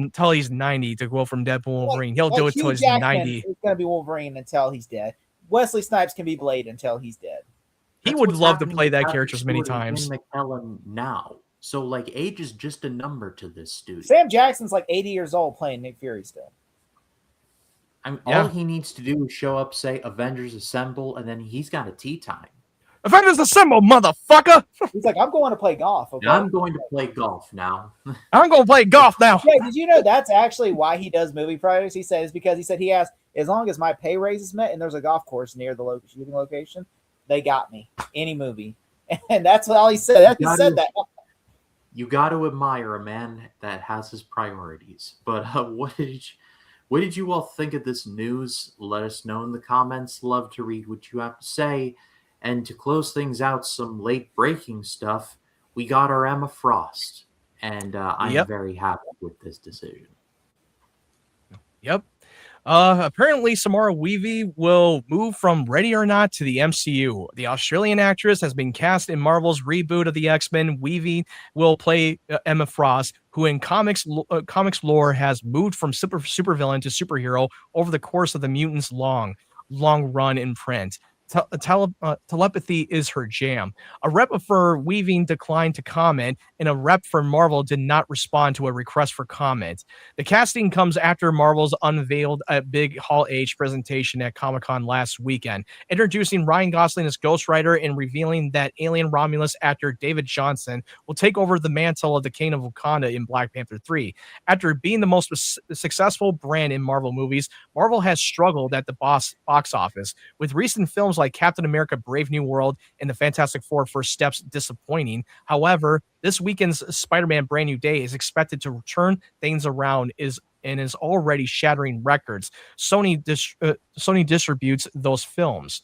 90 to go from Deadpool and Wolverine. He'll do it until he's 90. It's gonna be Wolverine until he's dead. Wesley Snipes can be Blade until he's dead. He would love to play that character as many times. McKellen now, so like age is just a number to this studio. Sam Jackson's like 80 years old playing Nick Fury still. All he needs to do is show up, say Avengers Assemble, and then he's got a tea time. Avengers Assemble, motherfucker! He's like, I'm going to play golf. Okay? I'm going to play golf now. I'm going to play golf now. Yeah, did you know that's actually why he does movie projects? He says because he said he has, as long as my pay raise is met and there's a golf course near the shooting location, they got me. Any movie. And that's all he said. He said that. You got to admire a man that has his priorities. But what did you all think of this news? Let us know in the comments. Love to read what you have to say. And to close things out, some late breaking stuff. We got our Emma Frost, and I'm very happy with this decision. Yep. Apparently, Samara Weaving will move from Ready or Not to the MCU. The Australian actress has been cast in Marvel's reboot of the X-Men. Weaving will play Emma Frost, who in comics lore has moved from supervillain to superhero over the course of the mutants' long run in print. Telepathy is her jam. A rep for Weaving declined to comment, and a rep for Marvel did not respond to a request for comment. The casting comes after Marvel's unveiled a big Hall H presentation at Comic-Con last weekend, introducing Ryan Gosling as Ghost Rider and revealing that alien Romulus actor David Johnson will take over the mantle of the King of Wakanda in Black Panther 3. After being the most successful brand in Marvel movies, Marvel has struggled at the box office, with recent films like Captain America Brave New World and the Fantastic Four First Steps disappointing. However, this weekend's Spider-Man Brand New Day is expected to turn things around and is already shattering records. Sony distributes those films.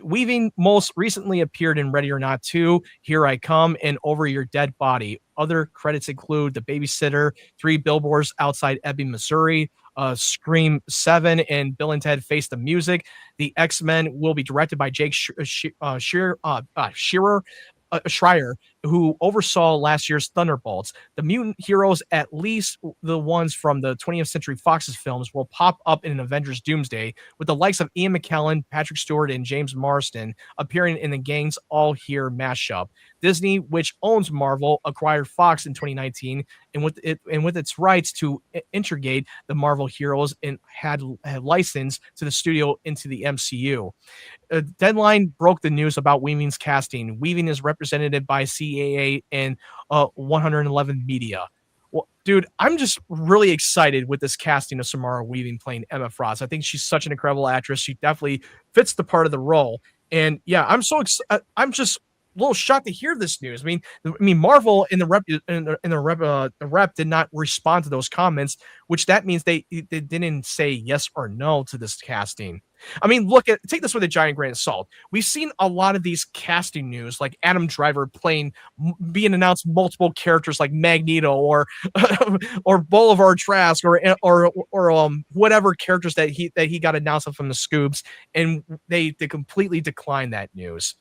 Weaving most recently appeared in Ready or Not 2, Here I Come, and Over Your Dead Body. Other credits include The Babysitter, 3 Billboards Outside Ebbing, Missouri, Scream 7, and Bill and Ted Face the Music. The X-Men will be directed by Jake Schreier, who oversaw last year's Thunderbolts. The mutant heroes, at least the ones from the 20th Century Fox's films, will pop up in Avengers Doomsday, with the likes of Ian McKellen, Patrick Stewart, and James Marsden appearing in the gang's All Here mashup. Disney, which owns Marvel, acquired Fox in 2019, and with its rights to integrate the Marvel heroes and had licensed to the studio into the MCU. Deadline broke the news about Weaving's casting. Weaving is represented by CAA and 111 Media. Well, dude, I'm just really excited with this casting of Samara Weaving playing Emma Frost. I think she's such an incredible actress. She definitely fits the part of the role. And yeah, I'm just a little shocked to hear this news. I mean, Marvel in the rep did not respond to those comments, which that means they didn't say yes or no to this casting. I mean, take this with a giant grain of salt. We've seen a lot of these casting news, like Adam Driver being announced multiple characters like Magneto or or Boulevard Trask or whatever characters that he got announced from the scoops, and they completely declined that news.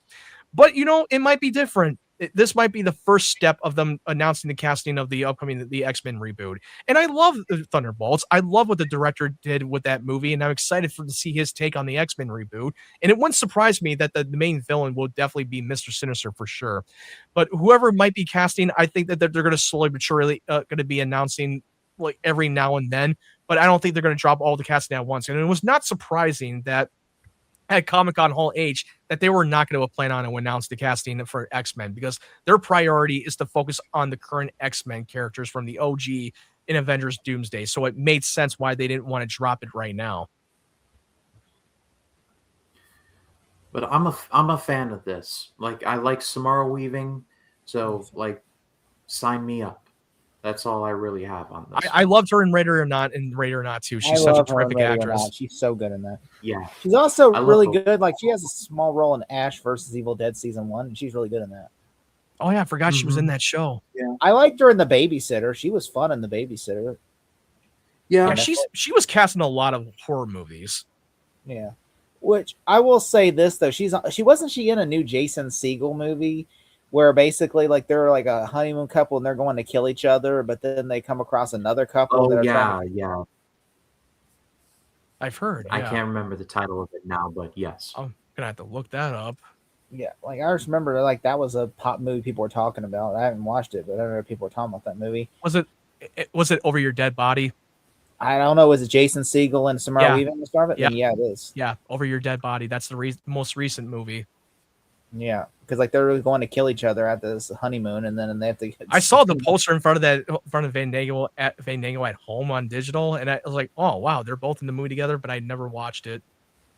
But it might be different. This might be the first step of them announcing the casting of the upcoming X-Men reboot. And I love the Thunderbolts. I love what the director did with that movie, and I'm excited to see his take on the X-Men reboot. And it wouldn't surprise me that the main villain will definitely be Mr. Sinister for sure. But whoever might be casting, I think that they're going to slowly but surely going to be announcing like every now and then. But I don't think they're going to drop all the casting at once. And it was not surprising that at Comic-Con Hall H that they were not going to plan on to announce the casting for X-Men, because their priority is to focus on the current X-Men characters from the OG in Avengers Doomsday. So it made sense why they didn't want to drop it right now. But I'm a fan of this. Like, I like Samara Weaving, so like, sign me up. That's all I really have on this. I loved her in Raider or Not and Raider or Not too. She's such a terrific actress. She's so good in that. Yeah. She's also really good. Like, she has a small role in Ash versus Evil Dead season 1, and she's really good in that. Oh yeah, I forgot she was in that show. Yeah. I liked her in The Babysitter. She was fun in The Babysitter. Yeah, she was cast in a lot of horror movies. Yeah. Which I will say this though, she in a new Jason Segel movie where basically like they're like a honeymoon couple and they're going to kill each other, but then they come across another couple. Oh yeah. I've heard. I can't remember the title of it now, but yes. I'm gonna have to look that up. Yeah, like I just remember like that was a pop movie people were talking about. I haven't watched it, but I know people were talking about that movie. Was it Over Your Dead Body? I don't know. Was it Jason Segel and Samara Weaving the star of it? Yeah. Yeah, it is. Yeah, Over Your Dead Body. That's the most recent movie. Yeah, because like they're really going to kill each other at this honeymoon, and then they have to. I saw the poster in front of Fandango at home on digital, and I was like, oh wow, they're both in the movie together, but I never watched it.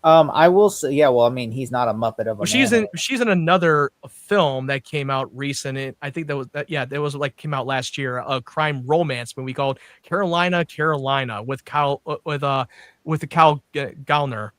I will say, yeah. Well, I mean, he's not a Muppet of a. Well, she's in another film that came out recent. I think that was like came out last year, a crime romance movie called Carolina with Kyle Gallner.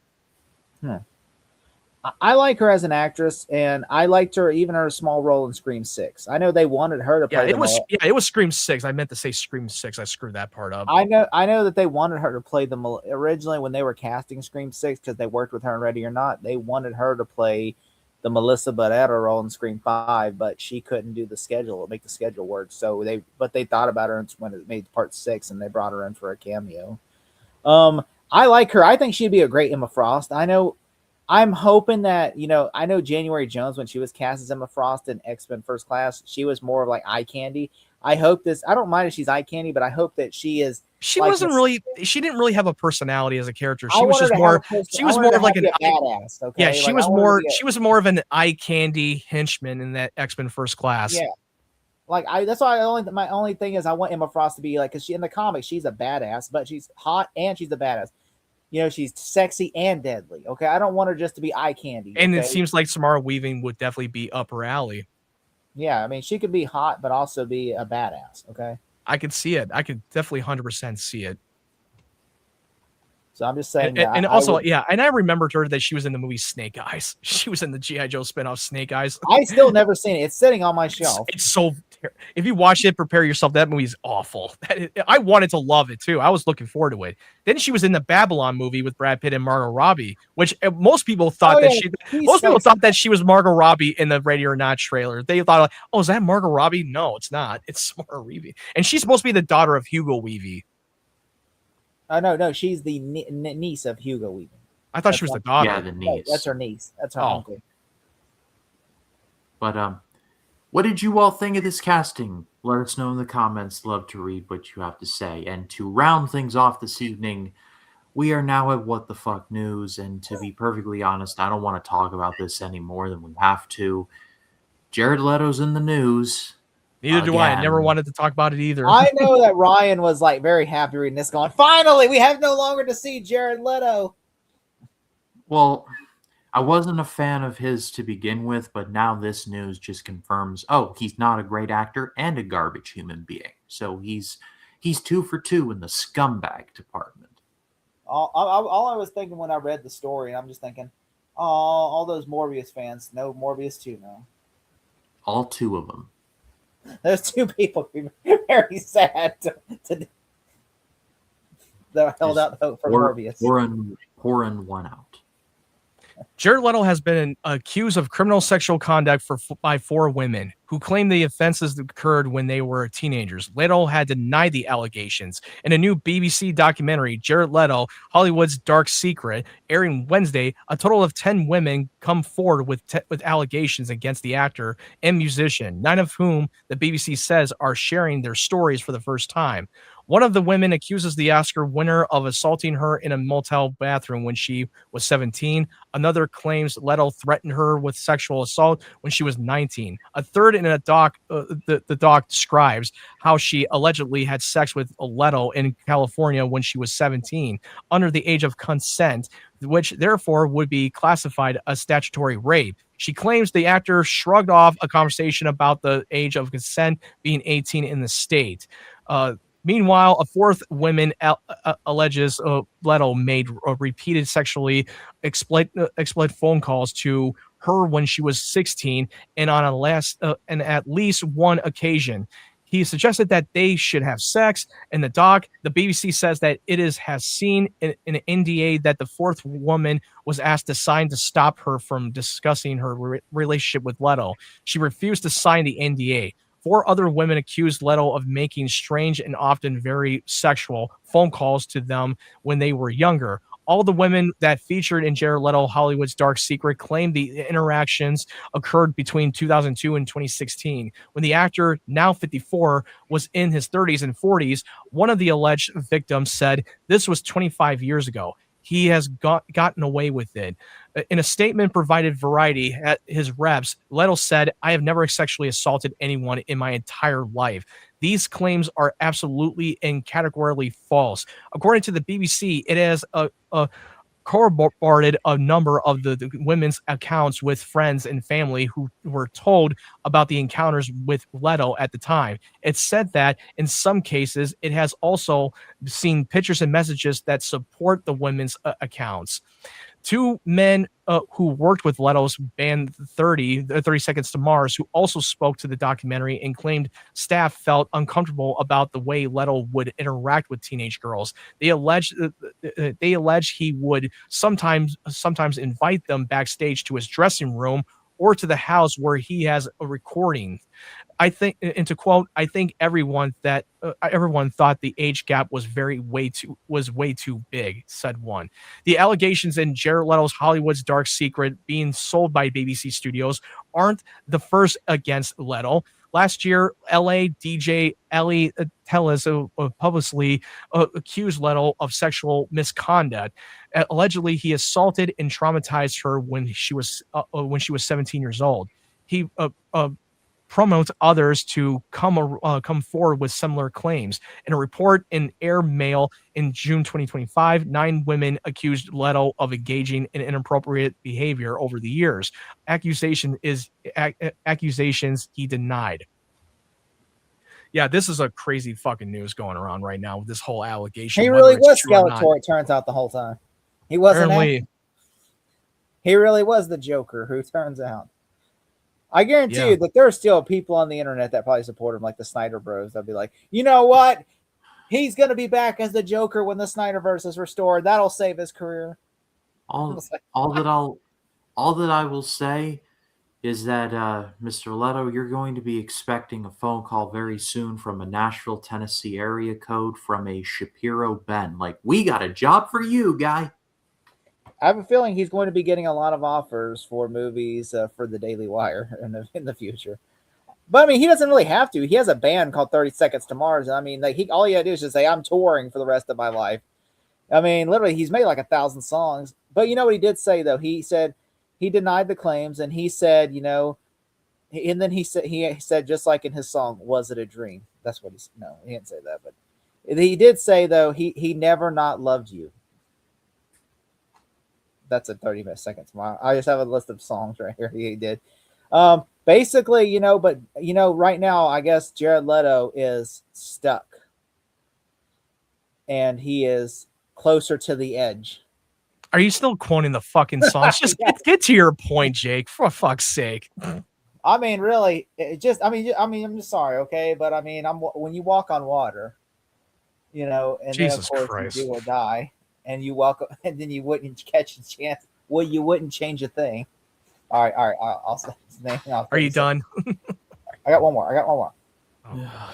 I like her as an actress, and I liked her even her small role in Scream 6. I know they wanted her to play. It was Scream 6. I meant to say Scream 6. I screwed that part up. I know that they wanted her to play originally when they were casting Scream 6 because they worked with her in Ready or Not. They wanted her to play the Melissa Barrera role in Scream 5, but she couldn't do make the schedule work. So they thought about her when it made part 6, and they brought her in for a cameo. I like her. I think she'd be a great Emma Frost. I'm hoping that, I know January Jones, when she was cast as Emma Frost in X-Men First Class, she was more of like eye candy. I don't mind if she's eye candy, but I hope that she is. She didn't really have a personality as a character. She was more of like an badass. Okay. Yeah. She was more of an eye candy henchman in that X-Men First Class. Yeah. Like that's why my only thing is I want Emma Frost to be like, because in the comics, she's a badass, but she's hot and she's a badass. She's sexy and deadly. Okay, I don't want her just to be eye candy. And it seems like Samara Weaving would definitely be up her alley. Yeah, I mean, she could be hot, but also be a badass. Okay, I could see it. I could definitely 100% see it. So I'm just saying And, that. and also, and I remembered her that she was in the movie Snake Eyes. She was in the G.I. Joe spinoff Snake Eyes. I still never seen it. It's sitting on my shelf. It's so. If you watch it, prepare yourself. That movie's awful. I wanted to love it too. I was looking forward to it. Then she was in the Babylon movie with Brad Pitt and Margot Robbie, which most people thought people thought that she was Margot Robbie in the Ready or Not trailer. They thought, like, oh, is that Margot Robbie? No, it's not. It's Samara Weaving, and she's supposed to be the daughter of Hugo Weaving. No, she's the niece of Hugo Weaving. I thought she was the daughter. Yeah, the niece. That's her niece. That's her uncle. But what did you all think of this casting? Let us know in the comments. Love to read what you have to say. And to round things off this evening, we are now at What the Fuck News. And to be perfectly honest, I don't want to talk about this any more than we have to. Jared Leto's in the news. Neither do I. I never wanted to talk about it either. I know that Ryan was like very happy reading this, going, finally, we have no longer to see Jared Leto. Well, I wasn't a fan of his to begin with, but now this news just confirms, he's not a great actor and a garbage human being. So he's 2 for 2 in the scumbag department. All I was thinking when I read the story, and I'm just thinking, all those Morbius fans know Morbius 2 now. All 2 of them. Those 2 people be very sad to that held out hope for Morbius. Pouring one out. Jared Leto has been accused of criminal sexual conduct by 4 women who claim the offenses occurred when they were teenagers. Leto had denied the allegations. In a new BBC documentary, Jared Leto, Hollywood's Dark Secret, airing Wednesday, a total of 10 women come forward with allegations against the actor and musician, 9 of whom the BBC says are sharing their stories for the first time. One of the women accuses the Oscar winner of assaulting her in a motel bathroom when she was 17. Another claims Leto threatened her with sexual assault when she was 19. A third in a doc, the doc describes how she allegedly had sex with Leto in California when she was 17, under the age of consent, which therefore would be classified as statutory rape. She claims the actor shrugged off a conversation about the age of consent being 18 in the state. Meanwhile, a 4th woman alleges Leto made repeated sexually exploit phone calls to her when she was 16, and on at least one occasion. He suggested that they should have sex. In the doc, the BBC says that has seen in an NDA that the 4th woman was asked to sign to stop her from discussing her relationship with Leto. She refused to sign the NDA. 4 other women accused Leto of making strange and often very sexual phone calls to them when they were younger. All the women that featured in Jared Leto Hollywood's Dark Secret claimed the interactions occurred between 2002 and 2016. When the actor, now 54, was in his 30s and 40s, one of the alleged victims said, "This was 25 years ago. He has gotten away with it." In a statement provided Variety at his reps, Leto said, "I have never sexually assaulted anyone in my entire life. These claims are absolutely and categorically false." According to the BBC, it has corroborated a number of the women's accounts with friends and family who were told about the encounters with Leto at the time. It said that in some cases, it has also seen pictures and messages that support the women's accounts. 2 men who worked with Leto's band 30 Seconds to Mars, who also spoke to the documentary and claimed staff felt uncomfortable about the way Leto would interact with teenage girls. They allege he would sometimes invite them backstage to his dressing room or to the house where he has a recording. I think, and to quote, "I think everyone thought the age gap was way too big," said one. The allegations in Jared Leto's Hollywood's Dark Secret being sold by BBC Studios aren't the first against Leto. Last year, LA DJ Ellie Tellis publicly accused Leto of sexual misconduct. Allegedly, he assaulted and traumatized her when she was 17 years old. He promotes others to come forward with similar claims. In a report in Air Mail in June 2025, 9 women accused Leto of engaging in inappropriate behavior over the years. Accusations he denied. Yeah, this is a crazy fucking news going around right now with this whole allegation. He whether really it's was true or not. Skeletor, it turns out, the whole time. He wasn't Apparently, He really was the Joker, who turns out. I guarantee Yeah. you that there are still people on the internet that probably support him, like the Snyder Bros. That'll be like, you know what? He's going to be back as the Joker when the Snyderverse is restored. That'll save his career. All that I will say is that Mr. Leto, you're going to be expecting a phone call very soon from a Nashville, Tennessee area code from a Shapiro Ben. Like, we got a job for you, guy. I have a feeling he's going to be getting a lot of offers for movies for the Daily Wire in the future. But I mean, he doesn't really have to. He has a band called 30 Seconds to Mars. I mean, like all you gotta do is just say, "I'm touring for the rest of my life." I mean, literally, he's made like 1,000 songs. But you know what he did say though? He said he denied the claims, and he said, and then he said just like in his song, "Was it a dream?" That's what he said. No, he didn't say that, but he did say though he never not loved you. That's a 30 seconds. I just have a list of songs right here. He did. Basically, but right now, I guess Jared Leto is stuck, and he is closer to the edge. Are you still quoting the fucking songs? Just get to your point, Jake. For fuck's sake. I mean, really, I'm just sorry, okay, but I mean, when you walk on water, and Jesus then of course Christ. you will die, and you walk, and then you wouldn't catch a chance. Well, you wouldn't change a thing. All right. I'll say his name. Are you done? I got one more. Oh.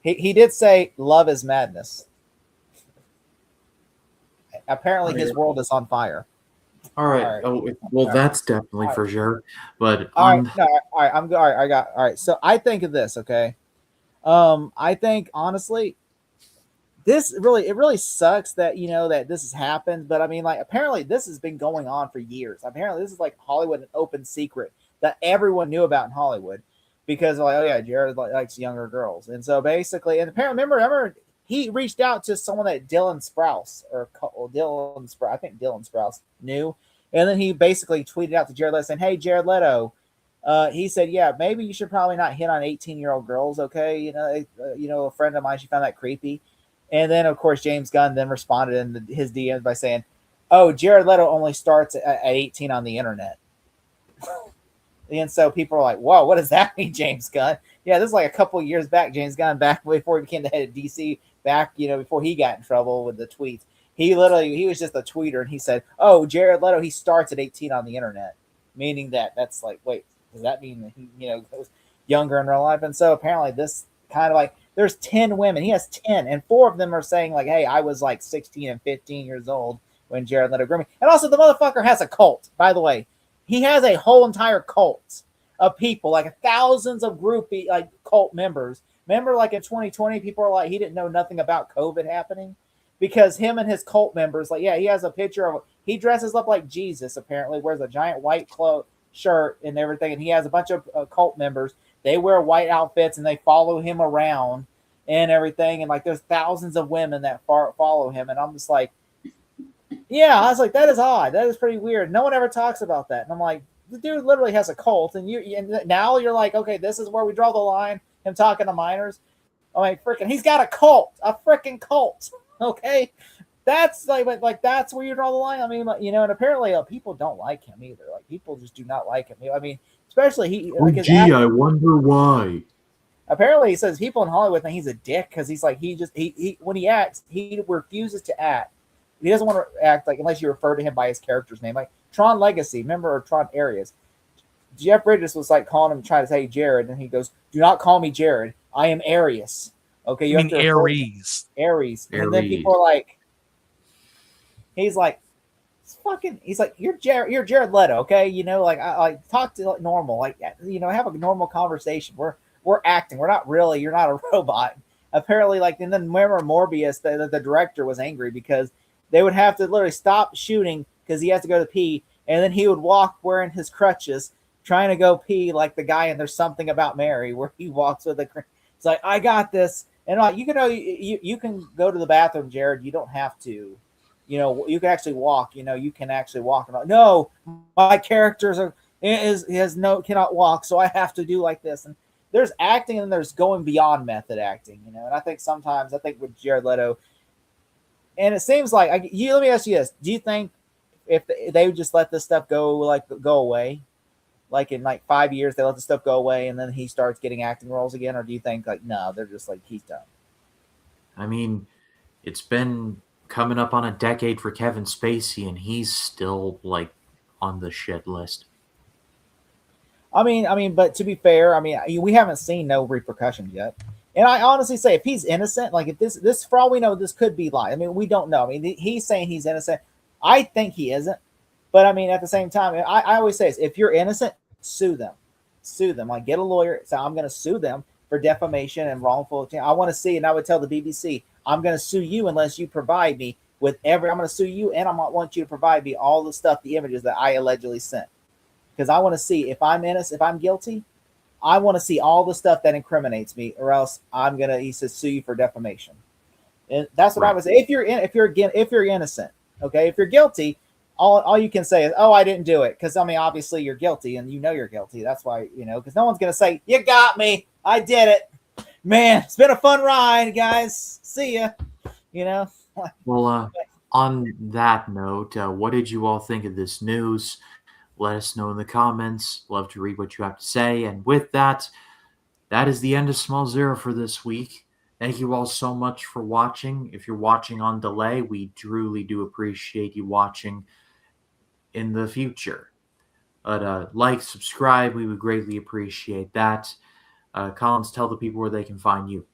He did say love is madness. Apparently, his world is on fire. All right. Oh, well, that's definitely for sure. But all right. I'm all right. All right. So I think of this. Okay. I think honestly, it really sucks that that this has happened. But I mean, like, apparently this has been going on for years. Apparently, this is like Hollywood, an open secret that everyone knew about in Hollywood, because like, oh yeah, Jared likes younger girls, and so basically, and apparently, remember. He reached out to someone that Dylan Sprouse I think Dylan Sprouse knew. And then he basically tweeted out to Jared Leto saying, "Hey, Jared Leto," he said, "Yeah, maybe you should probably not hit on 18-year-old girls. Okay. A friend of mine, she found that creepy." And then of course, James Gunn then responded in his DMs by saying, "Oh, Jared Leto only starts at 18 on the internet." And so people are like, "Whoa, what does that mean, James Gunn?" Yeah, this is like a couple of years back, James Gunn, back before he became the head of DC, back, before he got in trouble with the tweets. He was just a tweeter, and he said, "Oh, Jared Leto, he starts at 18 on the internet," meaning that's like, wait, does that mean that he, goes younger in real life? And so apparently this kind of like, there's 10 women, he has 10, and 4 of them are saying like, "Hey, I was like 16 and 15 years old when Jared Leto groomed me." And also, the motherfucker has a cult, by the way. He has a whole entire cult of people, like thousands of groupie, like cult members. Remember, like in 2020, people are like, he didn't know nothing about COVID happening, because him and his cult members, like, yeah, he has a picture of, he dresses up like Jesus, apparently, wears a giant white shirt and everything, and he has a bunch of cult members. They wear white outfits and they follow him around and everything, and like there's thousands of women that follow him, and I'm just like, yeah, I was like, that is odd. That is pretty weird. No one ever talks about that. And I'm like, the dude literally has a cult, and now you're like, okay, this is where we draw the line. Him talking to minors. I'm like, freaking, he's got a freaking cult. Okay, that's like that's where you draw the line. I mean, and apparently people don't like him either. Like, people just do not like him. I mean, especially he. I wonder why. Apparently, he says people in Hollywood think he's a dick because he's like, he when he acts, he refuses to act. He doesn't want to act like unless you refer to him by his character's name, like Tron Legacy, remember, or Tron Ares. Jeff Bridges was like calling him, trying to say Jared, and he goes, "Do not call me Jared. I am Arius." Okay, you have to Ares. And then people are like, he's like, he's like, you're Jared Leto, okay? I talk to like normal, like, have a normal conversation. We're acting. We're not really. You're not a robot. Apparently, like, and then remember Morbius, the director was angry because they would have to literally stop shooting because he has to go to pee, and then he would walk wearing his crutches, trying to go pee like the guy in There's Something About Mary, where he walks with it's like, "I got this," and like, you can go to the bathroom, Jared. You don't have to, you can actually walk. You can actually walk. No, my characters cannot walk, so I have to do like this. And there's acting and there's going beyond method acting, you know. And I think sometimes with Jared Leto, and it seems like let me ask you this: do you think if they would just let this stuff go away, like in like 5 years they let the stuff go away and then he starts getting acting roles again, or do you think like no, they're just like he's done? I mean, it's been coming up on a decade for Kevin Spacey, and he's still like on the shit list. I mean, but to be fair, we haven't seen no repercussions yet. And I honestly say, if he's innocent, like if this for all we know, this could be lie. I mean, we don't know. I mean, he's saying he's innocent. I think he isn't. But I mean, at the same time, I always say this, if you're innocent, sue them. Like get a lawyer. So I'm going to sue them for defamation and wrongful. I want to see, and I would tell the BBC, I'm going to sue you unless you provide me with I'm going to sue you, and I want you to provide me all the stuff, the images that I allegedly sent. Because I want to see if I'm innocent, if I'm guilty, I want to see all the stuff that incriminates me, or else he says, sue you for defamation. And that's what I would say. If you're innocent, okay, if you're guilty, all you can say is, oh, I didn't do it. Because, I mean, obviously you're guilty and you know you're guilty. That's why, because no one's going to say, you got me. I did it. Man, it's been a fun ride, guys. See ya. Well, on that note, what did you all think of this news? Let us know in the comments. Love to read what you have to say. And with that, that is the end of Small Zero for this week. Thank you all so much for watching. If you're watching on delay, we truly do appreciate you watching in the future. But like, subscribe, we would greatly appreciate that. Collins, tell the people where they can find you.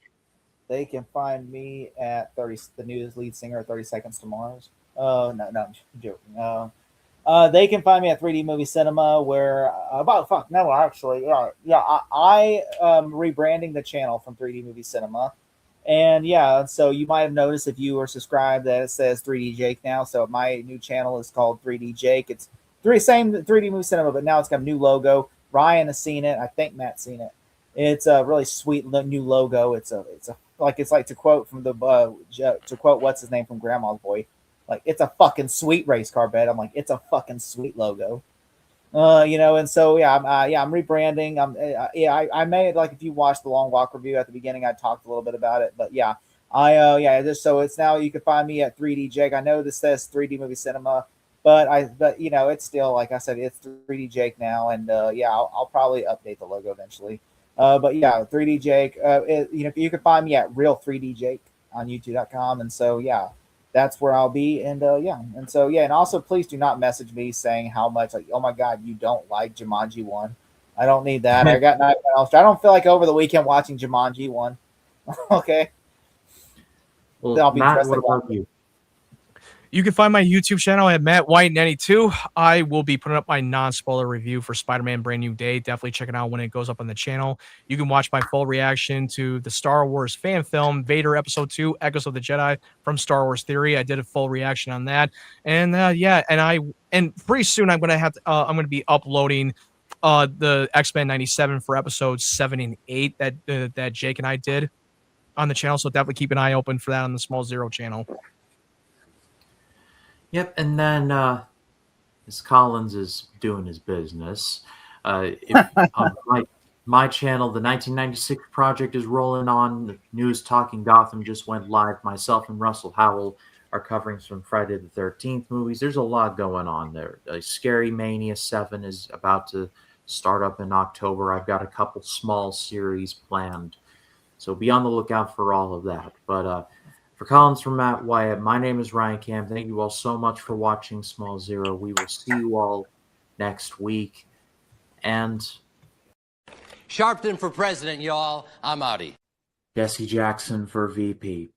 They can find me at the news lead singer at 30 Seconds to Mars. No, I'm joking. They can find me at 3D Movie Cinema, where I rebranding the channel from 3D Movie Cinema. And yeah, so you might have noticed if you were subscribed that it says 3D Jake now. So my new channel is called 3D Jake. It's same 3D Movie Cinema, but now it's got a new logo. Ryan has seen it. I think Matt's seen it. It's a really sweet new logo. It's like to quote what's his name from Grandma's Boy, like it's a fucking sweet race car bed. I'm like, it's a fucking sweet logo. And so I'm rebranding. I made, like, if you watched the Long Walk review at the beginning, I talked a little bit about it, but so it's now you can find me at 3D Jake. I know this says 3D Movie Cinema, but it's still, like I said, it's 3D Jake now, and I'll probably update the logo eventually. But yeah, 3D Jake. You can find me at Real 3D Jake on YouTube.com, and so that's where I'll be. And and also please do not message me saying how much, like, oh my god, you don't like Jumanji 1. I don't need that. I got nothing else. I don't feel like over the weekend watching Jumanji 1. Okay. Well, I'll be Matt, what about you? You can find my YouTube channel at Matt White92. I will be putting up my non-spoiler review for Spider-Man Brand New Day. Definitely check it out when it goes up on the channel. You can watch my full reaction to the Star Wars fan film, Vader Episode 2, Echoes of the Jedi from Star Wars Theory. I did a full reaction on that. And and pretty soon I'm going to be uploading the X-Men 97 for episodes 7 and 8 that Jake and I did on the channel. So definitely keep an eye open for that on the Small Zero channel. Yep, and then as Collins is doing his business, on my channel, the 1996 Project is rolling on. The News Talking Gotham just went live. Myself and Russell Howell are covering some Friday the 13th movies. There's a lot going on there. Scary Mania 7 is about to start up in October. I've got a couple small series planned, so be on the lookout for all of that. But for Collins, from Matt Wyatt, my name is Ryan Cam. Thank you all so much for watching Small Zero. We will see you all next week. And Sharpton for president, y'all. I'm outie. Jesse Jackson for VP.